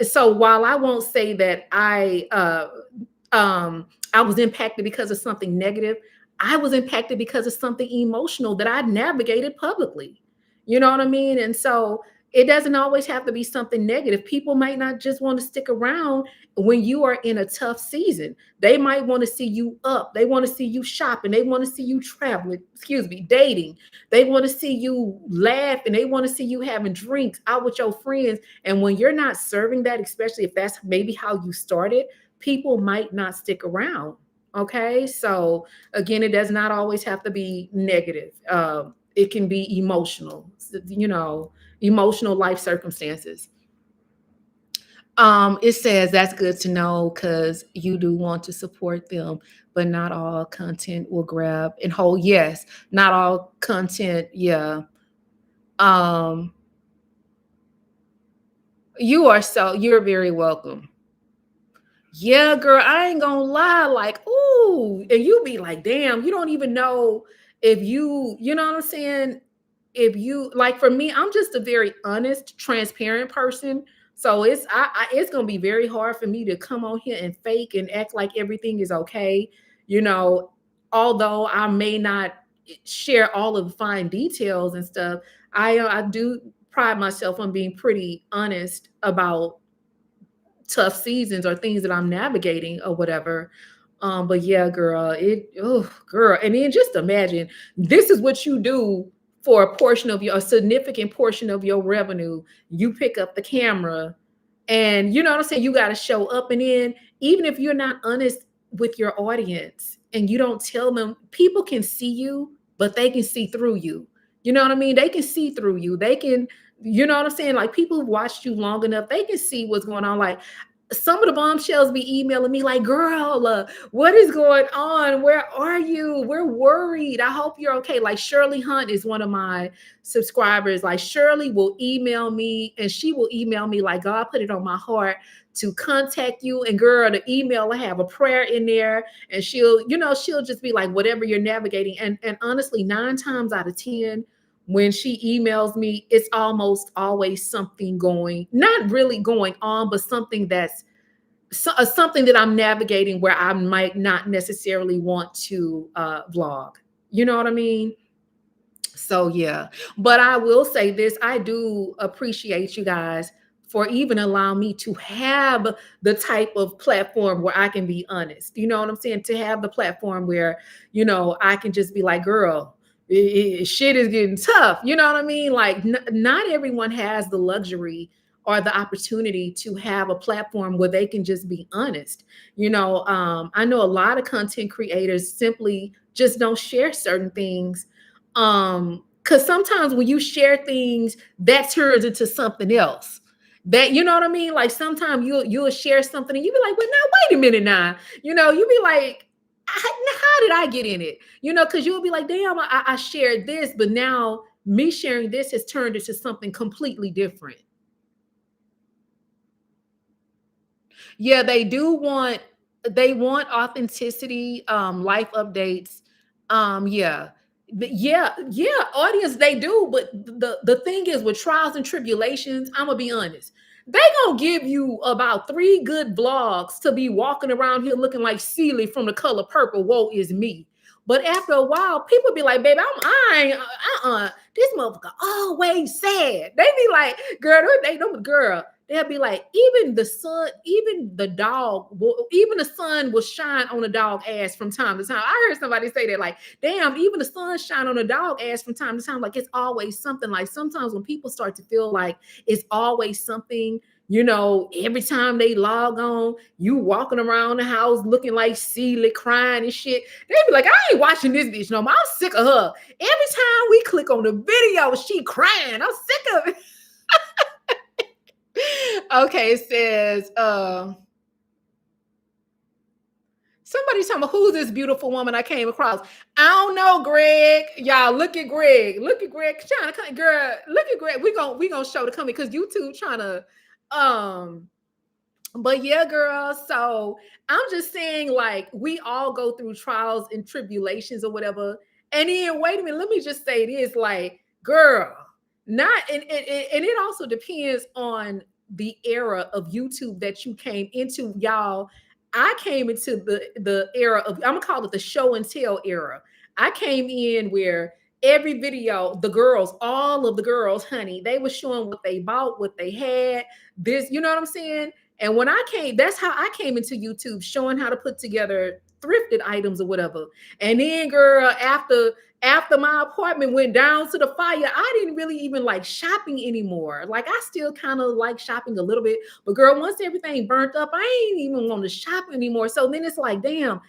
So while I won't say that I was impacted because of something negative, I was impacted because of something emotional that I navigated publicly. You know what I mean? And so it doesn't always have to be something negative. People might not just want to stick around when you are in a tough season. They might want to see you up. They want to see you shopping. They want to see you traveling, dating. They want to see you laugh and they want to see you having drinks out with your friends. And when you're not serving that, especially if that's maybe how you started, people might not stick around. Okay. So again, it does not always have to be negative. It can be emotional, emotional life circumstances. It says that's good to know because you do want to support them, but not all content will grab and hold. Yes, not all content. Yeah. Um, you're very welcome. Yeah, girl, I ain't gonna lie. Like, ooh, and you be like, damn, you don't even know if you know what I'm saying? If you like, for me, I'm just a very honest, transparent person. So it's gonna be very hard for me to come on here and fake and act like everything is okay. You know, although I may not share all of the fine details and stuff, I do pride myself on being pretty honest about tough seasons or things that I'm navigating or whatever. But yeah, girl, girl. And then just imagine this is what you do for a significant portion of your revenue. You pick up the camera and you know what I'm saying? You got to show up. And then even if you're not honest with your audience and you don't tell them, people can see you, but they can see through you. You know what I mean? They can see through you. They can, you know what I'm saying? Like people who've watched you long enough, they can see what's going on. Like some of the bombshells be emailing me like, girl, what is going on? Where are you? We're worried. I hope you're okay. Like Shirley Hunt is one of my subscribers. Like Shirley will email me and she will email me like, God put it on my heart to contact you. And girl, the email will have a prayer in there and she'll just be like, whatever you're navigating. And honestly, 9 times out of 10, when she emails me, it's almost always something not really going on, but something that's something that I'm navigating where I might not necessarily want to vlog. You know what I mean? So yeah, but I will say this, I do appreciate you guys for even allowing me to have the type of platform where I can be honest. You know what I'm saying? To have the platform where, I can just be like, girl, shit is getting tough. You know what I mean? Like not everyone has the luxury or the opportunity to have a platform where they can just be honest. I know a lot of content creators simply just don't share certain things. Because sometimes when you share things, that turns into something else. That you know what I mean? Like sometimes you'll share something and you be like, well, now wait a minute now. You be like, how did I get in it? Because you'll be like, damn, I shared this, but now me sharing this has turned into something completely different. Yeah, they want authenticity, life updates. Yeah. Yeah, audience, they do, but the thing is with trials and tribulations, I'm gonna be honest. They gonna give you about 3 good vlogs to be walking around here looking like Celie from The Color Purple. Woe is me. But after a while, people be like, baby, this motherfucker always sad. They be like, girl, they'll be like, even the sun, even the dog, even the sun will shine on a dog ass from time to time. I heard somebody say that, like, damn, even the sun shine on a dog ass from time to time. Like, it's always something. Like, sometimes when people start to feel like it's always something, every time they log on, you walking around the house looking like Celie, crying and shit. They be like, I ain't watching this bitch no more. I'm sick of her. Every time we click on the video, she crying. I'm sick of it. Okay, it says, somebody's talking about, who's this beautiful woman I came across? I don't know, Greg. Y'all, look at Greg. Look at Greg. Trying to come, girl. Look at Greg. We gonna show the coming because YouTube trying to, but yeah, girl. So I'm just saying, like, we all go through trials and tribulations or whatever. And then, wait a minute, let me just say this, like, girl, not, and it also depends on the era of YouTube that you came into, y'all. I came into the era of, I'm gonna call it the show and tell era. I came in where every video, the girls, all of the girls, honey, they were showing what they bought, what they had, this, you know what I'm saying? And when I came, that's how I came into YouTube, showing how to put together thrifted items or whatever. And then, girl, after my apartment went down to the fire, I didn't really even like shopping anymore. Like, I still kind of like shopping a little bit, but girl, once everything burnt up, I ain't even want to shop anymore. So then it's like, damn,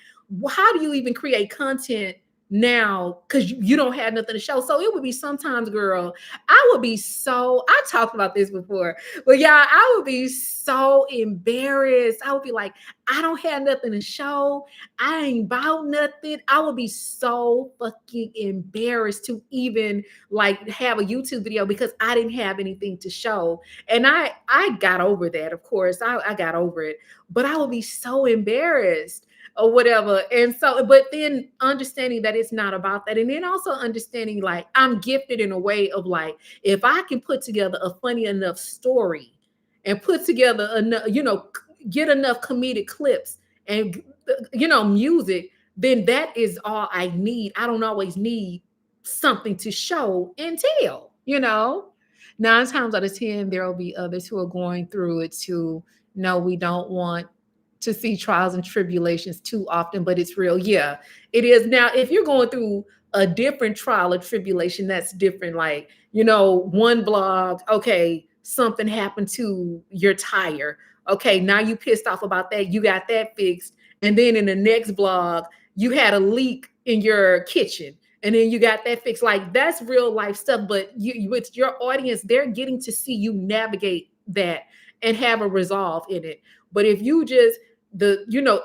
how do you even create content now? Because you don't have nothing to show. So it would be sometimes, girl, I talked about this before, but yeah, I would be so embarrassed. I would be like, I don't have nothing to show. I ain't about nothing. I would be so fucking embarrassed to even like have a YouTube video because I didn't have anything to show. And I got over that, of course. I got over it, but I would be so embarrassed or whatever. And so, but then understanding that it's not about that. And then also understanding, like, I'm gifted in a way of, like, if I can put together a funny enough story and put together enough, get enough comedic clips and, music, then that is all I need. I don't always need something to show and tell, 9 times out of 10, there will be others who are going through it too. No, we don't want to see trials and tribulations too often, but it's real. Yeah, it is. Now, if you're going through a different trial or tribulation, that's different. Like, one blog, okay, something happened to your tire. Okay, now you pissed off about that. You got that fixed. And then in the next blog, you had a leak in your kitchen. And then you got that fixed. Like, that's real life stuff. But with your audience, they're getting to see you navigate that and have a resolve in it. But if you just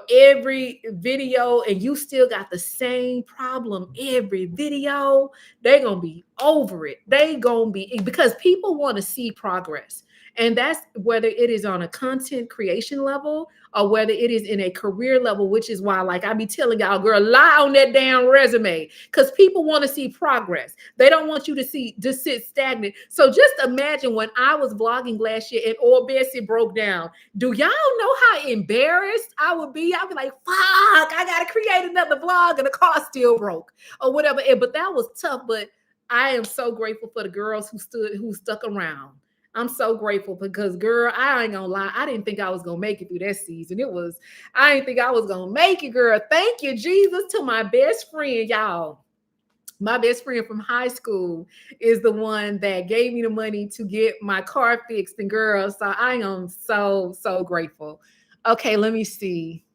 every video and you still got the same problem every video, they're gonna be over it. They gonna be, because people want to see progress. And that's whether it is on a content creation level or whether it is in a career level, which is why, like, I be telling y'all, girl, lie on that damn resume, because people want to see progress. They don't want you to sit stagnant. So just imagine when I was vlogging last year and Old Bessie broke down. Do y'all know how embarrassed I would be? I'd be like, fuck, I got to create another vlog and the car still broke or whatever. But that was tough. But I am so grateful for the girls who stuck around. I'm so grateful because, girl, I ain't gonna lie, I didn't think I was gonna make it through that season. I didn't think I was gonna make it, girl. Thank you, Jesus, to my best friend, y'all. My best friend from high school is the one that gave me the money to get my car fixed. And, girl, so I am so, so grateful. Okay, let me see.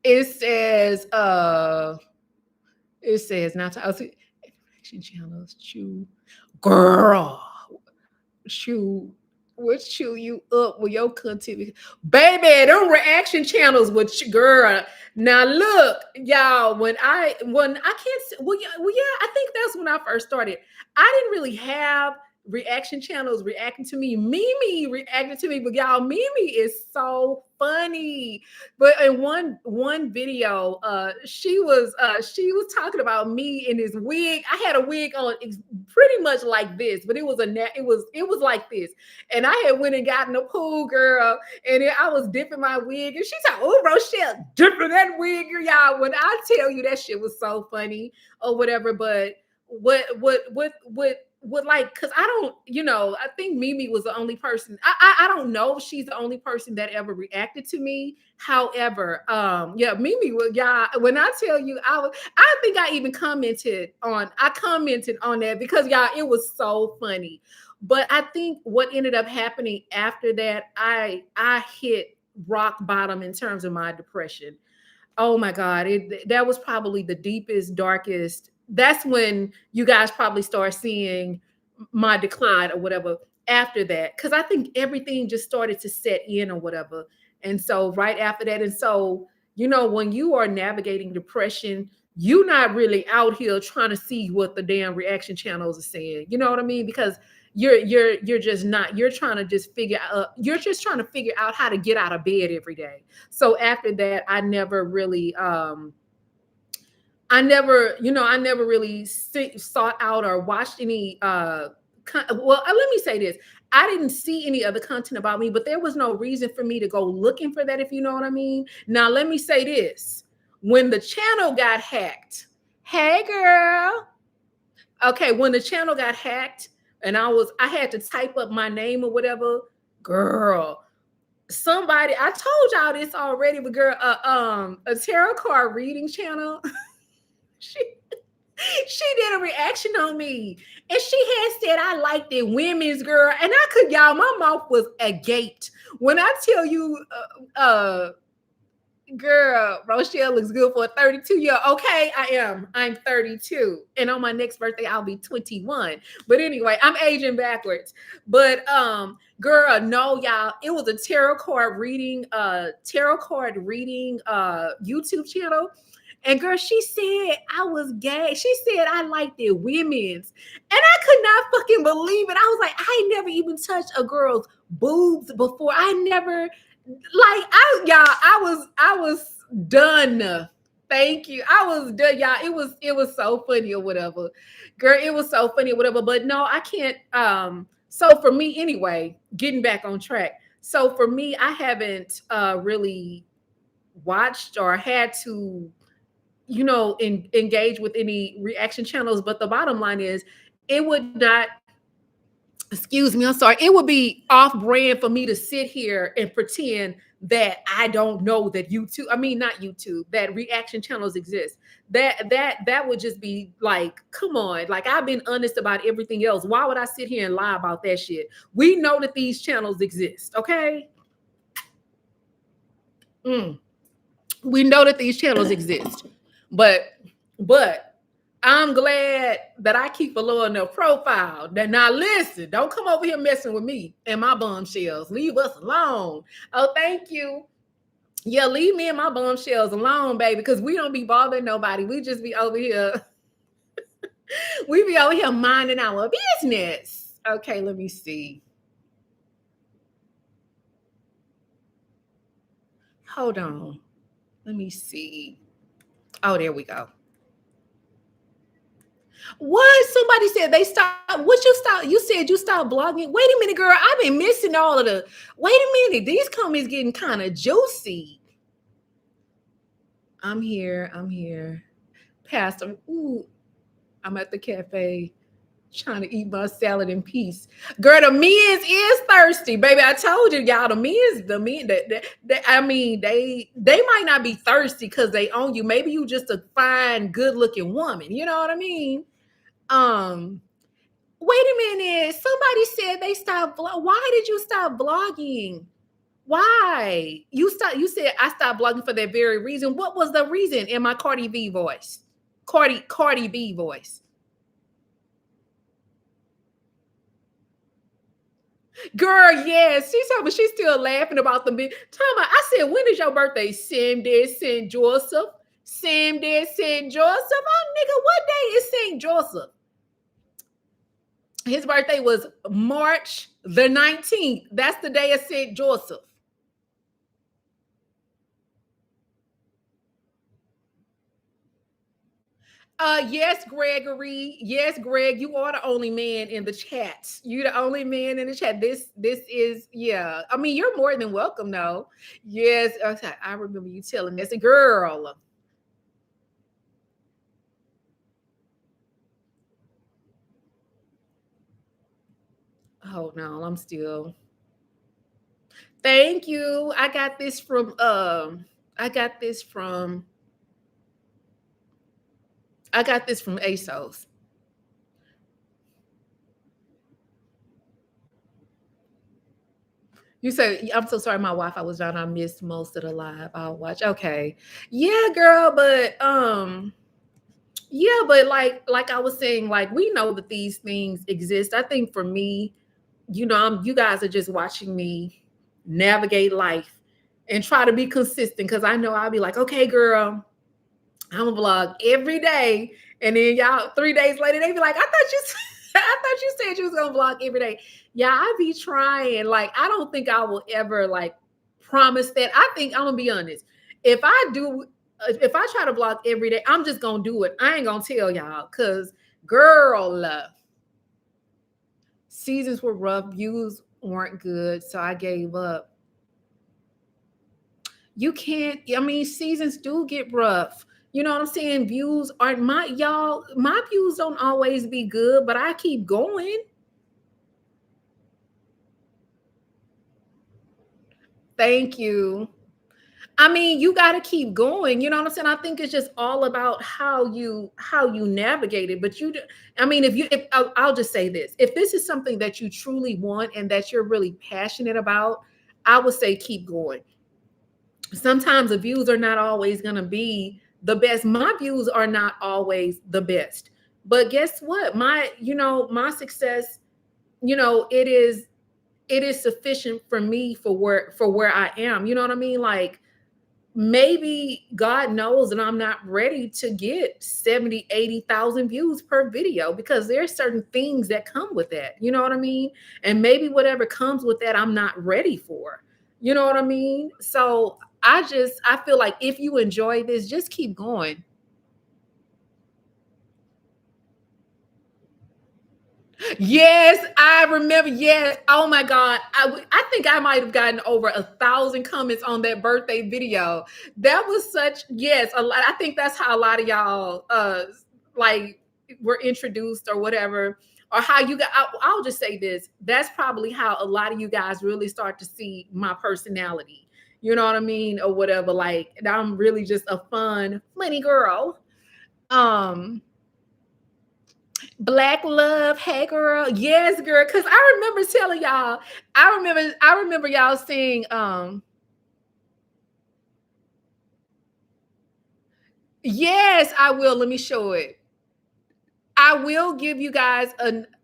It says not to action channels, girl. What chew you up with your content, baby? Them reaction channels with girl. Now look, y'all. When I can't. Well, yeah. I think that's when I first started. I didn't really have reaction channels reacting to me. Mimi reacted to me, but y'all, Mimi is so funny. But in one video, she was talking about me in this wig. I had a wig on pretty much like this, but it was like this. And I had went and gotten a pool, girl, and I was dipping my wig, and she's like, "Oh, Rochelle, dipping that wig, y'all." When I tell you that shit was so funny or whatever, but what would like, because I don't, I think Mimi was the only person. I don't know if she's the only person that ever reacted to me. However, yeah, Mimi was, yeah. When I tell you, I think I even commented on that because y'all, it was so funny. But I think what ended up happening after that, I hit rock bottom in terms of my depression. Oh my God. That was probably the deepest, darkest. That's when you guys probably start seeing my decline or whatever after that. Cause I think everything just started to set in or whatever. And so right after that, and so, when you are navigating depression, you're not really out here trying to see what the damn reaction channels are saying. You know what I mean? Because you're just not, you're just trying to figure out how to get out of bed every day. So after that, I never really I never really sought out or watched any let me say this. I didn't see any other content about me, but there was no reason for me to go looking for that, if you know what I mean. Now let me say this. When the channel got hacked, hey girl. Okay, when the channel got hacked and I had to type up my name or whatever, girl, somebody, I told y'all this already, but girl, a tarot card reading channel, she she did a reaction on me, and she had said I liked it women's, girl, and I could, y'all, my mouth was agape when I tell you, girl, Rochelle looks good for a 32-year. Okay, I'm 32, and on my next birthday I'll be 21. But anyway, I'm aging backwards. But girl, no, y'all, it was a tarot card reading YouTube channel. And girl, she said I was gay. She said I liked the women's. And I could not fucking believe it. I was like, I never even touched a girl's boobs before. I never, like, I was done. Thank you. I was done, y'all. It was so funny or whatever. Girl, it was so funny or whatever. But no, I can't. So for me, anyway, getting back on track. So for me, I haven't really watched or had to engage with any reaction channels. But the bottom line is, it would not, excuse me, I'm sorry, it would be off brand for me to sit here and pretend that I don't know that YouTube, I mean, not YouTube, that reaction channels exist. That would just be like, come on, like, I've been honest about everything else. Why would I sit here and lie about that shit? We know that these channels exist, okay? We know that these channels exist. But I'm glad that I keep a low enough profile. Now listen, don't come over here messing with me and my bombshells. Leave us alone. Oh, thank you. Yeah, leave me and my bombshells alone, baby, because we don't be bothering nobody. We just be over here. We be over here minding our business. Okay, let me see. Hold on. Let me see. Oh, there we go. What? Somebody said they stopped. What you stop? You said you stopped blogging. Wait a minute, girl. I've been missing all of the. Wait a minute. These comments getting kind of juicy. I'm here. Pastor. Ooh, I'm at the cafe trying to eat my salad in peace. Girl, the men's is thirsty, baby. I told you, y'all, the men, I mean, they might not be thirsty because they own you. Maybe you just a fine, good-looking woman. You know what I mean? Wait a minute. Somebody said they stopped. Why did you stop blogging? Why? You said I stopped blogging for that very reason. What was the reason in my Cardi B voice? Cardi B voice. Girl, yes. She's still laughing about the big. I said, when is your birthday? Same day, St. Joseph. Same day, St. Joseph. Oh, nigga, what day is St. Joseph? His birthday was March the 19th. That's the day of St. Joseph. Yes, Gregory. Yes, Greg, you are the only man in the chat. You're the only man in the chat. This is, yeah. I mean, you're more than welcome, though. Yes, okay, I remember you telling me. As a girl. Oh no, I'm still. Thank you. I got this from I got this from I got this from ASOS. You said I'm so sorry my Wi-Fi was down. I missed most of the live. I'll watch. Okay. Yeah, girl, but yeah, but like I was saying, like we know that these things exist. I think for me, you guys are just watching me navigate life and try to be consistent because I know I'll be like, okay, girl, I'm a vlog every day. And then y'all 3 days later, they be like, I thought you I thought you said you was gonna vlog every day. Yeah, I be trying. Like, I don't think I will ever like promise that. I think I'm gonna be honest. If I try to vlog every day, I'm just gonna do it. I ain't gonna tell y'all because girl, seasons were rough, views weren't good, so I gave up. You can't, I mean, seasons do get rough. You know what I'm saying? Views aren't my views don't always be good, but I keep going. Thank you. I mean, you got to keep going. You know what I'm saying? I think it's just all about how you navigate it. But I mean, if I'll just say this: if this is something that you truly want and that you're really passionate about, I would say keep going. Sometimes the views are not always going to be the best. My views are not always the best. But guess what? My success, it is sufficient for me for where I am. You know what I mean? Like maybe God knows that I'm not ready to get 70, 80,000 views per video because there's certain things that come with that. You know what I mean? And maybe whatever comes with that, I'm not ready for. You know what I mean? So I feel like if you enjoy this, just keep going. Yes, I remember. Yes. Oh my God. I think I might have gotten over 1,000 comments on that birthday video. That was such, yes, a lot. I think that's how a lot of y'all like were introduced or whatever. Or how you got, I'll just say this. That's probably how a lot of you guys really start to see my personality. You know what I mean? Or whatever. Like I'm really just a funny girl. Um, Black love, hey girl, yes, girl. Cause I remember telling y'all, I remember y'all saying, yes, I will. Let me show it. I will give you guys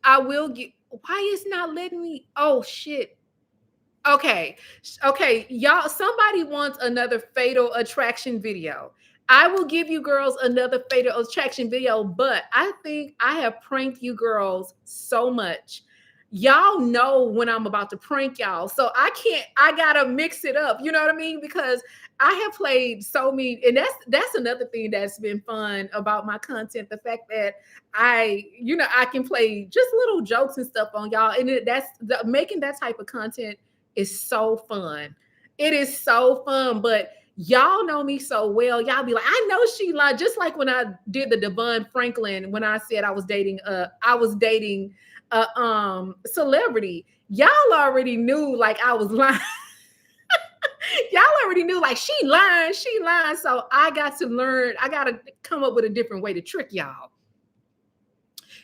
I will give. Why is not letting me? Oh shit. Okay. Okay. Y'all, somebody wants another fatal attraction video. I will give you girls another fatal attraction video, but I think I have pranked you girls so much. Y'all know when I'm about to prank y'all. So I gotta mix it up. You know what I mean? Because I have played so many, and that's another thing that's been fun about my content. The fact that I can play just little jokes and stuff on y'all. And making that type of content is so fun. It is so fun, but y'all know me so well. Y'all be like, I know she lied. Just like when I did the Devon Franklin, when I said I was dating a celebrity. Y'all already knew like I was lying. Y'all already knew like she lying. So I got to learn, I gotta come up with a different way to trick y'all.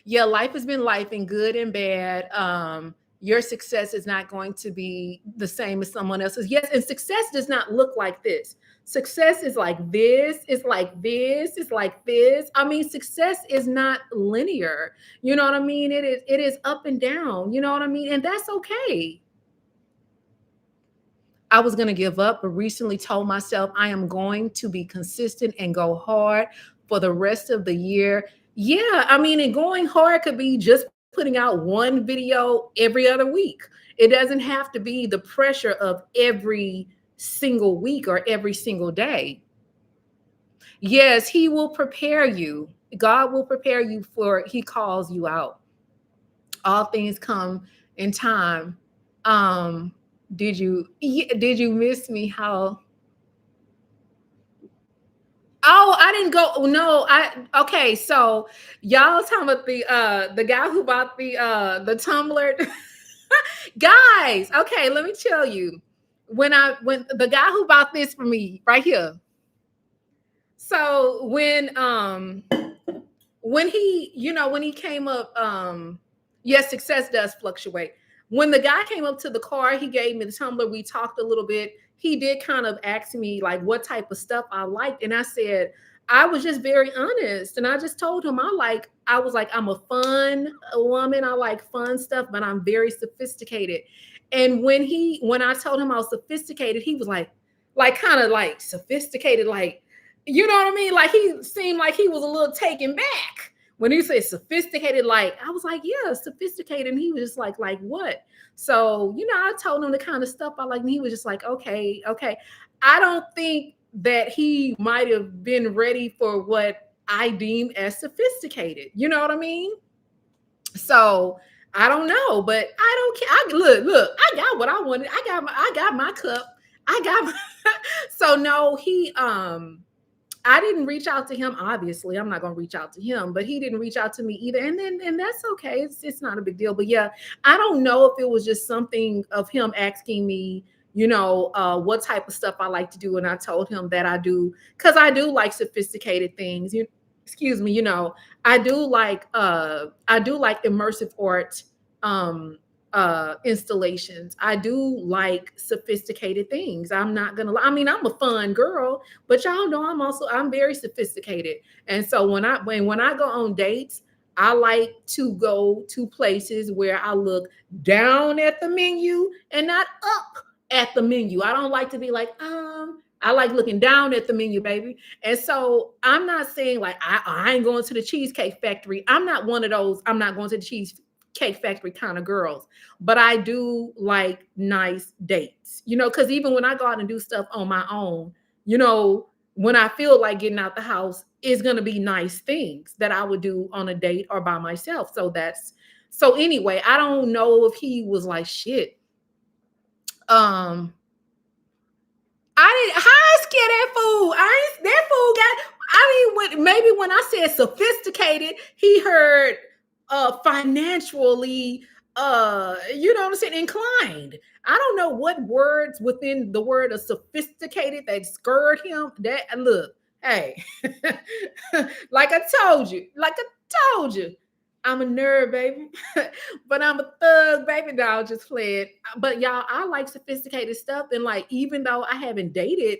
Yeah, life has been life in good and bad. Your success is not going to be the same as someone else's. Yes, and success does not look like this. Success is like this, it's like this, it's like this. I mean, success is not linear. You know what I mean? It is up and down, you know what I mean? And that's okay. I was going to give up, but recently told myself I am going to be consistent and go hard for the rest of the year. Yeah, I mean, and going hard could be just putting out one video every other week. It doesn't have to be the pressure of every single week or every single day. Yes, he will prepare you. God will prepare you for he calls you out. All things come in time. Um, did you miss me? How? Oh, I didn't go. No, okay. So y'all talking about the guy who bought the tumbler. Guys, okay, let me tell you. When the guy who bought this for me right here. So when he, when he came up, yes, success does fluctuate. When the guy came up to the car, he gave me the tumbler. We talked a little bit. He did kind of ask me like what type of stuff I liked. And I said, I was just very honest. And I just told him I was like, I'm a fun woman. I like fun stuff, but I'm very sophisticated. And when I told him I was sophisticated, he was like kind of like sophisticated, like, you know what I mean? Like he seemed like he was a little taken back when he said sophisticated. Like I was like, yeah, sophisticated, and he was just like what? So I told him the kind of stuff I like, and he was just like, okay, okay. I don't think that he might have been ready for what I deem as sophisticated. You know what I mean? So I don't know, but I don't care. Look, I got what I wanted. I got my cup. I got my so no, I didn't reach out to him. Obviously, I'm not going to reach out to him, but he didn't reach out to me either. And that's okay. It's not a big deal. But yeah, I don't know if it was just something of him asking me, what type of stuff I like to do. And I told him that I do, because I do like sophisticated things. Excuse me, I do like immersive art installations. I do like sophisticated things. I'm not gonna lie. I mean, I'm a fun girl, but y'all know I'm very sophisticated. And so when I go on dates, I like to go to places where I look down at the menu and not up at the menu. I don't like to be like, I like looking down at the menu, baby. And so I'm not saying like I ain't going to the Cheesecake Factory. I'm not one of those, I'm not going to the Cheesecake Factory kind of girls. But I do like nice dates, because even when I go out and do stuff on my own, when I feel like getting out the house, it's gonna be nice things that I would do on a date or by myself. So anyway, I don't know if he was like shit. I didn't. How I scare that fool? That fool got. I mean, maybe when I said sophisticated, he heard financially, you know what I'm saying, inclined. I don't know what words within the word of sophisticated that scared him. That look, hey, like I told you, I'm a nerd, baby, but I'm a thug, baby. Doll just fled. But y'all, I like sophisticated stuff. And like, even though I haven't dated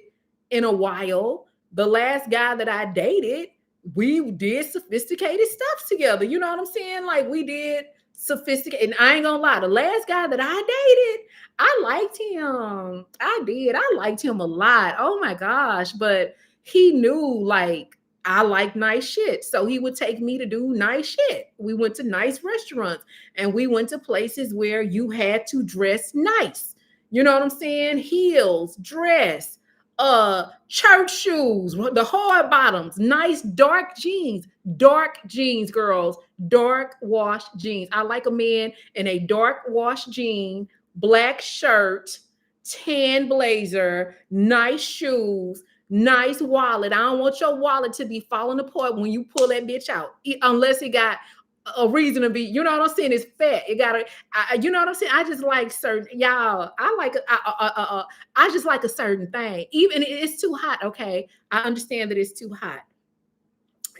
in a while, the last guy that I dated, we did sophisticated stuff together. You know what I'm saying? Like, we did sophisticated. And I ain't gonna lie, the last guy that I dated, I liked him. I did. I liked him a lot. Oh my gosh. But he knew like I like nice shit. So he would take me to do nice shit. We went to nice restaurants and we went to places where you had to dress nice. You know what I'm saying? Heels, dress, church shoes, the hard bottoms, nice dark jeans, girls, dark wash jeans. I like a man in a dark wash jean, black shirt, tan blazer, nice shoes, nice wallet. I don't want your wallet to be falling apart when you pull that bitch out, unless it got a reason to be. You know what I'm saying? It's fat. It got you know what I'm saying? I just like certain y'all. I just like a certain thing. Even it's too hot. Okay, I understand that it's too hot.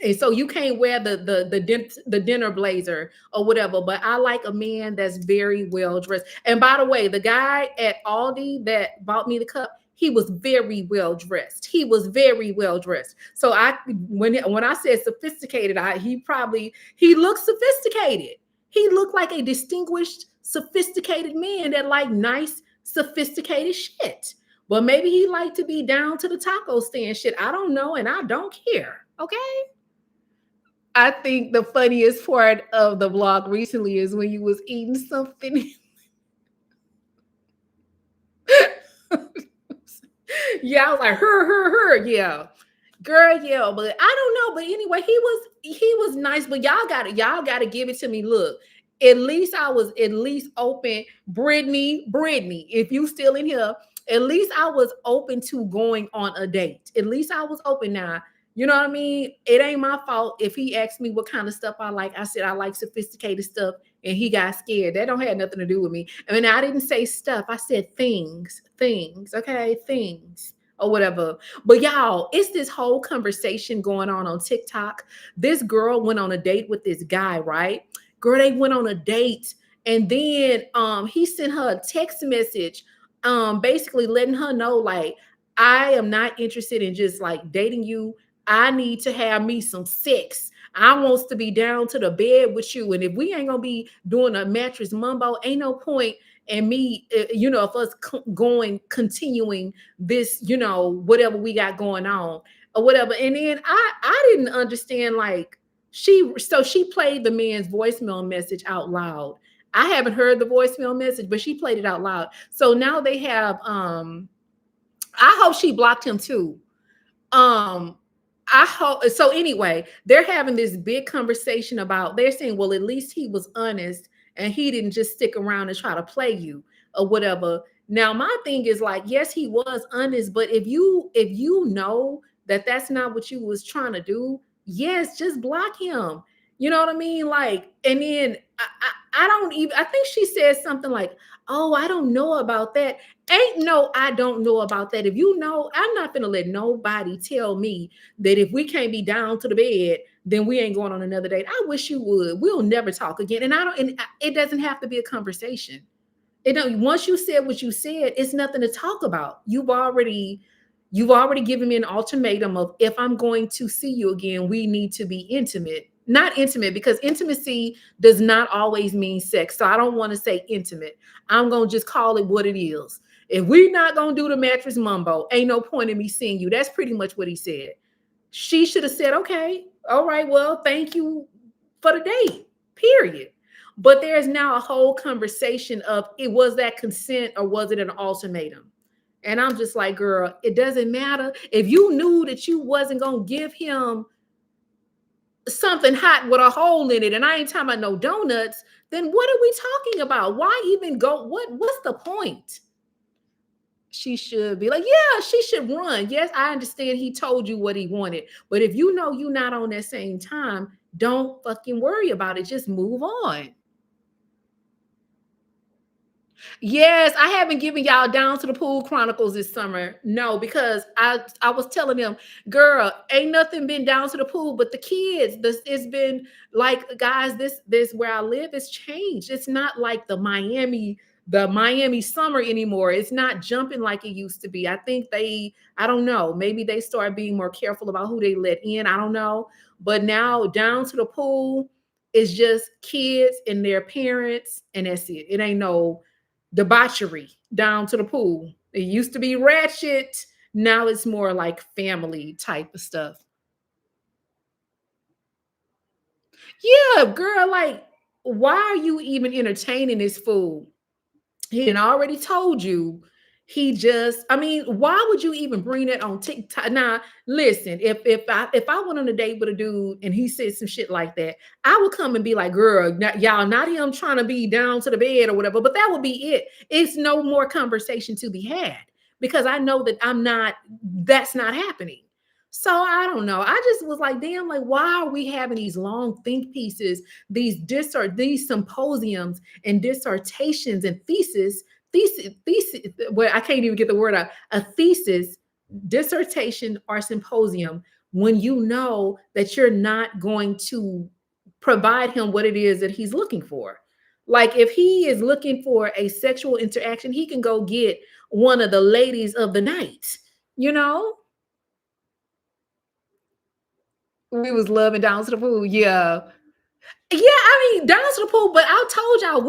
And so you can't wear the dinner blazer or whatever, but I like a man that's very well dressed. And by the way, the guy at Aldi that bought me the cup, he was very well dressed. He was very well dressed. So when I said sophisticated, he looked sophisticated. He looked like a distinguished, sophisticated man that liked nice, sophisticated shit. But maybe he liked to be down to the taco stand shit. I don't know, and I don't care. Okay. I think the funniest part of the vlog recently is when you was eating something. Yeah, I was like, her, yeah, girl, yeah. But I don't know. But anyway, he was nice. But y'all gotta give it to me. Look, at least I was open. Brittany, if you still in here, at least I was open to going on a date. At least I was open. Now, You know what I mean? It ain't my fault if he asked me what kind of stuff I like. I said I like sophisticated stuff, and he got scared. That don't have nothing to do with me. I mean, I didn't say stuff. I said things. Okay, things or whatever. But y'all, it's this whole conversation going on TikTok. This girl went on a date with this guy, right? Girl, they went on a date, and then he sent her a text message, basically letting her know like, I am not interested in just like dating you. I need to have me some sex. I wants to be down to the bed with you. And if we ain't gonna be doing a mattress mumbo, ain't no point in me, of us continuing this, whatever we got going on or whatever. And then I didn't understand like she played the man's voicemail message out loud. I haven't heard the voicemail message, but she played it out loud. So now they have I hope she blocked him too. Um, I hope so. Anyway, they're having this big conversation about they're saying, well, at least he was honest and he didn't just stick around and try to play you or whatever. Now, my thing is like, yes, he was honest, but if you know that that's not what you was trying to do, yes, just block him. You know what I mean? Like, and then I don't even. I think she said something like, "Oh, I don't know about that." Ain't no, I don't know about that. If you know, I'm not gonna let nobody tell me that if we can't be down to the bed, then we ain't going on another date. I wish you would. We'll never talk again. And I don't. And it doesn't have to be a conversation. It don't. Once you said what you said, it's nothing to talk about. You've already given me an ultimatum of if I'm going to see you again, we need to be intimate. Not intimate because intimacy does not always mean sex. So I don't want to say intimate. I'm going to just call it what it is. If we're not going to do the mattress mumbo, ain't no point in me seeing you. That's pretty much what he said. She should have said, okay, all right, well, thank you for the date, period. But there's now a whole conversation of it was that consent or was it an ultimatum? And I'm just like, girl, it doesn't matter. If you knew that you wasn't going to give him something hot with a hole in it, and I ain't talking about no donuts, then what are we talking about? Why even go? What's the point? She should be like, yeah, she should run. Yes, I understand he told you what he wanted. But if you know you're not on that same time, don't fucking worry about it. Just move on. Yes, I haven't given y'all Down to the Pool Chronicles this summer. No, because I was telling them, girl, ain't nothing been down to the pool, but the kids. This it's been like, guys, this where I live has changed. It's not like the Miami summer anymore. It's not jumping like it used to be. I think I don't know, maybe they start being more careful about who they let in. I don't know. But now down to the pool is just kids and their parents, and that's it. It ain't no debauchery down to the pool. It used to be ratchet. Now it's more like family type of stuff. Yeah, girl, like, why are you even entertaining this fool? He had already told you. I mean, why would you even bring that on TikTok? Now, listen, if I went on a date with a dude and he said some shit like that, I would come and be like, girl, y'all, not him trying to be down to the bed or whatever, but that would be it. It's no more conversation to be had because I know that that's not happening. So I don't know. I just was like, damn, like, why are we having these long think pieces, these symposiums and dissertations and thesis, well, I can't even get the word out. A thesis, dissertation, or symposium when you know that you're not going to provide him what it is that he's looking for. Like if he is looking for a sexual interaction, he can go get one of the ladies of the night, you know? We was loving down to the pool. Yeah. Yeah, I mean, down to the pool, but I told y'all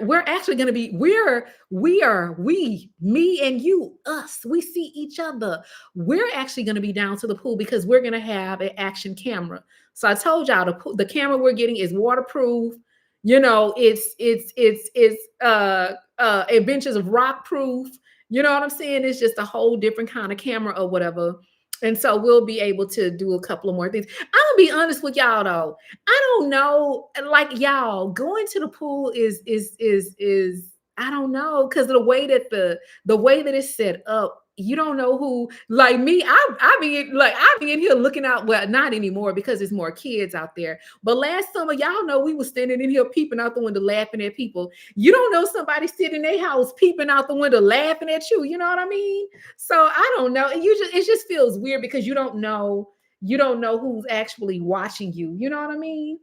we're actually gonna be me and you, us, we see each other. We're actually gonna be down to the pool because we're gonna have an action camera. So I told y'all the camera we're getting is waterproof. It's Adventures of Rock proof. You know what I'm saying? It's just a whole different kind of camera or whatever. And so we'll be able to do a couple of more things. I'm gonna be honest with y'all though. I don't know. Like y'all, going to the pool is I don't know because the way that it's set up, you don't know who, like me, I be in here looking out. Well, not anymore because there's more kids out there. But last summer, y'all know we was standing in here peeping out the window, laughing at people. You don't know somebody sitting in their house peeping out the window, laughing at you. You know what I mean? So I don't know. It just feels weird because you don't know who's actually watching you. You know what I mean?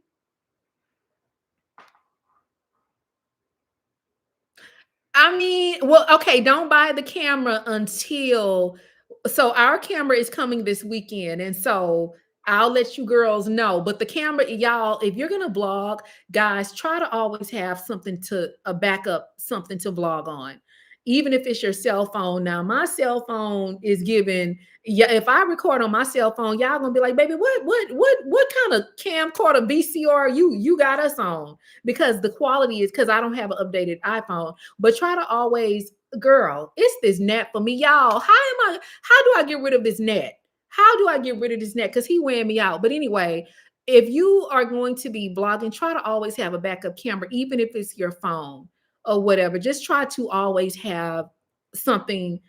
I mean, well, okay, don't buy the camera until, so our camera is coming this weekend. And so I'll let you girls know. But the camera, y'all, if you're gonna blog, guys, try to always have something to a backup, something to vlog on. Even if it's your cell phone. Now, my cell phone is giving, yeah, if I record on my cell phone, y'all gonna be like, baby, what kind of camcorder VCR you got us on? Because the quality is, because I don't have an updated iPhone. But try to always, girl, it's this net for me, y'all. How do I get rid of this net? How do I get rid of this net? Because he wearing me out. But anyway, if you are going to be blogging, try to always have a backup camera, even if it's your phone or whatever. Just try to always have something,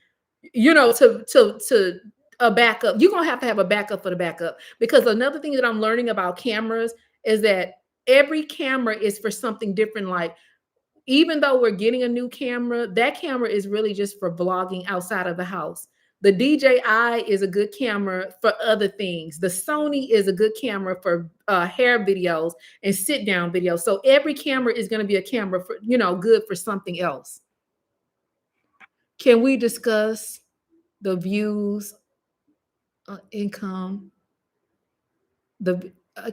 to a backup. You're gonna have to have a backup for the backup. Because another thing that I'm learning about cameras is that every camera is for something different. Like, even though we're getting a new camera, that camera is really just for vlogging outside of the house. The DJI is a good camera for other things. The Sony is a good camera for hair videos and sit down videos. So every camera is going to be a camera for, good for something else. Can we discuss the views, income?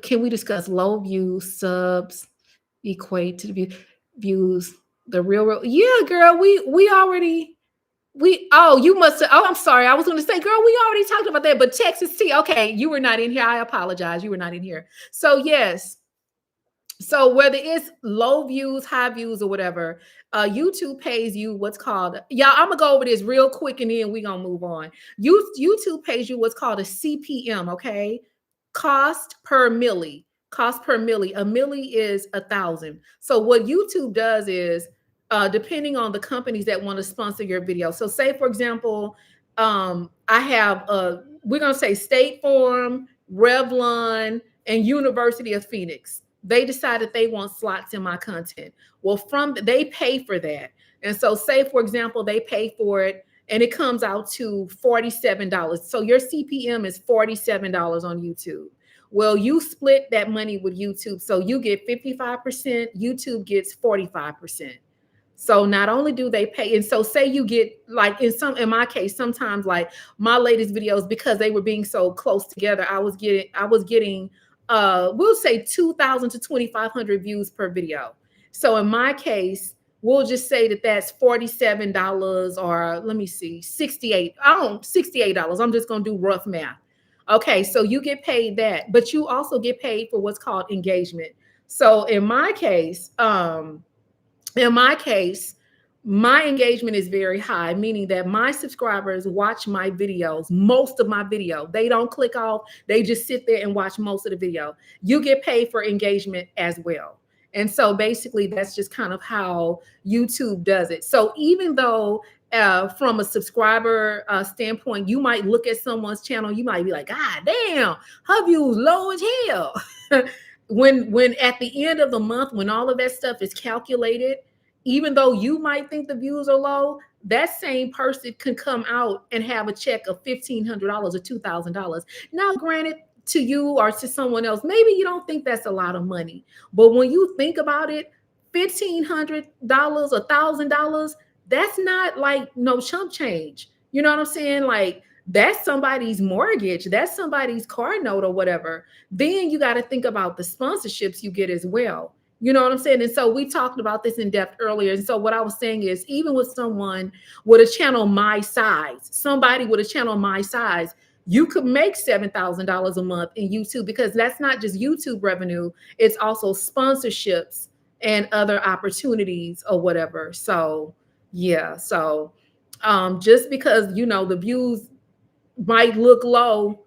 Can we discuss low views, subs equate to the views? The real, yeah, girl, we already, you must have, I'm sorry, I was going to say, girl, we already talked about that. But Texas T, okay, you were not in here. I apologize, you were not in here. So yes, so whether it's low views, high views, or whatever, YouTube pays you what's called, y'all, I'm gonna go over this real quick and then we're gonna move on. YouTube pays you what's called a CPM, okay? Cost per milli. Cost per milli. A milli is 1,000. So what YouTube does is, depending on the companies that want to sponsor your video. So say, for example, I have we're gonna say State Farm, Revlon, and University of Phoenix. They decided they want slots in my content. Well, they pay for that. And so say, for example, they pay for it and it comes out to $47. So your CPM is $47 on YouTube. Well, you split that money with YouTube. So you get 55%, YouTube gets 45%. So not only do they pay, and so say you get, like, in my case, sometimes like my latest videos, because they were being so close together, I was getting we'll say 2,000 to 2,500 views per video. So in my case, we'll just say that that's $47, or let me see, $68. I'm just going to do rough math. Okay, so you get paid that, but you also get paid for what's called engagement. So in my case, my engagement is very high, meaning that my subscribers watch my videos, most of my video. They don't click off. They just sit there and watch most of the video. You get paid for engagement as well. And so basically that's just kind of how YouTube does it. So even though from a subscriber standpoint, you might look at someone's channel, you might be like, God damn, her views low as hell. When at the end of the month, when all of that stuff is calculated, even though you might think the views are low, that same person can come out and have a check of $1,500 or $2,000. Now, granted, to you or to someone else, maybe you don't think that's a lot of money. But when you think about it, $1,500, $1,000, that's not like no chump change. You know what I'm saying? Like, that's somebody's mortgage. That's somebody's car note or whatever. Then you got to think about the sponsorships you get as well. You know what I'm saying? And so we talked about this in depth earlier. And so what I was saying is, even with someone with a channel my size, you could make $7,000 a month in YouTube, because that's not just YouTube revenue. It's also sponsorships and other opportunities or whatever. So yeah. So just because, the views might look low,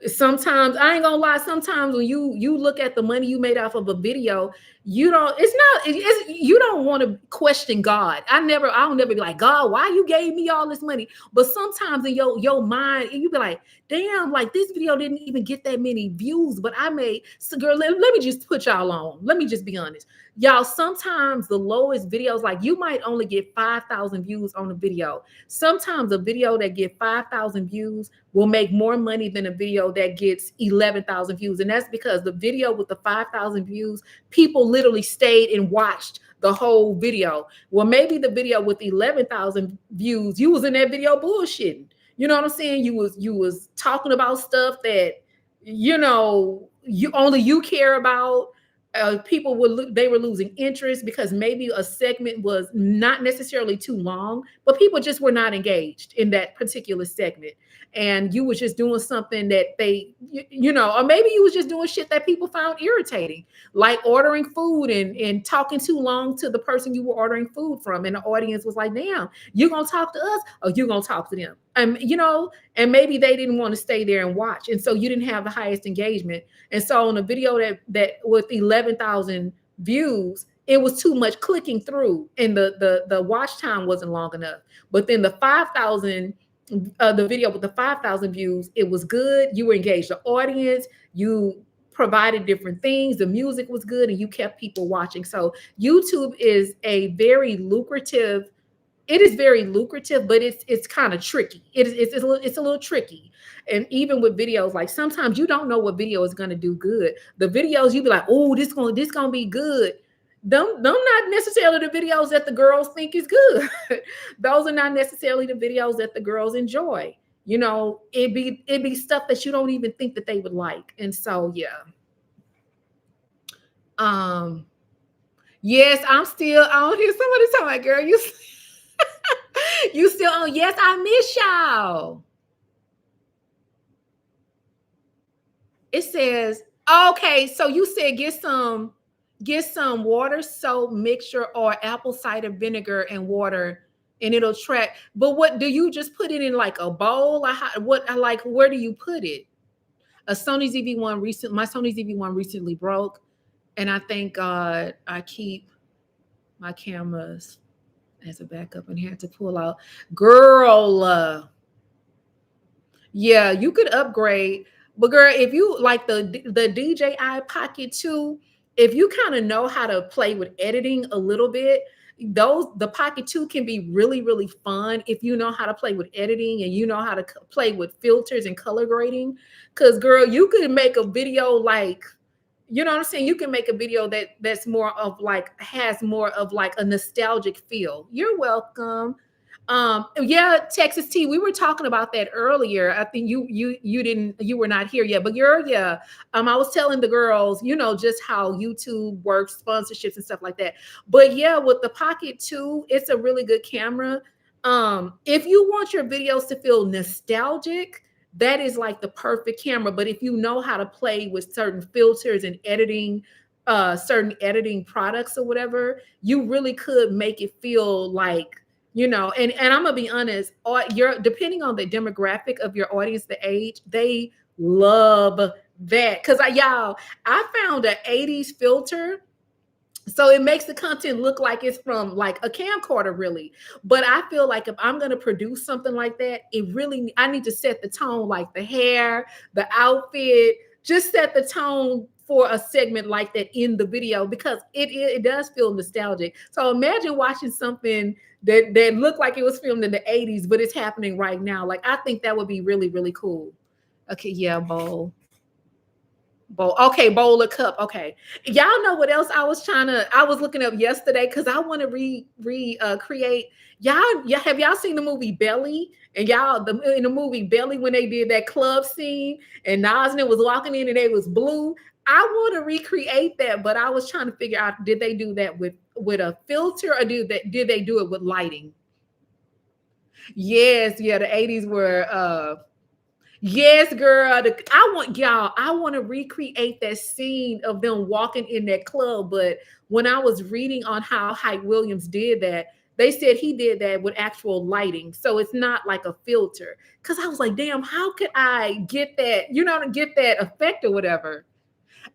Sometimes I ain't gonna lie, sometimes when you look at the money you made off of a video, you don't it's not it's you don't want to question God. I'll never be like, God, why you gave me all this money? But sometimes in your mind you be like, damn, like this video didn't even get that many views, but I made so girl, let me just put y'all on, let me just be honest, y'all. Sometimes the lowest videos, like you might only get 5,000 views on a video. Sometimes a video that get 5,000 views will make more money than a video that gets 11,000 views. And that's because the video with the 5,000 views, people literally stayed and watched the whole video. Well, maybe the video with 11,000 views, you was in that video bullshitting. You know what I'm saying? You was talking about stuff that, you only you care about. People they were losing interest because maybe a segment was not necessarily too long, but people just were not engaged in that particular segment. And you was just doing something that or maybe you was just doing shit that people found irritating, like ordering food and talking too long to the person you were ordering food from. And the audience was like, damn, you gonna talk to us or you gonna talk to them? And maybe they didn't want to stay there and watch. And so you didn't have the highest engagement. And so on a video that with 11,000 views, it was too much clicking through and the watch time wasn't long enough. But then the 5,000, the video with the 5,000 views, it was good. You were engaged the audience. You provided different things. The music was good and you kept people watching. So YouTube is very lucrative, but it's kind of tricky. It's a little tricky. And even with videos, like sometimes you don't know what video is going to do good. The videos you be like, oh, this gonna be good. Them not necessarily the videos that the girls think is good. Those are not necessarily the videos that the girls enjoy. It'd be stuff that you don't even think that they would like. And so yeah. Yes, I'm still on here. Somebody tell my girl, you still on? Yes, I miss y'all. It says, okay, so you said get some water, soap mixture, or apple cider vinegar and water, and it'll track. But what do you just put it in, like a bowl? Where do you put it? My Sony ZV-1 recently broke, and I thank God I keep my cameras as a backup and had to pull out. Girl, yeah, you could upgrade. But girl, if you like the DJI Pocket 2, if you kind of know how to play with editing a little bit, the Pocket 2 can be really, really fun if you know how to play with editing and you know how to play with filters and color grading. Because girl, you could make a video like, you know what I'm saying? You can make a video that's more of like, has more of like a nostalgic feel. You're welcome. Yeah, Texas T, we were talking about that earlier. I think you were not here yet, but yeah. I was telling the girls, just how YouTube works, sponsorships and stuff like that. But yeah, with the Pocket 2, it's a really good camera. If you want your videos to feel nostalgic, that is like the perfect camera. But if you know how to play with certain filters and editing, certain editing products or whatever, you really could make it feel like, and I'm gonna be honest, depending on the demographic of your audience, the age, they love that. Because I found an 80s filter. So it makes the content look like it's from like a camcorder, really. But I feel like if I'm going to produce something like that, I need to set the tone, like the hair, the outfit, just set the tone for a segment like that in the video, because it does feel nostalgic. So imagine watching something that looked like it was filmed in the 80s, but it's happening right now. Like, I think that would be really, really cool. Okay, yeah, bowl. Okay, bowl of cup. Okay, y'all know what else I was looking up yesterday, because I want to recreate. Have y'all seen the movie Belly? And in the movie Belly, when they did that club scene and Nasna was walking in and it was blue, I want to recreate that. But I was trying to figure out, did they do that with a filter, or did they do it with lighting? Yes, yeah, the 80s were yes, girl. I want to recreate that scene of them walking in that club. But when I was reading on how Hype Williams did that, They said he did that with actual lighting. So it's not like a filter. Cause I was like, damn, how could I get that, get that effect or whatever?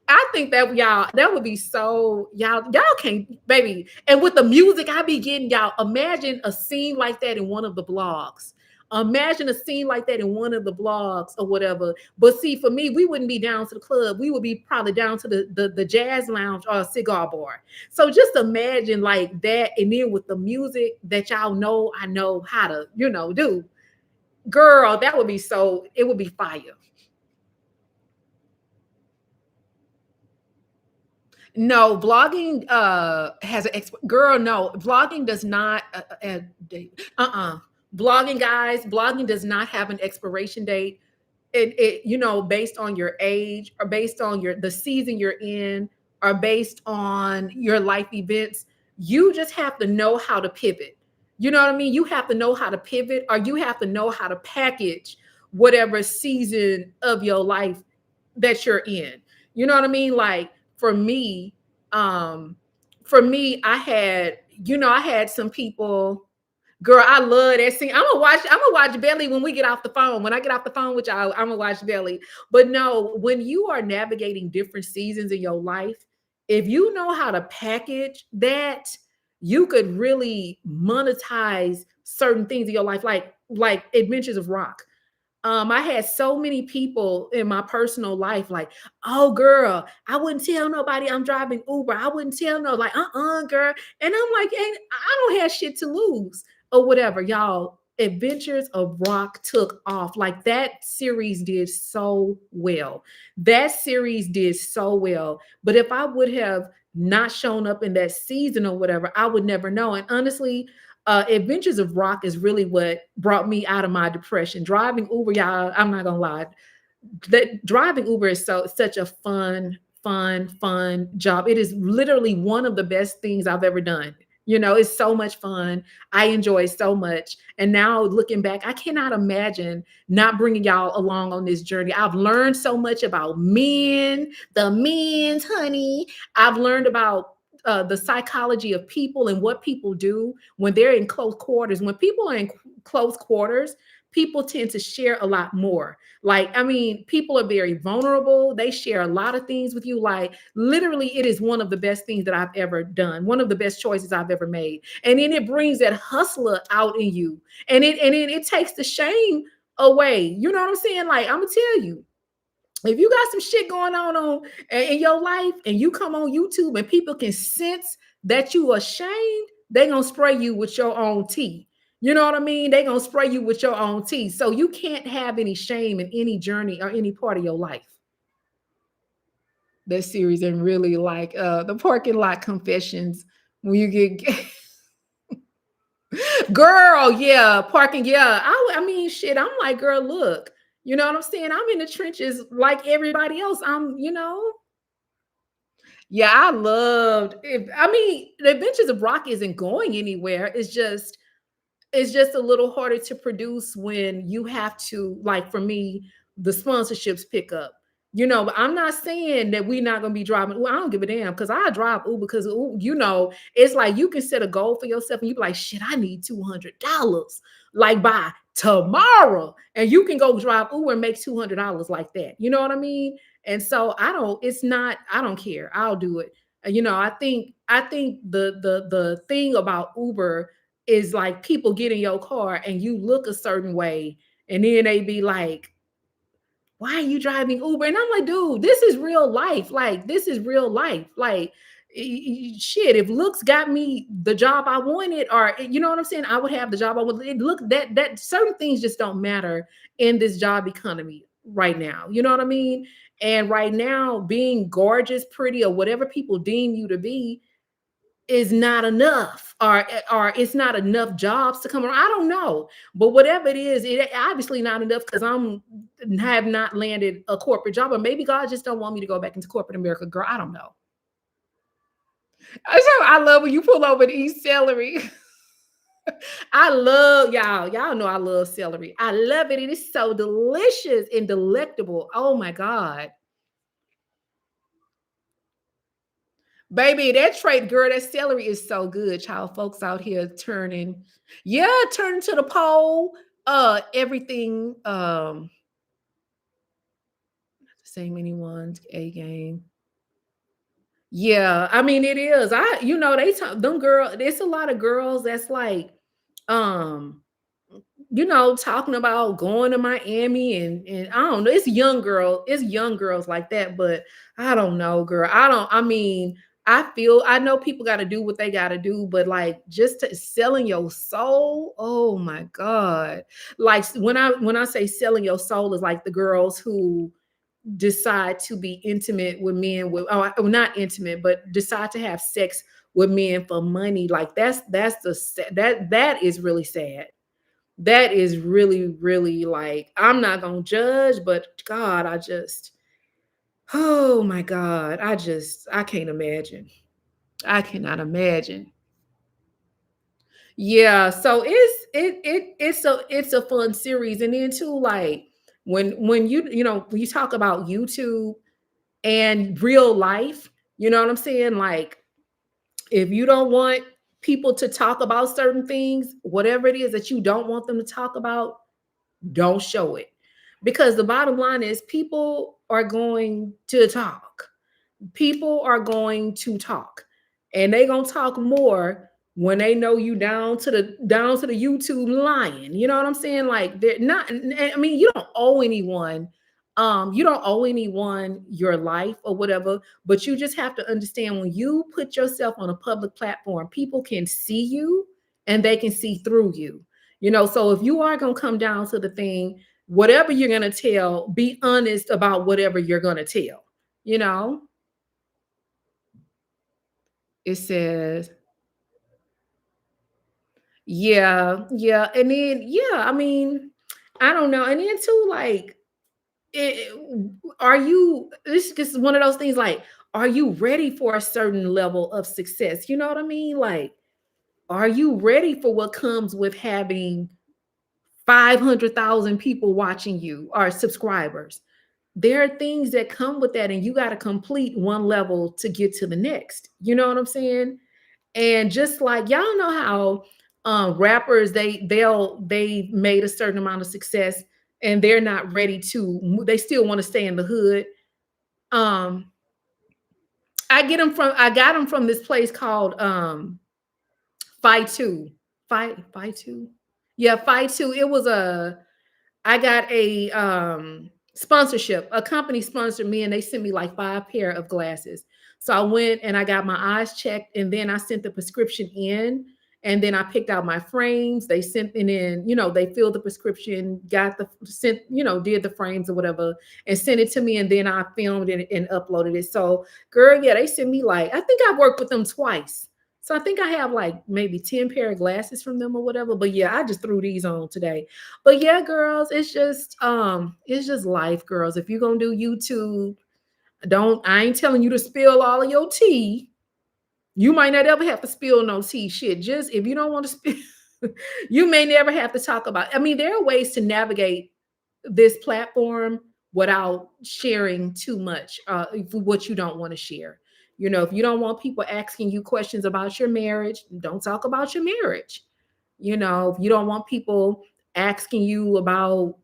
I think that y'all, that would be so y'all can't, baby. And with the music I be getting, y'all imagine a scene like that in one of the blogs. Imagine a scene like that in one of the blogs or whatever. But see, for me, we wouldn't be down to the club. We would be probably down to the jazz lounge or a cigar bar. So just imagine like that, and then with the music that y'all know, I know how to, do. Girl, that would be so. It would be fire. No, vlogging has an girl. No, vlogging does not. Vlogging, guys, vlogging does not have an expiration date. Based on your age or based on the season you're in or based on your life events, you just have to know how to pivot. You know what I mean? You have to know how to pivot, or you have to know how to package whatever season of your life that you're in. You know what I mean? Like for me, um, I had some people. Girl, I love that scene. I'm gonna watch Belly when we get off the phone. When I get off the phone with y'all, I'm gonna watch Belly. But no, when you are navigating different seasons in your life, if you know how to package that, you could really monetize certain things in your life, like Adventures of Rock. I had so many people in my personal life like, oh girl, I wouldn't tell nobody I'm driving Uber. I wouldn't tell no, like, girl. And I'm like, ain't I don't have shit to lose or whatever. Y'all, Adventures of Rock took off. Like that series did so well. That series did so well. But if I would have not shown up in that season or whatever, I would never know. And honestly, Adventures of Rock is really what brought me out of my depression. Driving Uber, y'all, I'm not gonna lie, that driving Uber is such a fun job. It is literally one of the best things I've ever done. It's so much fun. I enjoy it so much. And now looking back, I cannot imagine not bringing y'all along on this journey. I've learned so much about men, the men's honey. I've learned about the psychology of people and what people do when they're in close quarters. When people are in close quarters, people tend to share a lot more. Like, I mean, people are very vulnerable. They share a lot of things with you. Like, literally, it is one of the best things that I've ever done. One of the best choices I've ever made. And then it brings that hustler out in you. And it takes the shame away. You know what I'm saying? Like, I'm gonna tell you, if you got some shit going on in your life and you come on YouTube and people can sense that you ashamed, they gonna spray you with your own tea. You know what I mean? They gonna spray you with your own tea. So you can't have any shame in any journey or any part of your life. That series and really like the parking lot confessions when you get girl, yeah, parking, yeah. I mean, shit. I'm like, girl, look. You know what I'm saying? I'm in the trenches like everybody else. Yeah, I loved it. I mean, the Adventures of Rock isn't going anywhere. It's just a little harder to produce when you have to, like for me, the sponsorships pick up. But I'm not saying that we're not gonna be driving. Well, I don't give a damn because I drive Uber because it's like you can set a goal for yourself and you be like, shit, I need $200 like by tomorrow, and you can go drive Uber and make $200 like that. You know what I mean? And so I don't care. I'll do it. I think the thing about Uber is like people get in your car and you look a certain way, and then they be like, why are you driving Uber? And I'm like, dude, this is real life. Like, this is real life. Like, shit, if looks got me the job I wanted, or you know what I'm saying, I would have the job I wanted. Look, that certain things just don't matter in this job economy right now. You know what I mean? And right now, being gorgeous, pretty, or whatever people deem you to be, is not enough, or it's not enough jobs to come around. I don't know, but whatever it is, it obviously not enough because have not landed a corporate job, or maybe God just don't want me to go back into corporate America. Girl, I don't know. So I love when you pull over to eat celery. I love y'all. Y'all know I love celery. I love it. It is so delicious and delectable. Oh my God. Baby, that trait, girl, that celery is so good. Child, folks out here turning, yeah, turning to the pole. Everything. Same anyone's A game. Yeah, I mean it is. They talk them girl. There's a lot of girls that's like, um, talking about going to Miami and I don't know. It's young girls like that, but I don't know, girl. I mean, I know people got to do what they got to do, but like selling your soul, oh my God. Like when I say selling your soul is like the girls who decide to be intimate with men with not intimate, but decide to have sex with men for money. Like that is really sad. That is really, really like, I'm not gonna judge, but God, oh my God, I can't imagine. I cannot imagine. Yeah, so it's a fun series. And then too, like when when you talk about YouTube and real life, you know what I'm saying? Like if you don't want people to talk about certain things, whatever it is that you don't want them to talk about, don't show it. Because the bottom line is people are going to talk. People are going to talk. And they going to talk more when they know you down to the YouTube lying. You know what I'm saying? Like they're not I mean, you don't owe anyone your life or whatever, but you just have to understand when you put yourself on a public platform, people can see you and they can see through you. So if you are going to come down to the thing, whatever you're going to tell, be honest about whatever you're going to tell. You know, it says, yeah, yeah. And then, yeah, I mean, I don't know. And then, too, like, it, this is one of those things like, are you ready for a certain level of success? You know what I mean? Like, are you ready for what comes with having 500,000 people watching you or subscribers? There are things that come with that, and you got to complete one level to get to the next. You know what I'm saying? And just like y'all know how rappers they made a certain amount of success and they're not ready to they still want to stay in the hood. Um I got them from this place called Fight 2. Fight 2. Yeah, Fight 2. It was I got a sponsorship. A company sponsored me and they sent me like 5 pair of glasses. So I went and I got my eyes checked and then I sent the prescription in and then I picked out my frames. They sent it in, they filled the prescription, got the sent, did the frames or whatever and sent it to me and then I filmed it and uploaded it. So girl, yeah, they sent me like I think I worked with them twice. So I think I have like maybe 10 pair of glasses from them or whatever. But yeah, I just threw these on today. But yeah, girls, it's just life, girls. If you're gonna do YouTube, I ain't telling you to spill all of your tea. You might not ever have to spill no tea. Shit, just if you don't want to spill, you may never have to talk about. I mean, there are ways to navigate this platform without sharing too much what you don't want to share. If you don't want people asking you questions about your marriage, don't talk about your marriage. If you don't want people asking you about,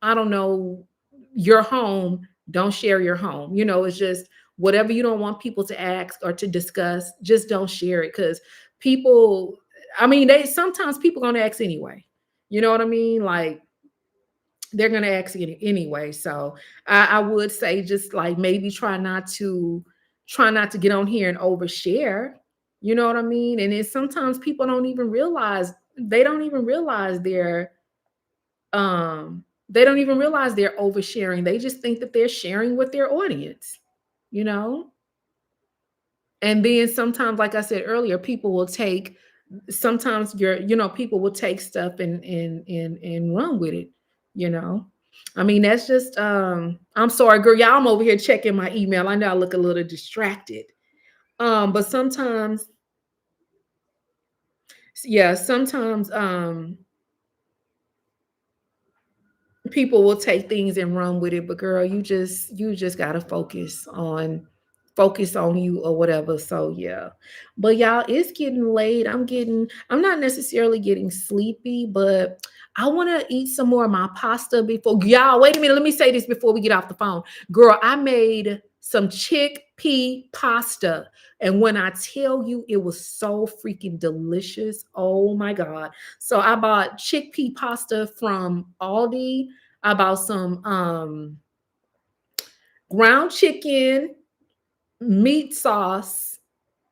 I don't know, your home, don't share your home. It's just whatever you don't want people to ask or to discuss, just don't share it because people, I mean, they sometimes people gonna ask anyway. You know what I mean? Like they're gonna ask it anyway. So I would say just like maybe try not to get on here and overshare. You know what I mean? And then sometimes people don't even realize they don't even realize they're oversharing. They just think that they're sharing with their audience, you know? And then sometimes, like I said earlier, people will take sometimes people will take stuff and run with it, you know. I mean, that's just I'm sorry, girl. Yeah, I'm over here checking my email. I know I look a little distracted. But sometimes, yeah, sometimes people will take things and run with it, but girl, you just gotta focus focus on you or whatever. So yeah. But y'all, it's getting late. I'm not necessarily getting sleepy, but I want to eat some more of my pasta before y'all. Wait a minute. Let me say this before we get off the phone. Girl, I made some chickpea pasta. And when I tell you it was so freaking delicious, oh my God. So I bought chickpea pasta from Aldi. I bought some ground chicken, meat sauce,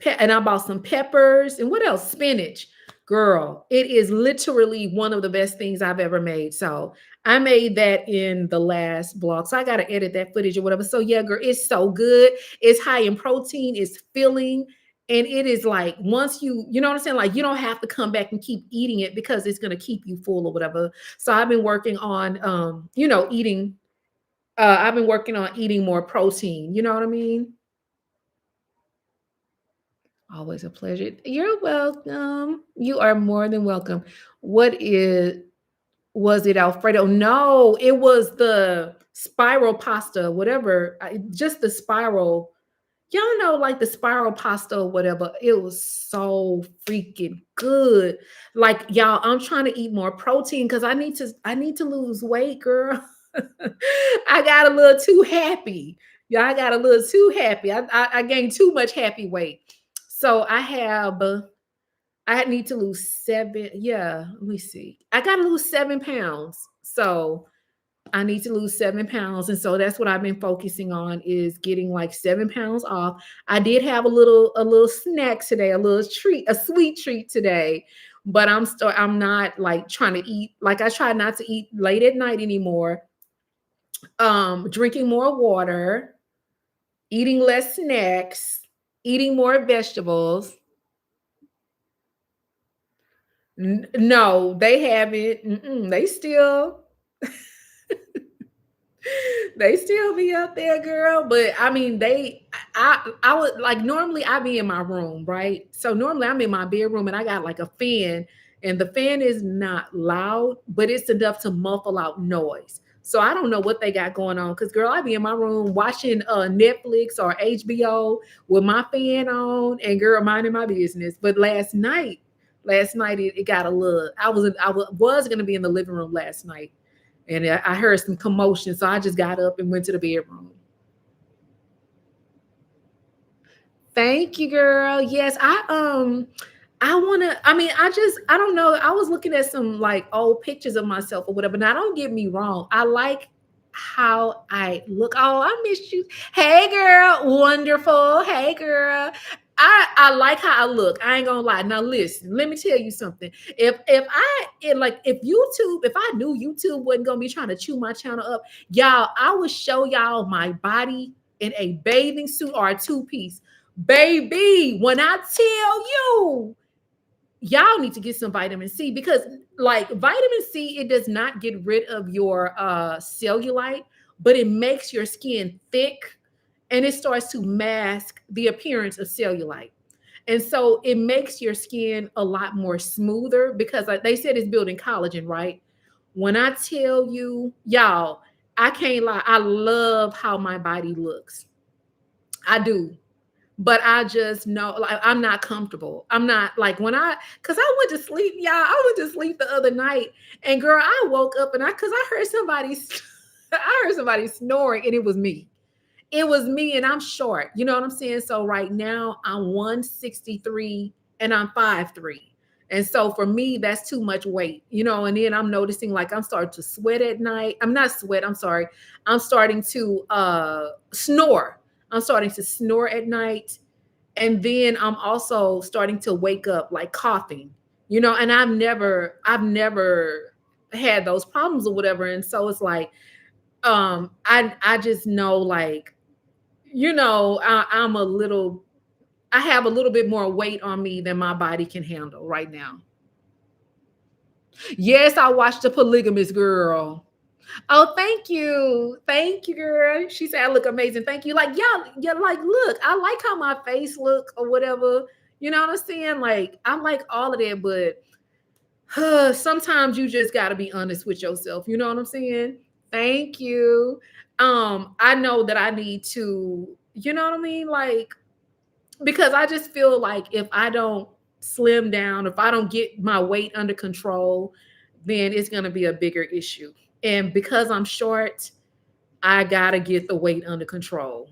and I bought some peppers and what else? Spinach. Girl, it is literally one of the best things I've ever made. So I made that in the last blog. So I got to edit that footage or whatever. So yeah, girl, it's so good. It's high in protein, it's filling. And it is like once you know what I'm saying? Like you don't have to come back and keep eating it because it's going to keep you full or whatever. So I've been working on I've been working on eating more protein. You know what I mean? Always a pleasure. You're welcome. You are more than welcome. What is was it Alfredo? No, it was the spiral pasta, whatever. Just the spiral. Y'all know, like the spiral pasta or whatever. It was so freaking good. Like y'all, I'm trying to eat more protein because I need to lose weight, girl. I got a little too happy. Yeah, I got a little too happy. I gained too much happy weight. So I need to lose seven. Yeah, let me see. I got to lose 7 pounds. So I need to lose 7 pounds. And so that's what I've been focusing on is getting like 7 pounds off. I did have a little snack today, a little treat, a sweet treat today. But I'm not like trying to eat like I try not to eat late at night anymore. Drinking more water, eating less snacks, eating more vegetables. No, they haven't. They still they still be up there, girl. But I mean, I would like normally I be in my room, right? So normally I'm in my bedroom and I got like a fan, and the fan is not loud, but it's enough to muffle out noise. So I don't know what they got going on because girl, I be in my room watching Netflix or HBO with my fan on and girl minding my business. But last night it got a little. I was gonna be in the living room last night and I heard some commotion, so I just got up and went to the bedroom. Thank you, girl. Yes, I wanna. I mean, I don't know. I was looking at some like old pictures of myself or whatever. Now, don't get me wrong. I like how I look. Oh, I missed you. Hey, girl. Wonderful. Hey, girl. I like how I look. I ain't gonna lie. Now listen, let me tell you something. If I knew YouTube wasn't gonna be trying to chew my channel up, y'all, I would show y'all my body in a bathing suit or a two-piece. Baby, when I tell you, y'all need to get some vitamin C because like vitamin C, it does not get rid of your cellulite, but it makes your skin thick and it starts to mask the appearance of cellulite. And so it makes your skin a lot more smoother because like they said it's building collagen, right? When I tell you, y'all, I can't lie, I love how my body looks. I do. But I just know like I'm not comfortable. I'm not like when I because I went to sleep, y'all. I went to sleep the other night, and girl, I woke up and I heard somebody I heard somebody snoring, and it was me. It was me, and I'm short. You know what I'm saying? So right now I'm 163 and I'm 5'3". And so for me, that's too much weight, you know. And then I'm noticing like I'm starting to sweat at night. I'm not sweat, I'm sorry. I'm starting to snore. I'm starting to snore at night. And then I'm also starting to wake up like coughing, you know, and I've never had those problems or whatever. And so it's like, I just know like, you know, I have a little bit more weight on me than my body can handle right now. Yes, I watched The Polygamous Girl. Oh, thank you. Thank you, girl. She said I look amazing. Thank you. Like, y'all, yeah, like, look, I like how my face look or whatever. You know what I'm saying? Like, I like all of that, but sometimes you just gotta be honest with yourself. You know what I'm saying? Thank you. I know that I need to, You know what I mean? Like, because I just feel like if I don't slim down, if I don't get my weight under control, then it's going to be a bigger issue. And because I'm short, I got to get the weight under control.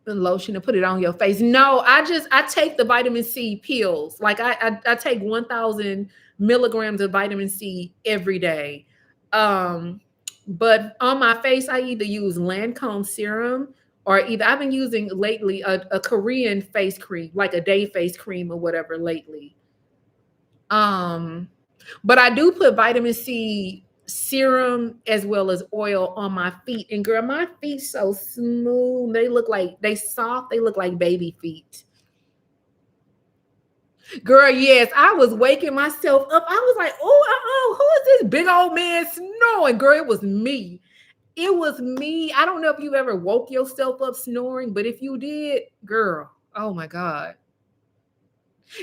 The lotion to put it on your face. No, I take the vitamin C pills. Like I take 1,000 milligrams of vitamin C every day. Um, but on my face, I either use Lancome serum or either I've been using lately a Korean face cream, like a day face cream or whatever lately. Um, but I do put vitamin C serum as well as oil on my feet. And girl, my feet so smooth. They look like they soft. They look like baby feet. Girl, yes, I was waking myself up. I was like, oh, who is this big old man snoring? Girl, it was me. It was me. I don't know if you ever woke yourself up snoring, but if you did, girl, oh my God.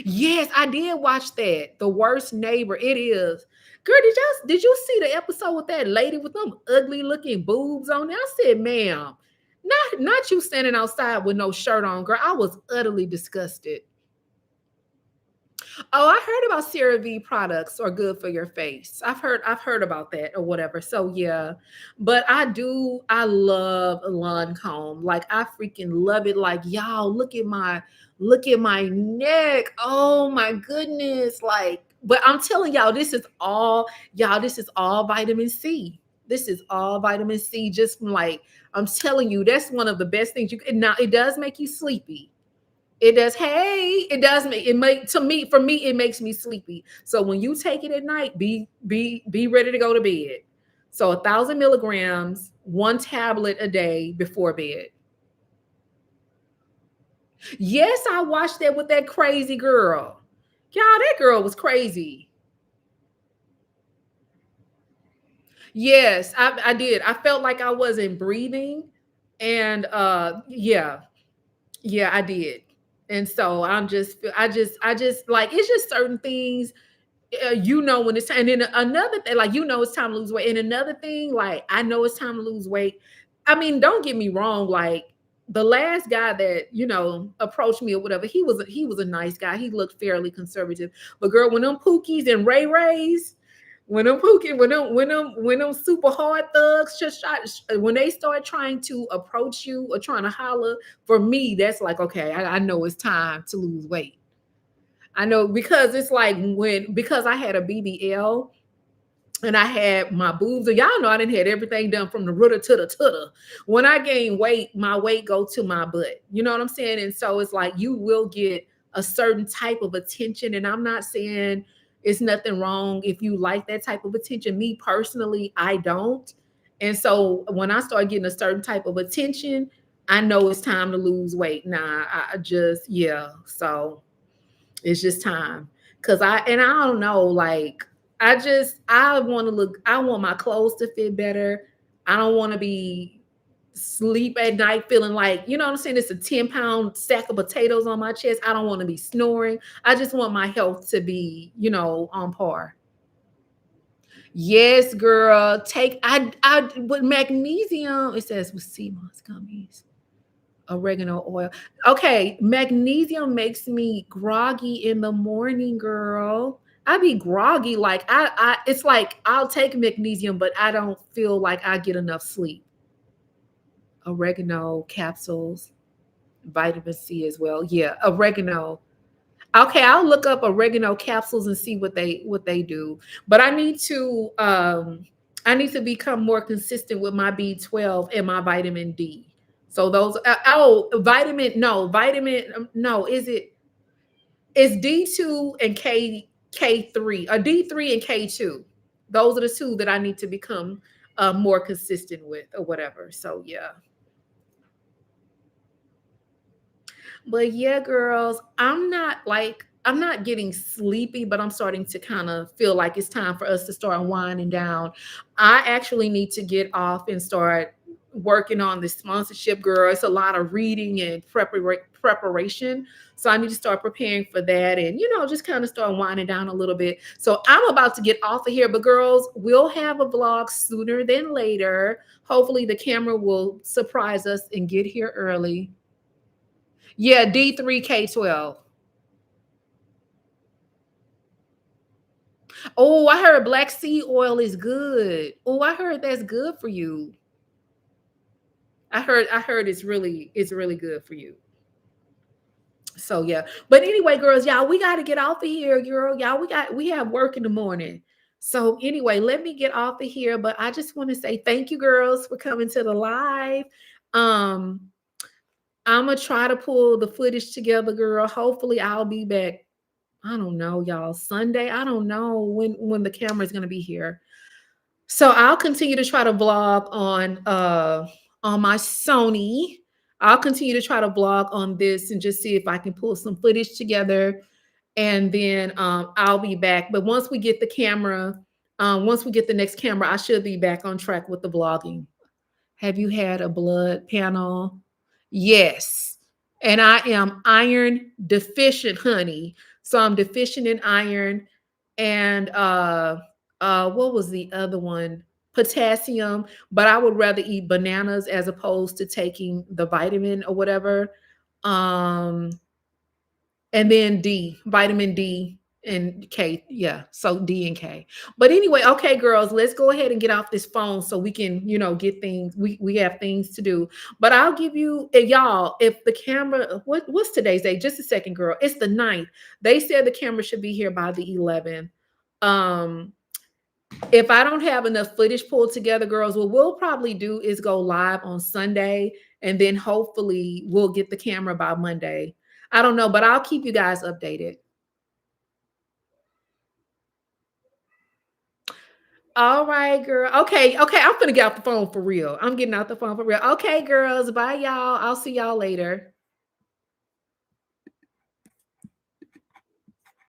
Yes, I did watch that. The Worst Neighbor. It is. Girl, did you see the episode with that lady with them ugly looking boobs on there? I said, ma'am, not you standing outside with no shirt on, girl. I was utterly disgusted. Oh, I heard about CeraVe products are good for your face. I've heard about that or whatever. So yeah. But I love Lancome. Like I freaking love it. Like y'all look at my neck. Oh my goodness. Like, but I'm telling this is all vitamin C. This is all vitamin C. Just from like, I'm telling you, that's one of the best things you can. Now it does make you sleepy. It does. Hey, it does make it make to me for me. It makes me sleepy. So when you take it at night, be ready to go to bed. So 1,000 milligrams, one tablet a day before bed. Yes, I watched that with that crazy girl. Y'all, that girl was crazy. Yes, I did. I felt like I wasn't breathing, and yeah, I did. And so I just like it's just certain things when it's time. And then another thing, like it's time to lose weight. And another thing, like I know it's time to lose weight. I mean, don't get me wrong. Like the last guy that approached me or whatever, he was a nice guy. He looked fairly conservative. But girl, when them Pookies and Ray Rays, when them Pookie, when them super hard thugs when they start trying to approach you or trying to holler, for me, that's like okay, I know it's time to lose weight. I know because it's like because I had a BBL and I had my boobs, and y'all know I didn't had everything done from the rooter to the tutter. When I gain weight, my weight go to my butt. You know what I'm saying? And so it's like you will get a certain type of attention. And I'm not saying it's nothing wrong if you like that type of attention. Me personally, I don't. And so when I start getting a certain type of attention, I know it's time to lose weight. Nah, I just yeah. So it's just time. Cause I don't know, like I want to look, I want my clothes to fit better. I don't want to be sleep at night feeling like, you know what I'm saying? It's a 10-pound sack of potatoes on my chest. I don't want to be snoring. I just want my health to be, on par. Yes, girl. With magnesium, it says with sea moss gummies, oregano oil. Okay, magnesium makes me groggy in the morning, girl. I be groggy, like it's like I'll take magnesium, but I don't feel like I get enough sleep. Oregano capsules, vitamin C as well. Yeah, oregano. Okay, I'll look up oregano capsules and see what they do. But I need to become more consistent with my B12 and my vitamin D. So those no, it's D2 and K3, or D3 and K2. Those are the two that I need to become more consistent with or whatever. So yeah. But yeah, girls, I'm not getting sleepy, but I'm starting to kind of feel like it's time for us to start winding down. I actually need to get off and start working on the sponsorship, girl. It's a lot of reading and preparation. So I need to start preparing for that and, just kind of start winding down a little bit. So I'm about to get off of here. But girls, we'll have a vlog sooner than later. Hopefully the camera will surprise us and get here early. Yeah, D3K12. Oh, I heard black seed oil is good. Oh, I heard that's good for you. I heard it's really good for you. So yeah. But anyway, girls, y'all, we got to get off of here, girl. Y'all, we have work in the morning. So anyway, let me get off of here. But I just want to say thank you, girls, for coming to the live. Um, I'm gonna try to pull the footage together, girl. Hopefully I'll be back. I don't know, y'all. Sunday. I don't know when the camera is gonna be here. So I'll continue to try to vlog on my Sony. I'll continue to try to vlog on this and just see if I can pull some footage together. And then I'll be back. But once we get the camera, once we get the next camera, I should be back on track with the vlogging. Have you had a blood panel? Yes. And I am iron deficient, honey. So I'm deficient in iron and what was the other one? Potassium, but I would rather eat bananas as opposed to taking the vitamin or whatever. Um and then D, vitamin D and K. Yeah, so D and K. But anyway, okay, girls, let's go ahead and get off this phone so we can, get things. We have things to do. But I'll give you, y'all, if the camera, what's today's date? Just a second, girl. It's the 9th. They said the camera should be here by the 11th. If I don't have enough footage pulled together, girls, what we'll probably do is go live on Sunday, and then hopefully we'll get the camera by Monday. I don't know, but I'll keep you guys updated. All right, girl. Okay, I'm gonna get off the phone for real. I'm getting off the phone for real. Okay, girls. Bye, y'all. I'll see y'all later.